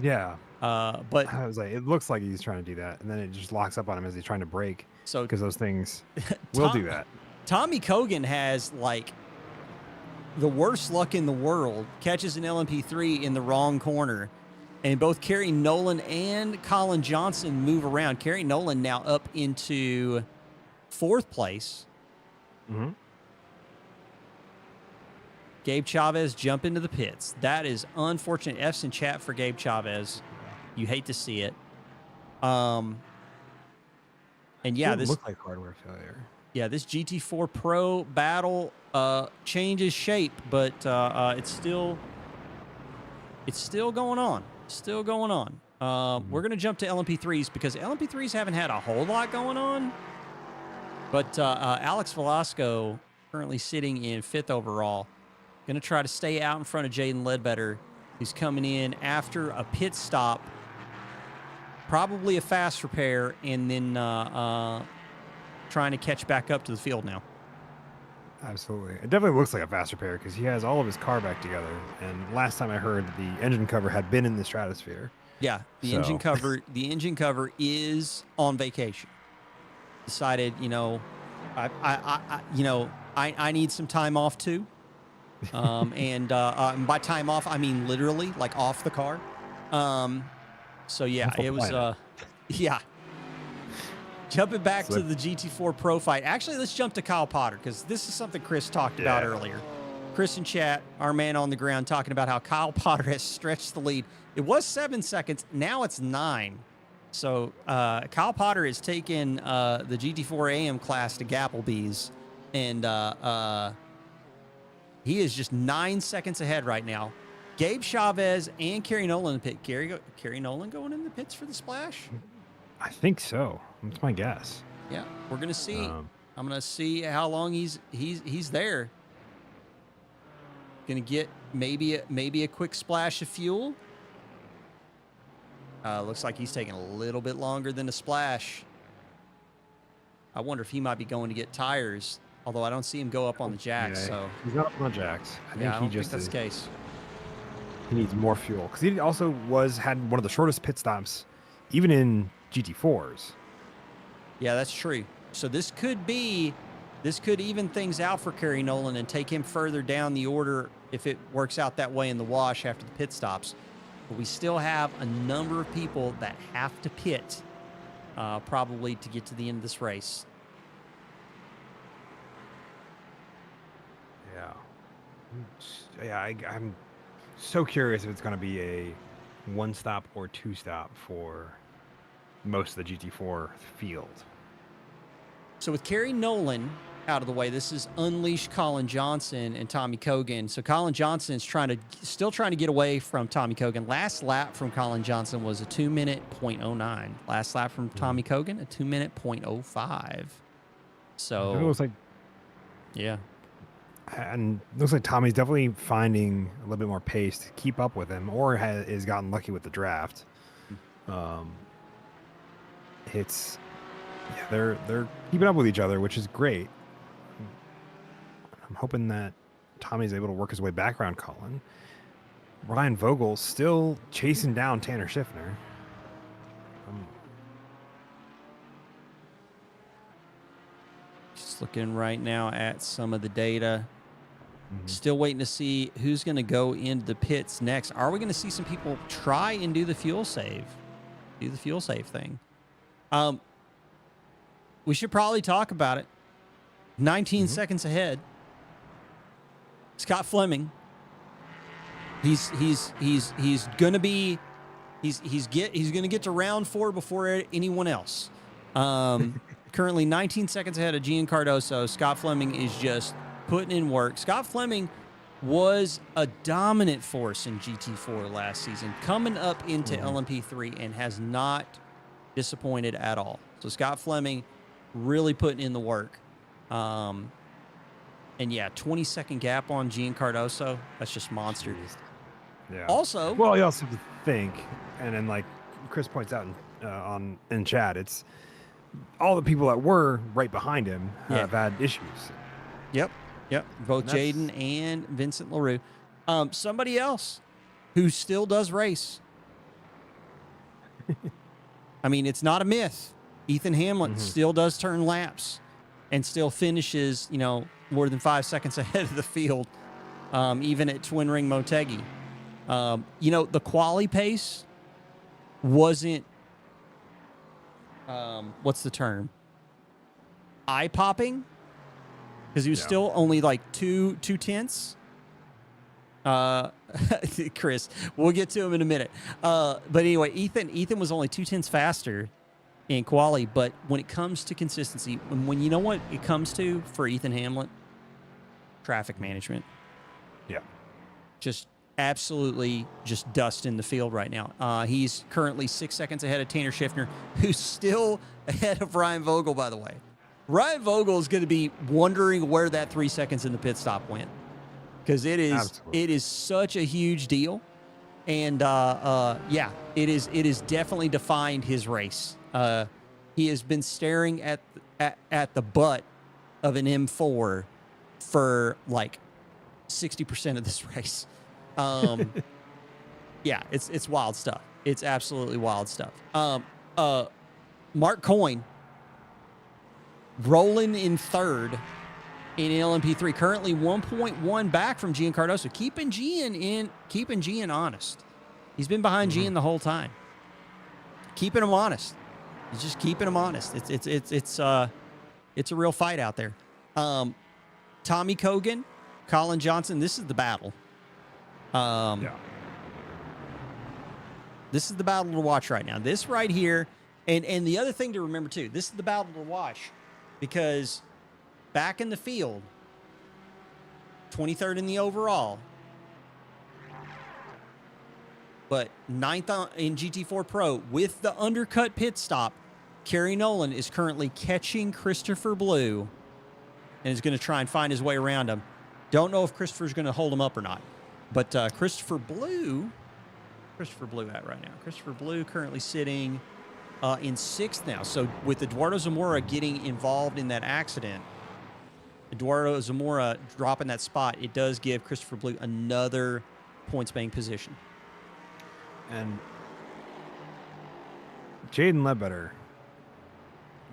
Yeah. But I was like, it looks like he's trying to do that, and then it just locks up on him as he's trying to brake so because those things will Tom, do that. Tommy Kogan has like the worst luck in the world, catches an LMP3 in the wrong corner, and both Kerry Nolan and Colin Johnson move around. Kerry Nolan now up into 4th place. Mm-hmm. Gabe Chavez jump into the pits. That is unfortunate. F's in chat for Gabe Chavez. You hate to see it. And yeah, Doesn't this look like hardware failure. Yeah, this GT4 Pro battle changes shape, but it's still going on. Still going on. We're gonna jump to LMP3s because LMP3s haven't had a whole lot going on. But Alex Velasco currently sitting in 5th overall. Gonna try to stay out in front of Jaden Ledbetter, who's coming in after a pit stop, probably a fast repair, and then trying to catch back up to the field now. Absolutely. It definitely looks like a fast repair because he has all of his car back together. And last time I heard, the engine cover had been in the stratosphere. Yeah, the engine cover is on vacation. Decided, I need some time off too. And by time off, I mean literally like off the car. So yeah, it was yeah. Jumping back to the GT4 Pro fight. Actually, let's jump to Kyle Potter because this is something Chris talked about earlier. Chris in chat, our man on the ground, talking about how Kyle Potter has stretched the lead. It was 7 seconds. Now it's 9. So Kyle Potter has taken the GT4 AM class to Gapplebee's, and he is just 9 seconds ahead right now. Gabe Chavez and Kerry Nolan in the pit. Kerry Nolan going in the pits for the splash? I think so. That's my guess. Yeah, we're gonna see. I'm gonna see how long he's there. Gonna get maybe a quick splash of fuel. Looks like he's taking a little bit longer than a splash. I wonder if he might be going to get tires. Although I don't see him go up on the jacks. Yeah, so he's not up on the jacks. I don't think that's the case. He needs more fuel because he also had one of the shortest pit stops, even in GT4s. Yeah, that's true. So this could even things out for Kerry Nolan and take him further down the order if it works out that way in the wash after the pit stops. But we still have a number of people that have to pit probably to get to the end of this race. Yeah, I'm so curious if it's going to be a 1-stop or 2-stop for most of the GT4 field. So with Kerry Nolan out of the way, this is Unleash Colin Johnson and Tommy Kogan. So Colin Johnson is still trying to get away from Tommy Kogan. Last lap from Colin Johnson was a 2-minute .09. Last lap from Tommy Kogan, a 2-minute .05. So it looks like, yeah. And it looks like Tommy's definitely finding a little bit more pace to keep up with him, or has gotten lucky with the draft. They're keeping up with each other, which is great. I'm hoping that Tommy's able to work his way back around Colin. Ryan Vogel still chasing down Tanner Schiffner. Just looking right now at some of the data. Still waiting to see who's going to go into the pits next. Are we going to see some people try and do the fuel save? Do the fuel save thing. We should probably talk about it. 19 seconds ahead. Scott Fleming. He's gonna get to round 4 before anyone else. Currently 19 seconds ahead of Gian Cardoso. Scott Fleming is just putting in work. Scott Fleming was a dominant force in GT4 last season, coming up into LMP3 and has not disappointed at all. So Scott Fleming really putting in the work. And yeah, 20-second gap on Gian Cardoso. That's just monster. Yeah. Also, well, you also have to think, and then like Chris points out in chat, it's all the people that were right behind him have had issues. Yep. Both Jaden and Vincent LaRue. Somebody else who still does race, I mean, it's not a myth. Ethan Hamlin Mm-hmm. still does turn laps and still finishes, you know, more than 5 seconds ahead of the field, even at Twin Ring Motegi. You know, the quali pace wasn't, what's the term? Eye-popping, because he was still only like two tenths. Chris, we'll get to him in a minute. But anyway, Ethan was only 2 tenths faster in quali, but when it comes to consistency, when you know what it comes to for Ethan Hamlin, traffic management. Yeah. Just absolutely just dust in the field right now. He's currently 6 seconds ahead of Tanner Schiffner, who's still ahead of Ryan Vogel, by the way. Ryan Vogel is going to be wondering where that 3 seconds in the pit stop went, because it is such a huge deal. And yeah, it is definitely defined his race. He has been staring at the butt of an M4 for like 60% of this race. Yeah, it's wild stuff. It's absolutely wild stuff. Mark Coyne rolling in third in LMP3, currently 1.1 back from Gian Cardoso, keeping Gian honest. He's been behind Gian the whole time, keeping him honest. He's just keeping him honest. It's a real fight out there. Tommy Kogan, Colin Johnson. This is the battle. This is the battle to watch right now. This right here, and the other thing to remember too. This is the battle to watch, because back in the field, 23rd in the overall, but 9th in GT4 Pro with the undercut pit stop. Kerry Nolan is currently catching Christopher Blue and is going to try and find his way around him. Don't know if Christopher's going to hold him up or not. But Christopher Blue at right now? Christopher Blue currently sitting in 6th now. So with Eduardo Zamora getting involved in that accident, Eduardo Zamora dropping that spot, it does give Christopher Blue another points bank position. And Jaden Ledbetter,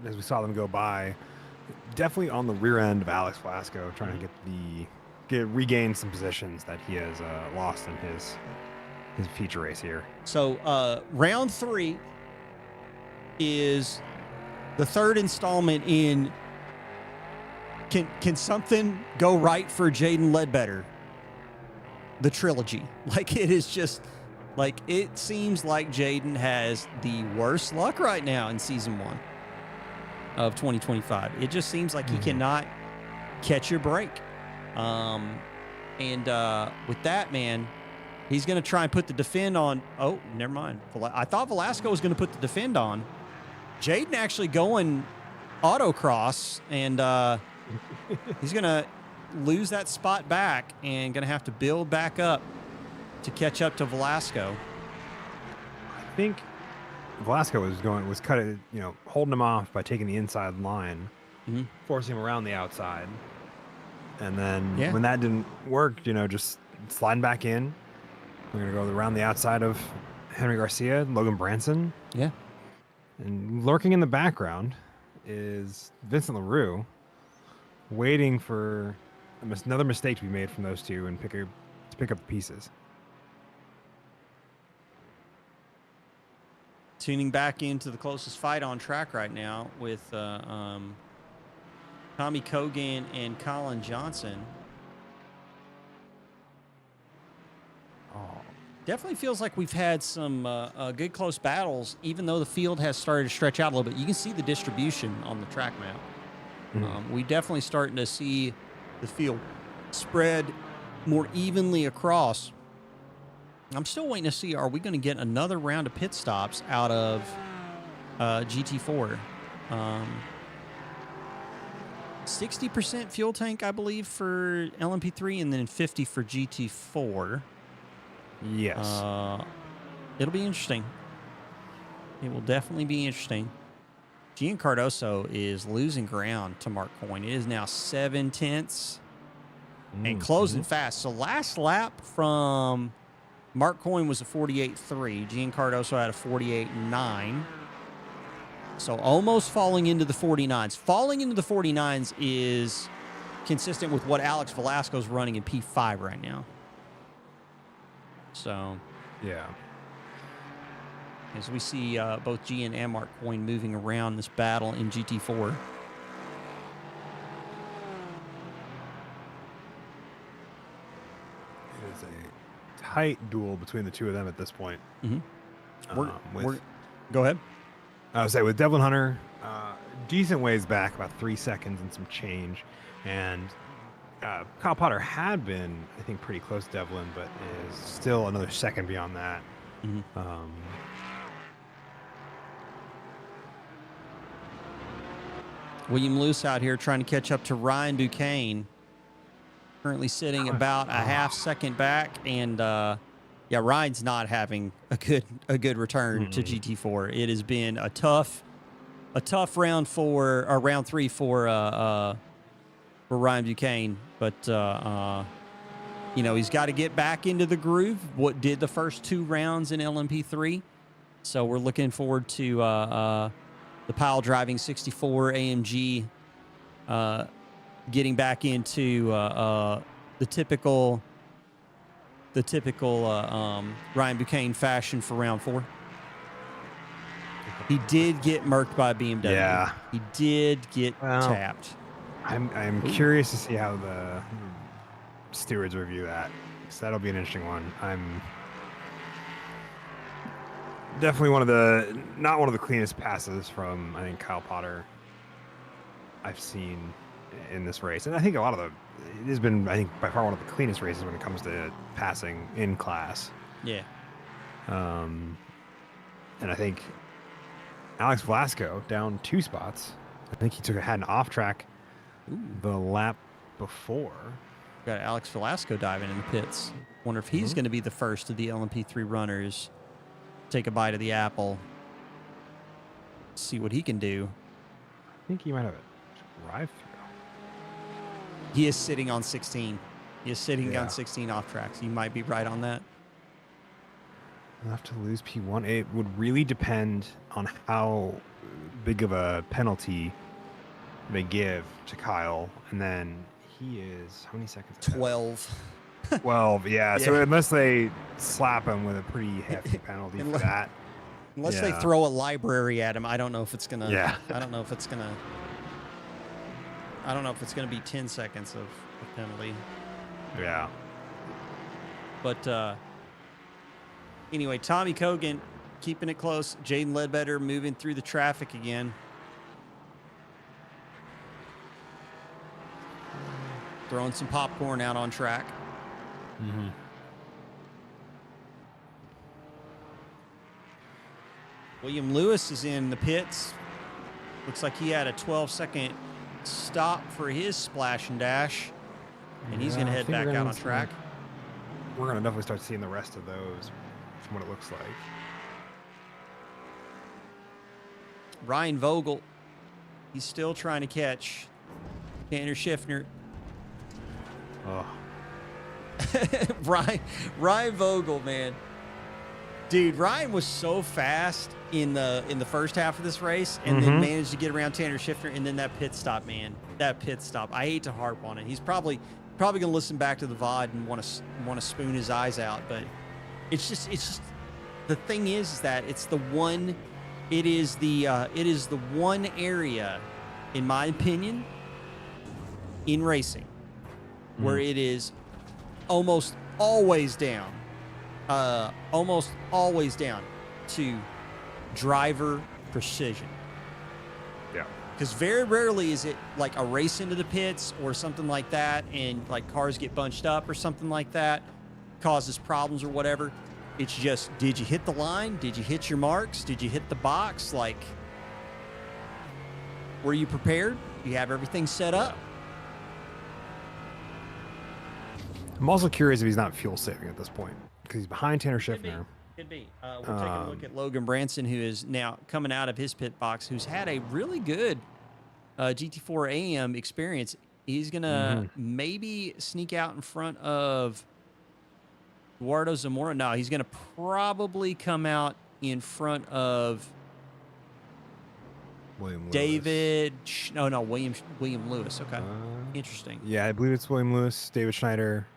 as we saw them go by, definitely on the rear end of Alex Velasco, trying to regain some positions that he has lost in his feature race here. So round 3 is the third installment in Can something go right for Jaden Ledbetter? The trilogy. Like, it is just like, it seems like Jaden has the worst luck right now in season 1 of 2025. It just seems like he cannot catch a break. And with that, man, he's going to try and put the defend on. Oh, never mind. I thought Velasco was going to put the defend on. Jaden actually going autocross, and he's going to lose that spot back and going to have to build back up to catch up to Velasco. I think Velasco was holding him off by taking the inside line, forcing him around the outside. And then when that didn't work, just sliding back in. We're going to go around the outside of Henry Garcia, Logan Branson. Yeah. And lurking in the background is Vincent LaRue, waiting for another mistake to be made from those two and pick up the pieces. Tuning back into the closest fight on track right now with Tommy Kogan and Colin Johnson. Definitely feels like we've had some good close battles, even though the field has started to stretch out a little bit. You can see the distribution on the track map. We definitely starting to see the field spread more evenly across. I'm still waiting to see, are we going to get another round of pit stops out of GT4? 60% fuel tank, I believe, for LMP3, and then 50 for GT4. Yes. It'll be interesting. It will definitely be interesting. Gian Cardoso is losing ground to Mark Coyne. It is now 7/10 and closing fast. So last lap from Mark Coyne was a 48.3. Giancarlo had a 48.9. So almost falling into the 49s. Falling into the 49s is consistent with what Alex Velasco's running in P5 right now. So, Yeah. as we see both Gian and Mark Coyne moving around this battle in GT4. It is a tight duel between the two of them at this point. Mm-hmm. Go ahead. I would say with Devlin Hunter, decent ways back, about 3 seconds and some change. And Kyle Potter had been, I think, pretty close to Devlin, but is still another second beyond that. Mm-hmm. William Luce out here trying to catch up to Ryan Duquesne. Currently sitting about a half second back, and yeah, Ryan's not having a good return to GT4. It has been a tough round three for Ryan Duquesne, but you know, he's got to get back into the groove. What did the first 2 rounds in LMP3, so we're looking forward to the pile driving 64 AMG getting back into the typical Ryan Duquesne fashion for round 4. He did get murked by BMW. Yeah. He did get tapped. I'm curious to see how the stewards review that, because that'll be an interesting one. I'm definitely not one of the cleanest passes from, I think, Kyle Potter I've seen in this race. And I think it has been, I think, by far one of the cleanest races when it comes to passing in class. Yeah. And I think Alex Velasco down 2 spots. I think he had an off track the lap before. Got Alex Velasco diving in the pits. Wonder if he's going to be the first of the LMP3 runners to take a bite of the apple. See what he can do. I think he might have a drive-through. He is sitting on 16. He is sitting on 16 off tracks. You might be right on that. Enough to lose P1. It would really depend on how big of a penalty they give to Kyle. And then he is, how many seconds? 12. 12, yeah. So unless they slap him with a pretty hefty penalty for that. Unless they throw a library at him, I don't know if it's going to. Yeah. I don't know if it's going to be 10 seconds of penalty. Yeah. But anyway, Tommy Kogan keeping it close. Jaden Ledbetter moving through the traffic again. Throwing some popcorn out on track. Mm-hmm. William Lewis is in the pits. Looks like he had a 12-second stop for his splash and dash. And he's going to head back out on track. We're going to definitely start seeing the rest of those from what it looks like. Ryan Vogel, he's still trying to catch Tanner Schiffner. Oh. Ryan Vogel, man. Dude, Ryan was so fast in the first half of this race, and then managed to get around Tanner Schiffner, and then that pit stop, man. That pit stop. I hate to harp on it. He's probably going to listen back to the VOD and want to spoon his eyes out, but it's just the thing is that it is the one area, in my opinion, in racing where it is almost always down to driver precision. Yeah. Because very rarely is it like a race into the pits or something like that, and like cars get bunched up or something like that, causes problems or whatever. It's just, did you hit the line? Did you hit your marks? Did you hit the box? Like, were you prepared? Do you have everything set up? I'm also curious if he's not fuel saving at this point, because he's behind Tanner Schiffner. Could be. We're taking a look at Logan Branson, who is now coming out of his pit box, who's had a really good GT4 AM experience. He's going to maybe sneak out in front of Eduardo Zamora. No, he's going to probably come out in front of William Lewis. David. No, William Lewis. Okay, interesting. Yeah, I believe it's William Lewis, David Schneider,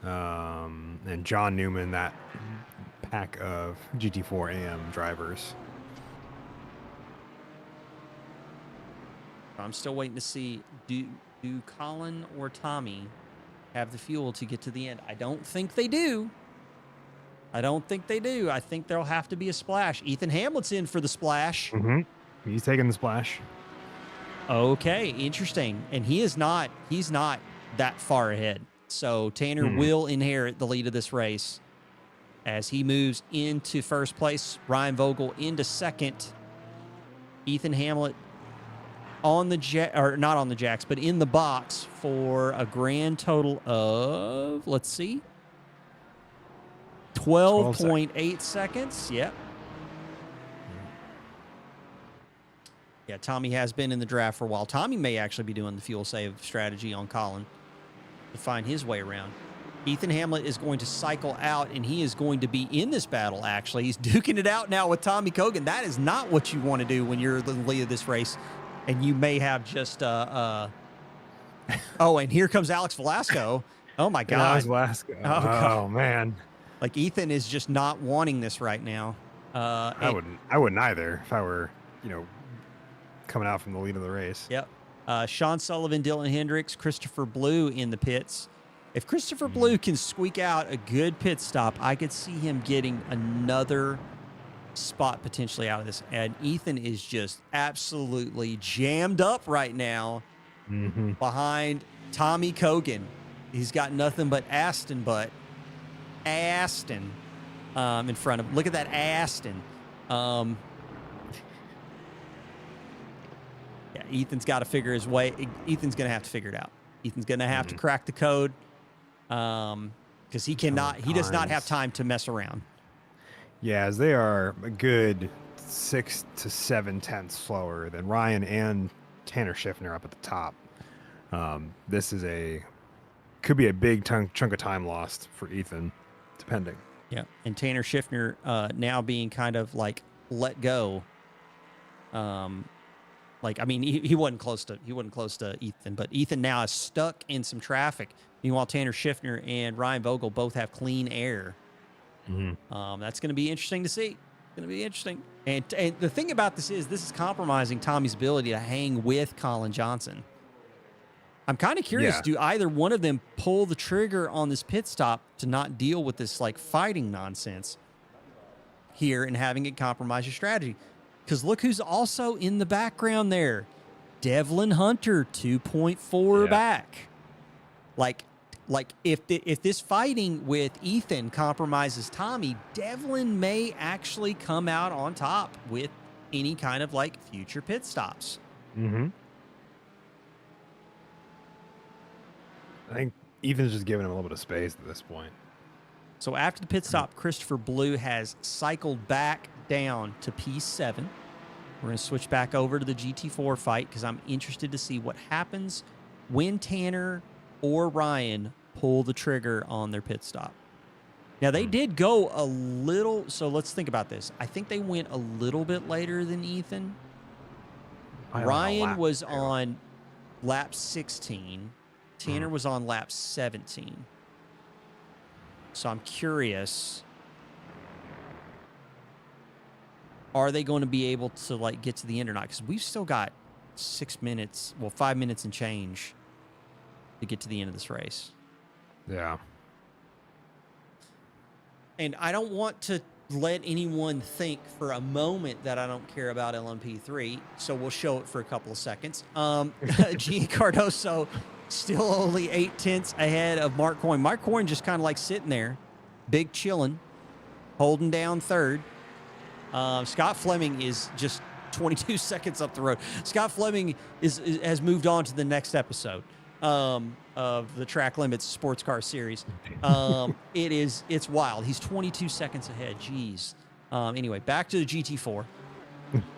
and John Newman. That pack of GT4 AM drivers. I'm still waiting to see do Colin or Tommy have the fuel to get to the end. I don't think they do. I think there'll have to be a splash. Ethan Hamlet's in for the splash. Mm-hmm. He's taking the splash. Okay, interesting. And he's not that far ahead. So Tanner will inherit the lead of this race as he moves into first place. Ryan Vogel into second. Ethan Hamlet on the not on the jacks, but in the box for a grand total of, let's see, 12.8 seconds. Yep. Yeah, Tommy has been in the draft for a while. Tommy may actually be doing the fuel save strategy on Colin to find his way around. Ethan Hamlet is going to cycle out, and he is going to be in this battle, actually. He's duking it out now with Tommy Kogan. That is not what you want to do when you're the lead of this race, and you may have just... oh, and here comes Alex Velasco. Oh, my God. Alex Velasco. Oh, man. Like, Ethan is just not wanting this right now. I wouldn't either if I were, coming out from the lead of the race. Yep. Sean Sullivan, Dylan Hendricks, Christopher Blue in the pits. If Christopher Blue can squeak out a good pit stop, I could see him getting another spot potentially out of this. And Ethan is just absolutely jammed up right now behind Tommy Kogan. He's got nothing but Aston in front of him. Look at that Aston. Yeah, Ethan's got to figure his way. Ethan's going to have to figure it out. Ethan's going to have to crack the code because he does not have time to mess around. Yeah, as they are a good 6 to 7 tenths slower than Ryan and Tanner Schiffner up at the top. This could be a big chunk of time lost for Ethan, depending. Yeah, and Tanner Schiffner now being kind of like let go. He wasn't close to Ethan, but Ethan now is stuck in some traffic. Meanwhile, Tanner Schiffner and Ryan Vogel both have clean air. That's going to be interesting to see. It's going to be interesting. And the thing about this is compromising Tommy's ability to hang with Colin Johnson. I'm kind of curious, do either one of them pull the trigger on this pit stop to not deal with this like fighting nonsense here and having it compromise your strategy? Because look who's also in the background there. Devlin Hunter, 2.4 back. Like if this fighting with Ethan compromises Tommy, Devlin may actually come out on top with any kind of like future pit stops. I think Ethan's just giving him a little bit of space at this point. So after the pit stop, Christopher Blue has cycled back down to P7. We're going to switch back over to the GT4 fight because I'm interested to see what happens when Tanner or Ryan pull the trigger on their pit stop. Now, they did go a little, so let's think about this. I think they went a little bit later than Ethan. Ryan was on lap 16. Tanner was on lap 17. So I'm curious, are they going to be able to like get to the end or not? Because we've still got 5 minutes and change to get to the end of this race. Yeah. And I don't want to let anyone think for a moment that I don't care about LMP3, so we'll show it for a couple of seconds. G. Cardoso still only 8 tenths ahead of Mark Coyne. Mark Coyne just kind of like sitting there, big chilling, holding down third. Scott Fleming is just 22 seconds up the road. Scott Fleming has moved on to the next episode of the Track Limits Sports Car Series. It's wild. He's 22 seconds ahead. Jeez. Anyway, back to the GT4.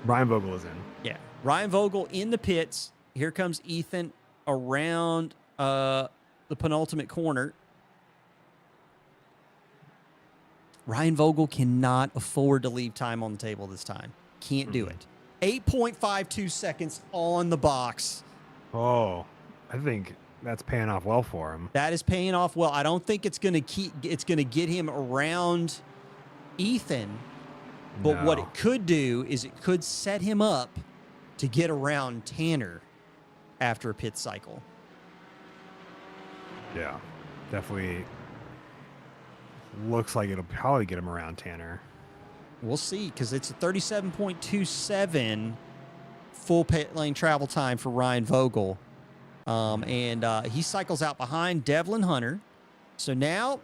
Ryan Vogel is in. Yeah. Ryan Vogel in the pits. Here comes Ethan around the penultimate corner. Ryan Vogel cannot afford to leave time on the table this time. Can't do it. 8.52 seconds on the box. Oh, I think that's paying off well for him. That is paying off well. I don't think it's going to get him around Ethan. But what it could do is it could set him up to get around Tanner after a pit cycle. Yeah, definitely looks like it'll probably get him around Tanner. We'll see, because it's a 37.27 full pit lane travel time for Ryan Vogel. And he cycles out behind Devlin Hunter. So now,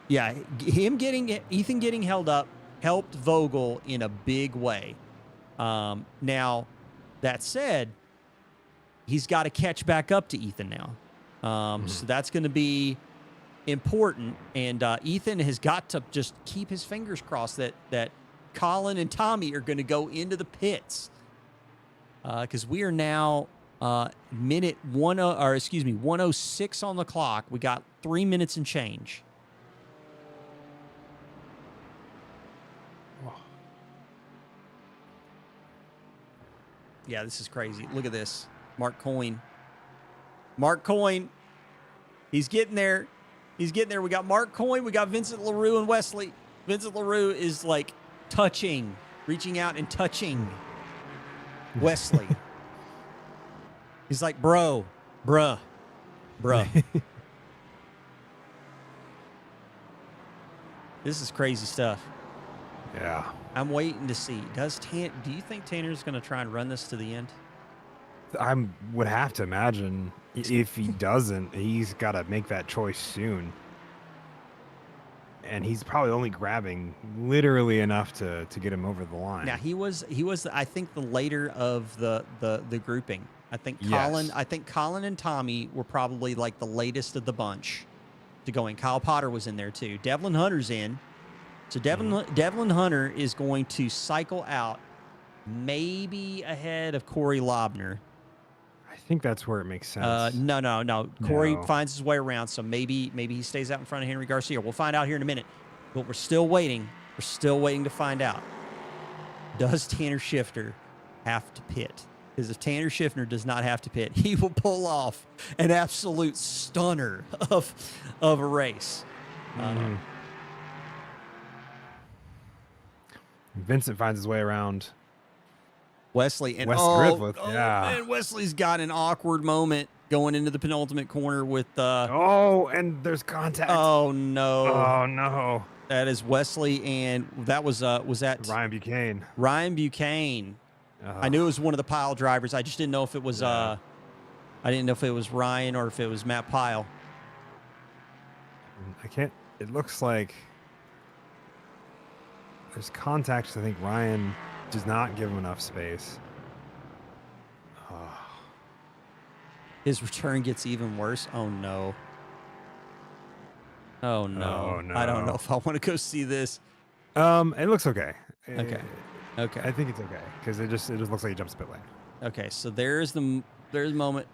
Ethan getting held up helped Vogel in a big way. Now, that said, he's got to catch back up to Ethan now. So that's going to be important. And Ethan has got to just keep his fingers crossed that Colin and Tommy are going to go into the pits. Because we are now minute 106 on the clock. We got 3 minutes and change. Yeah, this is crazy. Look at this. Mark Coyne. He's getting there. We got Mark Coyne. We got Vincent LaRue and Wesley. Vincent LaRue is like reaching out and touching Wesley. He's like, bruh. This is crazy stuff. Yeah. I'm waiting to see. Do you think Tanner's going to try and run this to the end? I would have to imagine if he doesn't, he's got to make that choice soon. And he's probably only grabbing literally enough to get him over the line. Now he was I think the later of the grouping. I think Colin and Tommy were probably like the latest of the bunch to go in. Kyle Potter was in there too. Devlin Hunter's in. So Devlin Hunter is going to cycle out maybe ahead of Corey Lobner. I think that's where it makes sense. No. Corey finds his way around, so maybe he stays out in front of Henry Garcia. We'll find out here in a minute. But we're still waiting. We're still waiting to find out. Does Tanner Shifter have to pit? Because if Tanner Shifter does not have to pit, he will pull off an absolute stunner of a race. Vincent finds his way around Wesley and Griffith. Yeah. Man, Wesley's got an awkward moment going into the penultimate corner with and there's contact. Oh no. That is Wesley, and that was that Ryan Buchanan. I knew it was one of the Pile drivers. I just didn't know if it was I didn't know if it was Ryan or if it was Matt Pile. It looks like there's contact. I think Ryan does not give him enough space. His return gets even worse. Oh no. I don't know if I want to go see this. It looks okay. Okay. I think it's okay because it just looks like he jumps pit lane. Okay, so there's the moment.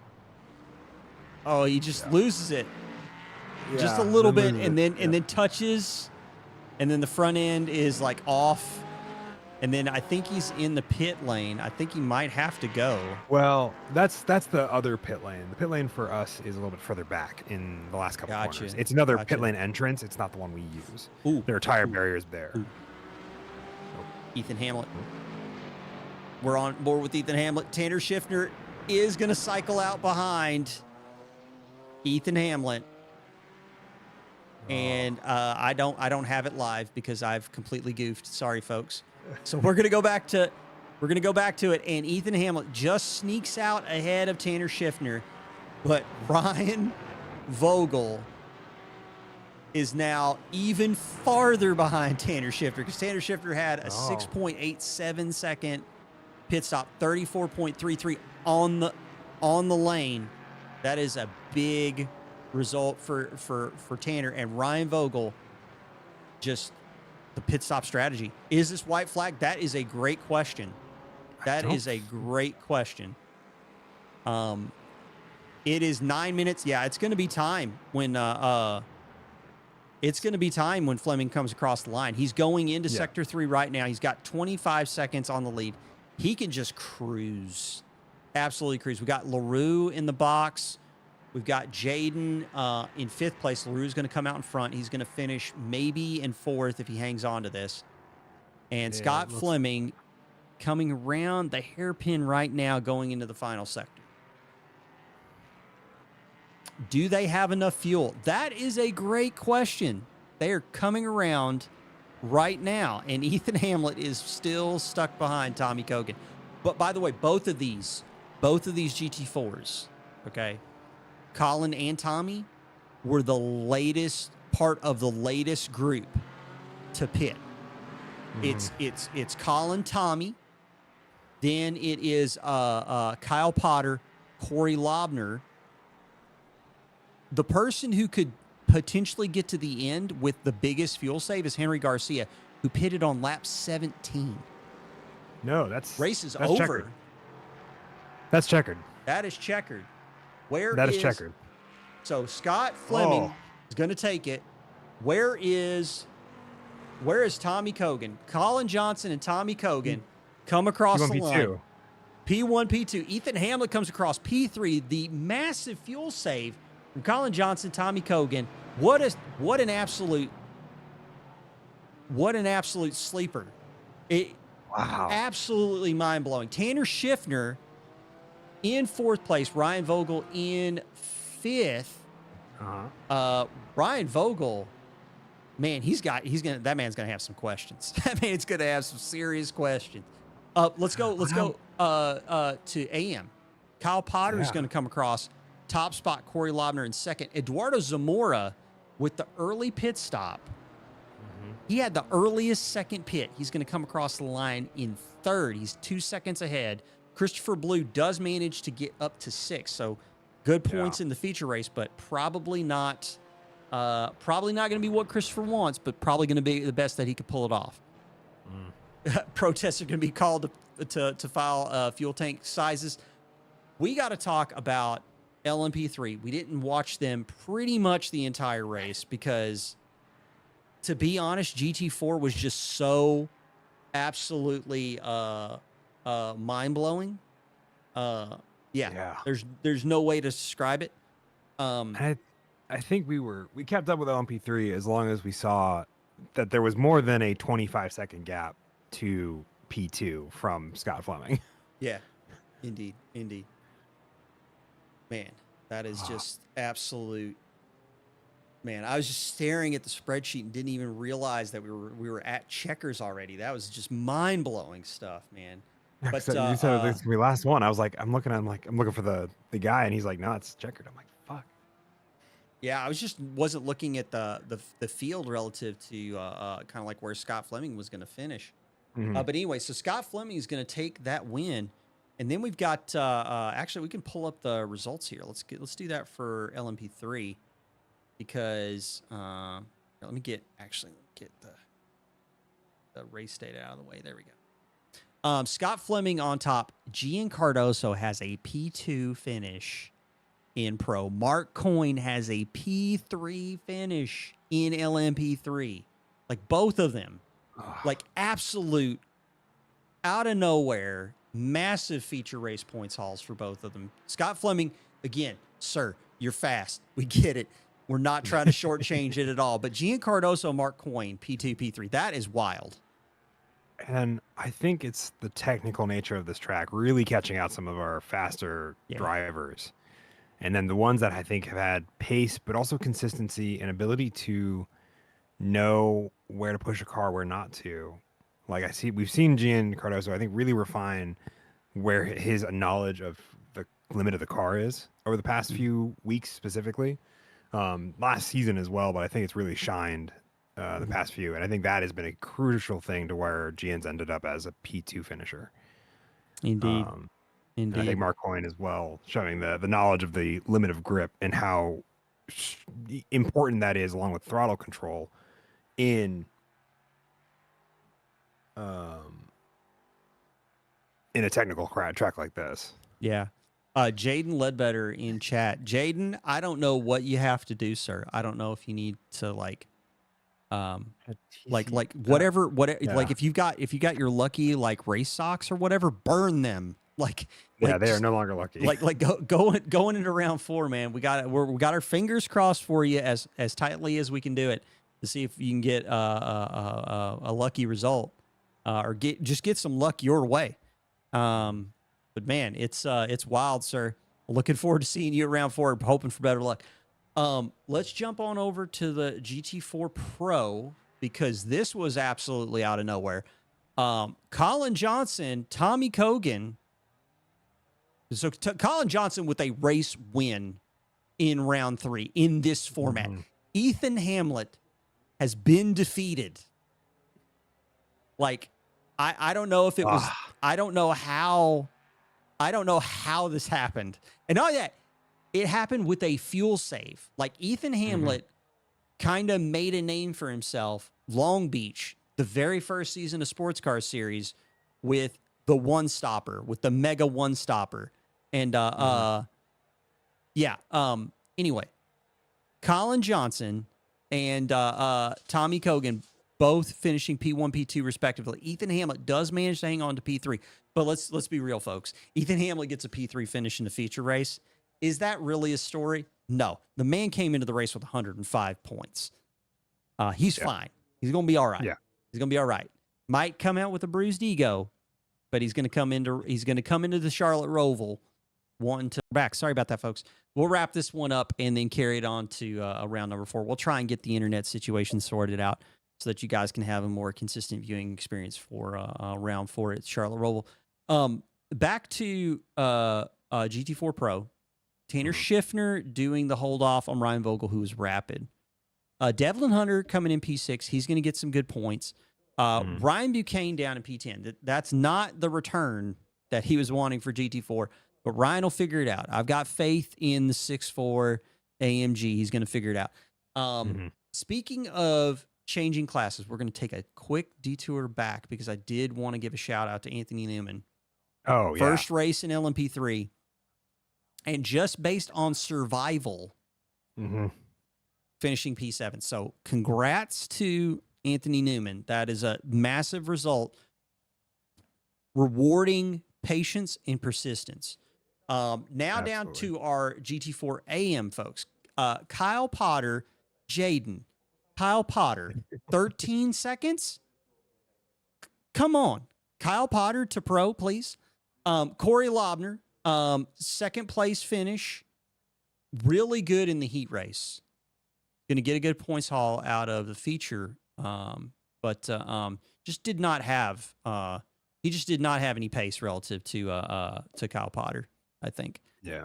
Oh, he just loses it. Just a little bit, and then touches, and then the front end is like off, and then I think he's in the pit lane. I think he might have to go. Well, that's the other pit lane. The pit lane for us is a little bit further back in the last couple corners. It's another pit lane entrance. It's not the one we use. There are tire barriers there. Ethan Hamlet. We're on board with Ethan Hamlet. Tanner Shifter is going to cycle out behind Ethan Hamlet. And I don't have it live because I've completely goofed. Sorry, folks. So we're gonna go back to it. And Ethan Hamlet just sneaks out ahead of Tanner Shifter, but Ryan Vogel is now even farther behind Tanner Shifter because Tanner Shifter had a 6.87 second pit stop, 34.33 on the lane. That is a big result for Tanner. And Ryan Vogel, just the pit stop strategy. Is this white flag? That is a great question. It is 9 minutes. Yeah, it's going to be time when It's going to be time when Fleming comes across the line. He's going into Yeah. Sector 3 right now. He's got 25 seconds on the lead. He can just cruise. Absolutely cruise. We got LaRue in the box. We've got Jaden in 5th place. LaRue's going to come out in front. He's going to finish maybe in 4th if he hangs on to this. And Yeah, Scott Fleming coming around the hairpin right now going into the final sector. Do they have enough fuel? That is a great question. They are coming around right now, and Ethan Hamlet is still stuck behind Tommy Kogan. But by the way, both of these GT4s, okay, Colin and Tommy were the latest part of the latest group to pit. It's Colin, Tommy, then it is Kyle Potter, Corey Lobner. The person who could potentially get to the end with the biggest fuel save is Henry Garcia, who pitted on lap 17. No, that's Race is that's over. Checkered. That's checkered. That is checkered. That is checkered. So Scott Fleming is going to take it. Where is Tommy Kogan? Colin Johnson and Tommy Kogan come across the line. P1, P2. Ethan Hamlet comes across P3. The massive fuel save from Colin Johnson, Tommy Kogan. What an absolute sleeper. Wow. Absolutely mind-blowing. Tanner Schiffner in 4th place. Ryan Vogel in 5th. Ryan Vogel, man, that man's gonna have some questions. That man's gonna have some serious questions. Let's go to AM. Kyle Potter is gonna come across. Top spot, Corey Lobner in 2nd. Eduardo Zamora with the early pit stop. He had the earliest second pit. He's going to come across the line in 3rd. He's 2 seconds ahead. Christopher Blue does manage to get up to 6th. So good points in the feature race, but probably not going to be what Christopher wants, but probably going to be the best that he could pull it off. Protests are going to be called to file fuel tank sizes. We got to talk about LMP3. We didn't watch them pretty much the entire race because, to be honest, GT4 was just so absolutely mind-blowing. There's no way to describe it. I think we kept up with LMP3 as long as we saw that there was more than a 25-second gap to P2 from Scott Fleming. Yeah, indeed. Man, that is just absolute. Man, I was just staring at the spreadsheet and didn't even realize that we were at checkers already. That was just mind-blowing stuff, man. But you said it's gonna be last one. I was like, I'm looking for the guy, and he's like, no, it's checkered. I'm like, fuck. Yeah, I wasn't looking at the field relative to kind of like where Scott Fleming was going to finish. But anyway, so Scott Fleming is going to take that win. And then we've got, actually, we can pull up the results here. Let's do that for LMP3 because let me get the race data out of the way. There we go. Scott Fleming on top. Gian Cardoso has a P2 finish in Pro. Mark Coyne has a P3 finish in LMP3. Like both of them, like absolute out of nowhere. Massive feature race points hauls for both of them. Scott Fleming, again, sir, you're fast. We get it. We're not trying to shortchange it at all. But Gian Cardoso, Mark Coyne, P2, P3. That is wild. And I think it's the technical nature of this track really catching out some of our faster drivers. And then the ones that I think have had pace, but also consistency and ability to know where to push a car, where not to. Like we've seen Gian Cardoso, I think, really refine where his knowledge of the limit of the car is over the past few weeks specifically. Last season as well, but I think it's really shined the past few. And I think that has been a crucial thing to where Gian's ended up as a P2 finisher. Indeed. And I think Mark Coyne as well, showing the knowledge of the limit of grip and how important that is along with throttle control in a technical track like this. Yeah. Jaden Ledbetter in chat. Jaden, I don't know what you have to do, sir. I don't know if you need to Like TC whatever yeah. like if you got your lucky like race socks or whatever, burn them. Yeah, they are just, no longer lucky. going into round 4, man. We got our fingers crossed for you as tightly as we can do it to see if you can get a lucky result, or get some luck your way. But man, it's wild, sir. Looking forward to seeing you at round 4. Hoping for better luck. Let's jump on over to the GT4 Pro, because this was absolutely out of nowhere. Colin Johnson, Tommy Cogan. So Colin Johnson with a race win in round 3 in this format. Ethan Hamlet has been defeated. Like, I don't know if it was, I don't know how this happened. And all that, it happened with a fuel save. Like, Ethan Hamlet kind of made a name for himself, Long Beach, the very first season of Sports Car Series, with the one stopper, with the mega one stopper. And anyway, Colin Johnson and Tommy Cogan both finishing P1, P2 respectively. Ethan Hamlet does manage to hang on to P3, but let's be real, folks. Ethan Hamlet gets a P3 finish in the feature race. Is that really a story? No. The man came into the race with 105 points. He's fine. He's going to be all right. Yeah. He's going to be all right. Might come out with a bruised ego, but he's going to come into the Charlotte Roval wanting to back. Sorry about that, folks. We'll wrap this one up and then carry it on to round number 4. We'll try and get the internet situation sorted out so that you guys can have a more consistent viewing experience for round 4 at Charlotte Roval. Back to GT4 Pro. Tanner Schiffner doing the hold off on Ryan Vogel, who was rapid. Devlin Hunter coming in P6. He's going to get some good points. Ryan Buchanan down in P10. That's not the return that he was wanting for GT4, but Ryan will figure it out. I've got faith in the 6'4 AMG. He's going to figure it out. Speaking of changing classes, we're going to take a quick detour back because I did want to give a shout out to Anthony Newman. Oh, yeah. First race in LMP3. And just based on survival, finishing P7. So congrats to Anthony Newman. That is a massive result, rewarding patience and persistence. Now down to our GT4 AM folks. Kyle Potter, Jaden. Kyle Potter, 13 seconds? Come on. Kyle Potter to pro, please. Corey Lobner, second place finish. Really good in the heat race. Going to get a good points haul out of the feature, but just did not have he just did not have any pace relative to Kyle Potter, I think. Yeah.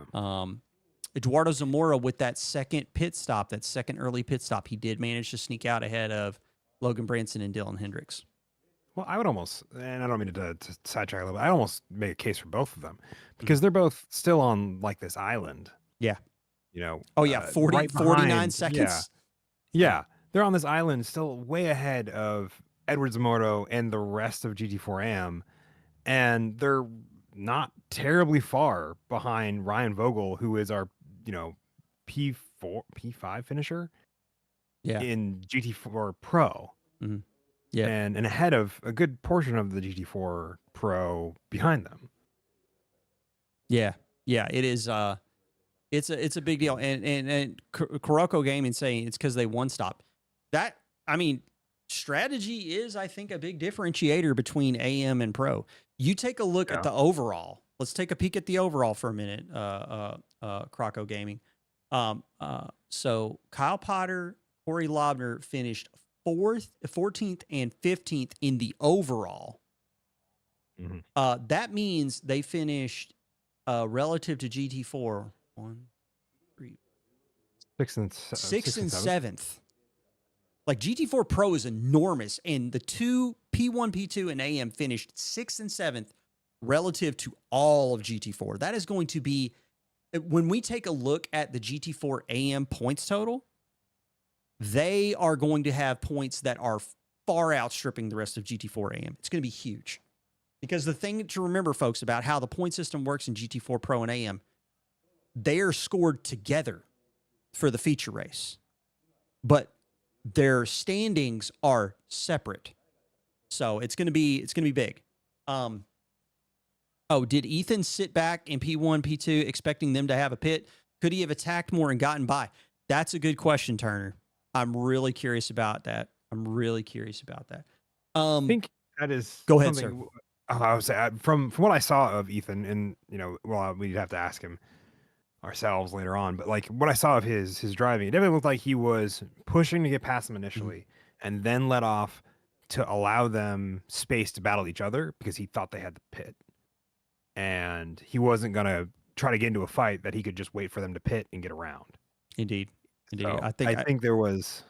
Eduardo Zamora with that second pit stop, that second early pit stop, he did manage to sneak out ahead of Logan Branson and Dylan Hendricks. Well, I would almost, and I don't mean to sidetrack a little bit, I'd almost make a case for both of them because they're both still on like this island. Yeah. You know. Oh, yeah. 49 seconds. Yeah. They're on this island still way ahead of Edward Zamordo and the rest of GT4AM. And they're not terribly far behind Ryan Vogel, who is our, P5 finisher in GT4 Pro. Yeah. And ahead of a good portion of the GT4 Pro behind them. Yeah. Yeah. It is. It's a big deal. And Kuroko Gaming saying it's because they one stop. That, I mean, strategy is, I think, a big differentiator between AM and Pro. You take a look at the overall. Let's take a peek at the overall for a minute, Kuroko Gaming. So Kyle Potter, Corey Lobner finished 14th and 15th in the overall. That means they finished relative to GT4 sixth and seventh. Like GT4 Pro is enormous, and the two P1, P2, and AM finished 6th and 7th relative to all of GT4. That is going to be, when we take a look at the GT4 AM points total, they are going to have points that are far outstripping the rest of GT4 AM. It's going to be huge. Because the thing to remember, folks, about how the point system works in GT4 Pro and AM, they are scored together for the feature race. But their standings are separate. So it's gonna be big. Um, oh, did Ethan sit back in P1, P2, expecting them to have a pit? Could he have attacked more and gotten by? That's a good question, Turner. I'm really curious about that. I think that is Go ahead, something sir. I would say from what I saw of Ethan, and well, we'd have to ask him ourselves later on. But like what I saw of his driving, it definitely looked like he was pushing to get past them Mhm. initially, and then let off to allow them space to battle each other because he thought they had the pit, and he wasn't gonna try to get into a fight that he could just wait for them to pit and get around. Indeed. Indeed. So I think there was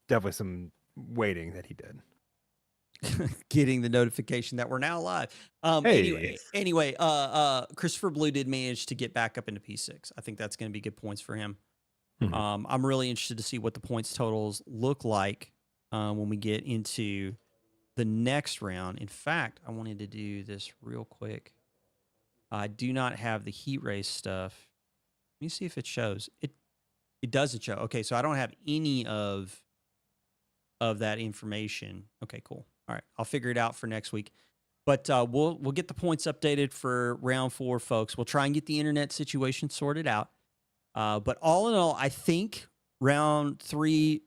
definitely some waiting that he did. Getting the notification that we're now live. Hey, Christopher Blue did manage to get back up into P6. I think that's going to be good points for him. Mhm. I'm really interested to see what the points totals look like when we get into the next round. In fact, I wanted to do this real quick. I do not have the heat race stuff. Let me see if it shows. It doesn't show. Okay, so I don't have any of that information. Okay, cool. All right, I'll figure it out for next week. But we'll get the points updated for round 4, folks. We'll try and get the internet situation sorted out. But all in all, I think round 3,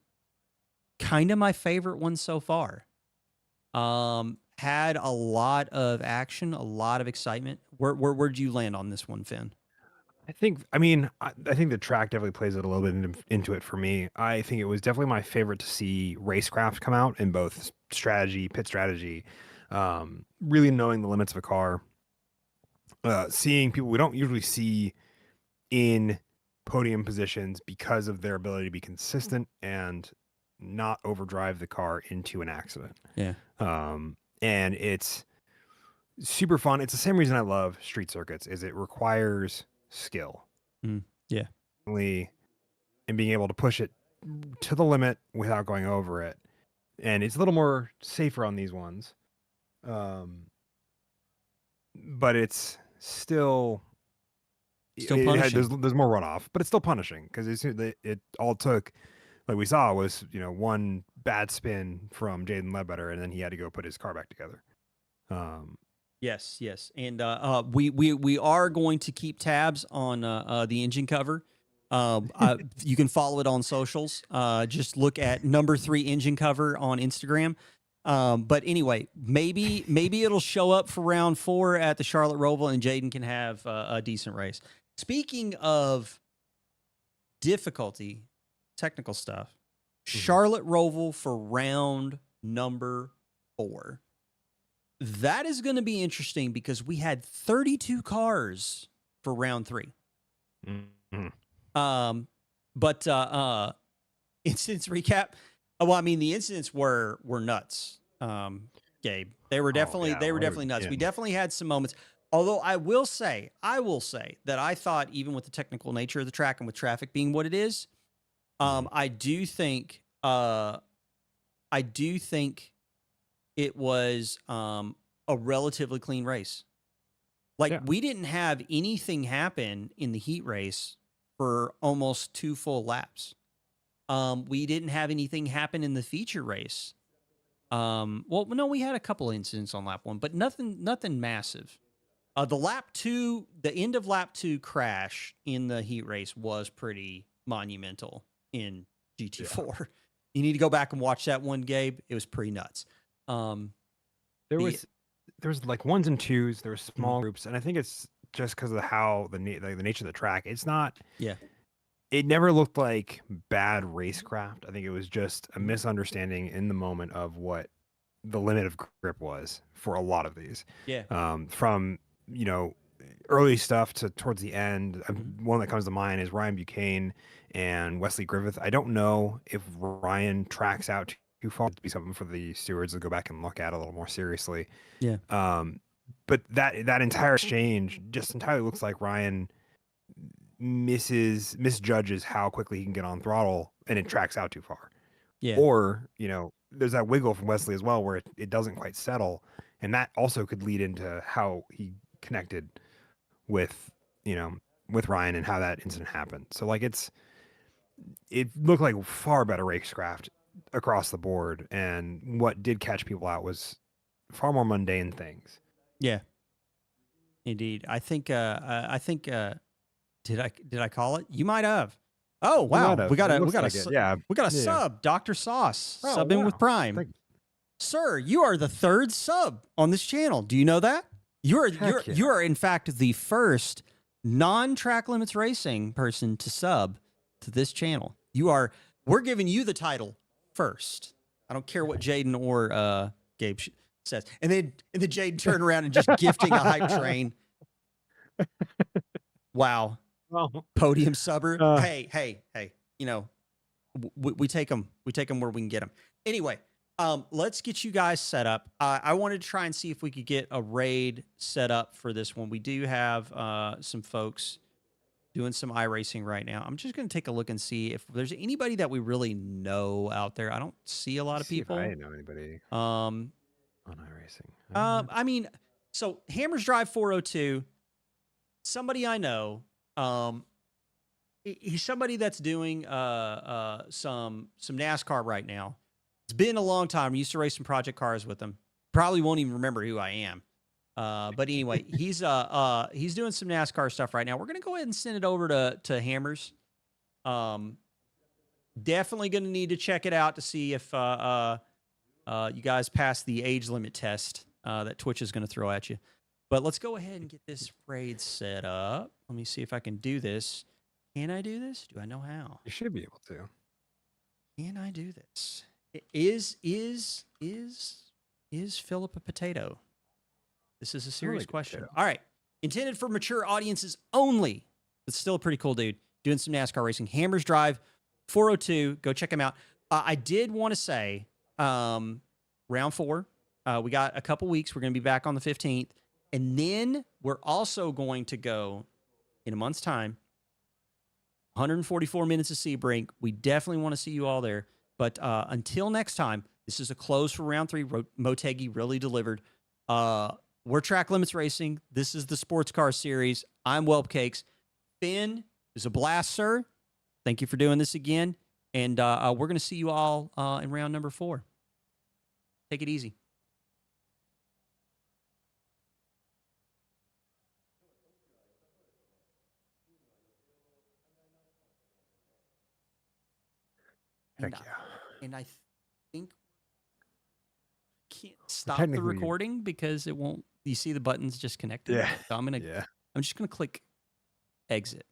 kind of my favorite one so far. Had a lot of action, a lot of excitement. Where'd you land on this one, Finn? I think the track definitely plays it a little bit into it for me. I think it was definitely my favorite to see racecraft come out in both strategy, pit strategy, really knowing the limits of a car, seeing people we don't usually see in podium positions because of their ability to be consistent and not overdrive the car into an accident. Yeah. And it's super fun. It's the same reason I love street circuits is it requires skill. Yeah. And being able to push it to the limit without going over it. And it's a little more safer on these ones. But it's still Punishing. there's more runoff, but it's still punishing because it all took, like we saw, was one bad spin from Jaden Ledbetter, and then he had to go put his car back together. Yes, and we are going to keep tabs on the engine cover. You can follow it on socials. Just look at number 3 engine cover on Instagram. But anyway, maybe it'll show up for round 4 at the Charlotte Roval, and Jaden can have a decent race. Speaking of difficulty, technical stuff, Charlotte Roval for round number 4. That is going to be interesting because we had 32 cars for round 3. Mm-hmm. But incidents recap. Well, I mean, the incidents were nuts. Gabe, they were definitely nuts. Yeah. We definitely had some moments. Although I will say that I thought, even with the technical nature of the track and with traffic being what it is, I do think it was a relatively clean race. Like, we didn't have anything happen in the heat race for almost 2 full laps. We didn't have anything happen in the feature race. Well, no, we had a couple incidents on lap 1, but nothing massive. The end of lap 2 crash in the heat race was pretty monumental in GT4. Yeah. You need to go back and watch that one, Gabe. It was pretty nuts. There was like 1s and 2s. There were small groups, and I think it's just because of how the nature of the track. It's not. Yeah. It never looked like bad racecraft. I think it was just a misunderstanding in the moment of what the limit of grip was for a lot of these. Yeah. From early stuff to towards the end. One that comes to mind is Ryan Buchanan and Wesley Griffith. I don't know if Ryan tracks out too far to be something for the stewards to go back and look at a little more seriously. Yeah. But that entire exchange just entirely looks like Ryan misjudges how quickly he can get on throttle and it tracks out too far. Yeah. Or, there's that wiggle from Wesley as well where it doesn't quite settle. And that also could lead into how he connected with Ryan and how that incident happened. So like it looked like far better racecraft across the board, and what did catch people out was far more mundane things. Yeah, indeed. Did I call it? You might have. Oh You might wow, have. It looks like it. Yeah. we got a Yeah. sub, Dr. Sauce, Oh sub in with wow. Prime. Thank Sir, you are the third sub on this channel. Do you know that? You're Heck yeah. you are in fact the first non-track limits racing person to sub to this channel. We're giving you the title first. I don't care what Jaden or Gabe says. And then Jaden turned around and just gifting a hype train. Wow. Well, Podium subber. Uh, Hey. You know, we take them. We take them where we can get them. Anyway, let's get you guys set up. I wanted to try and see if we could get a raid set up for this one. We do have some folks doing some iRacing right now. I'm just going to take a look and see if there's anybody that we really know out there. I don't see a lot of see if people. I know anybody Um, on iRacing. I mean, so Hammers Drive 402, somebody I know. He's somebody that's doing some NASCAR right now. It's been a long time. I used to race some project cars with him. Probably won't even remember who I am. But anyway, he's doing some NASCAR stuff right now. We're gonna go ahead and send it over to Hammers. Definitely gonna need to check it out to see if you guys pass the age limit test that Twitch is gonna throw at you. But let's go ahead and get this raid set up. Let me see if I can do this. Can I do this? Do I know how? You should be able to. Can I do this? Is Philip a potato? This is a serious like a question. potato. All right. Intended for mature audiences only. It's still a pretty cool dude doing some NASCAR racing. Hammers Drive 402. Go check him out. I did want to say round 4. We got a couple weeks. We're going to be back on the 15th. And then we're also going to go in a month's time. 144 minutes of Sebring. We definitely want to see you all there. But until next time, this is a close for round 3. Motegi really delivered. We're Track Limits Racing. This is the Sports Car Series. I'm Whelp Cakes. Finn, it was a blast, sir. Thank you for doing this again. And we're going to see you all in round number 4. Take it easy. Heck yeah. And I think can't stop the technically- recording because it won't. You see the buttons just connected. Yeah. So I'm Yeah. just gonna click exit.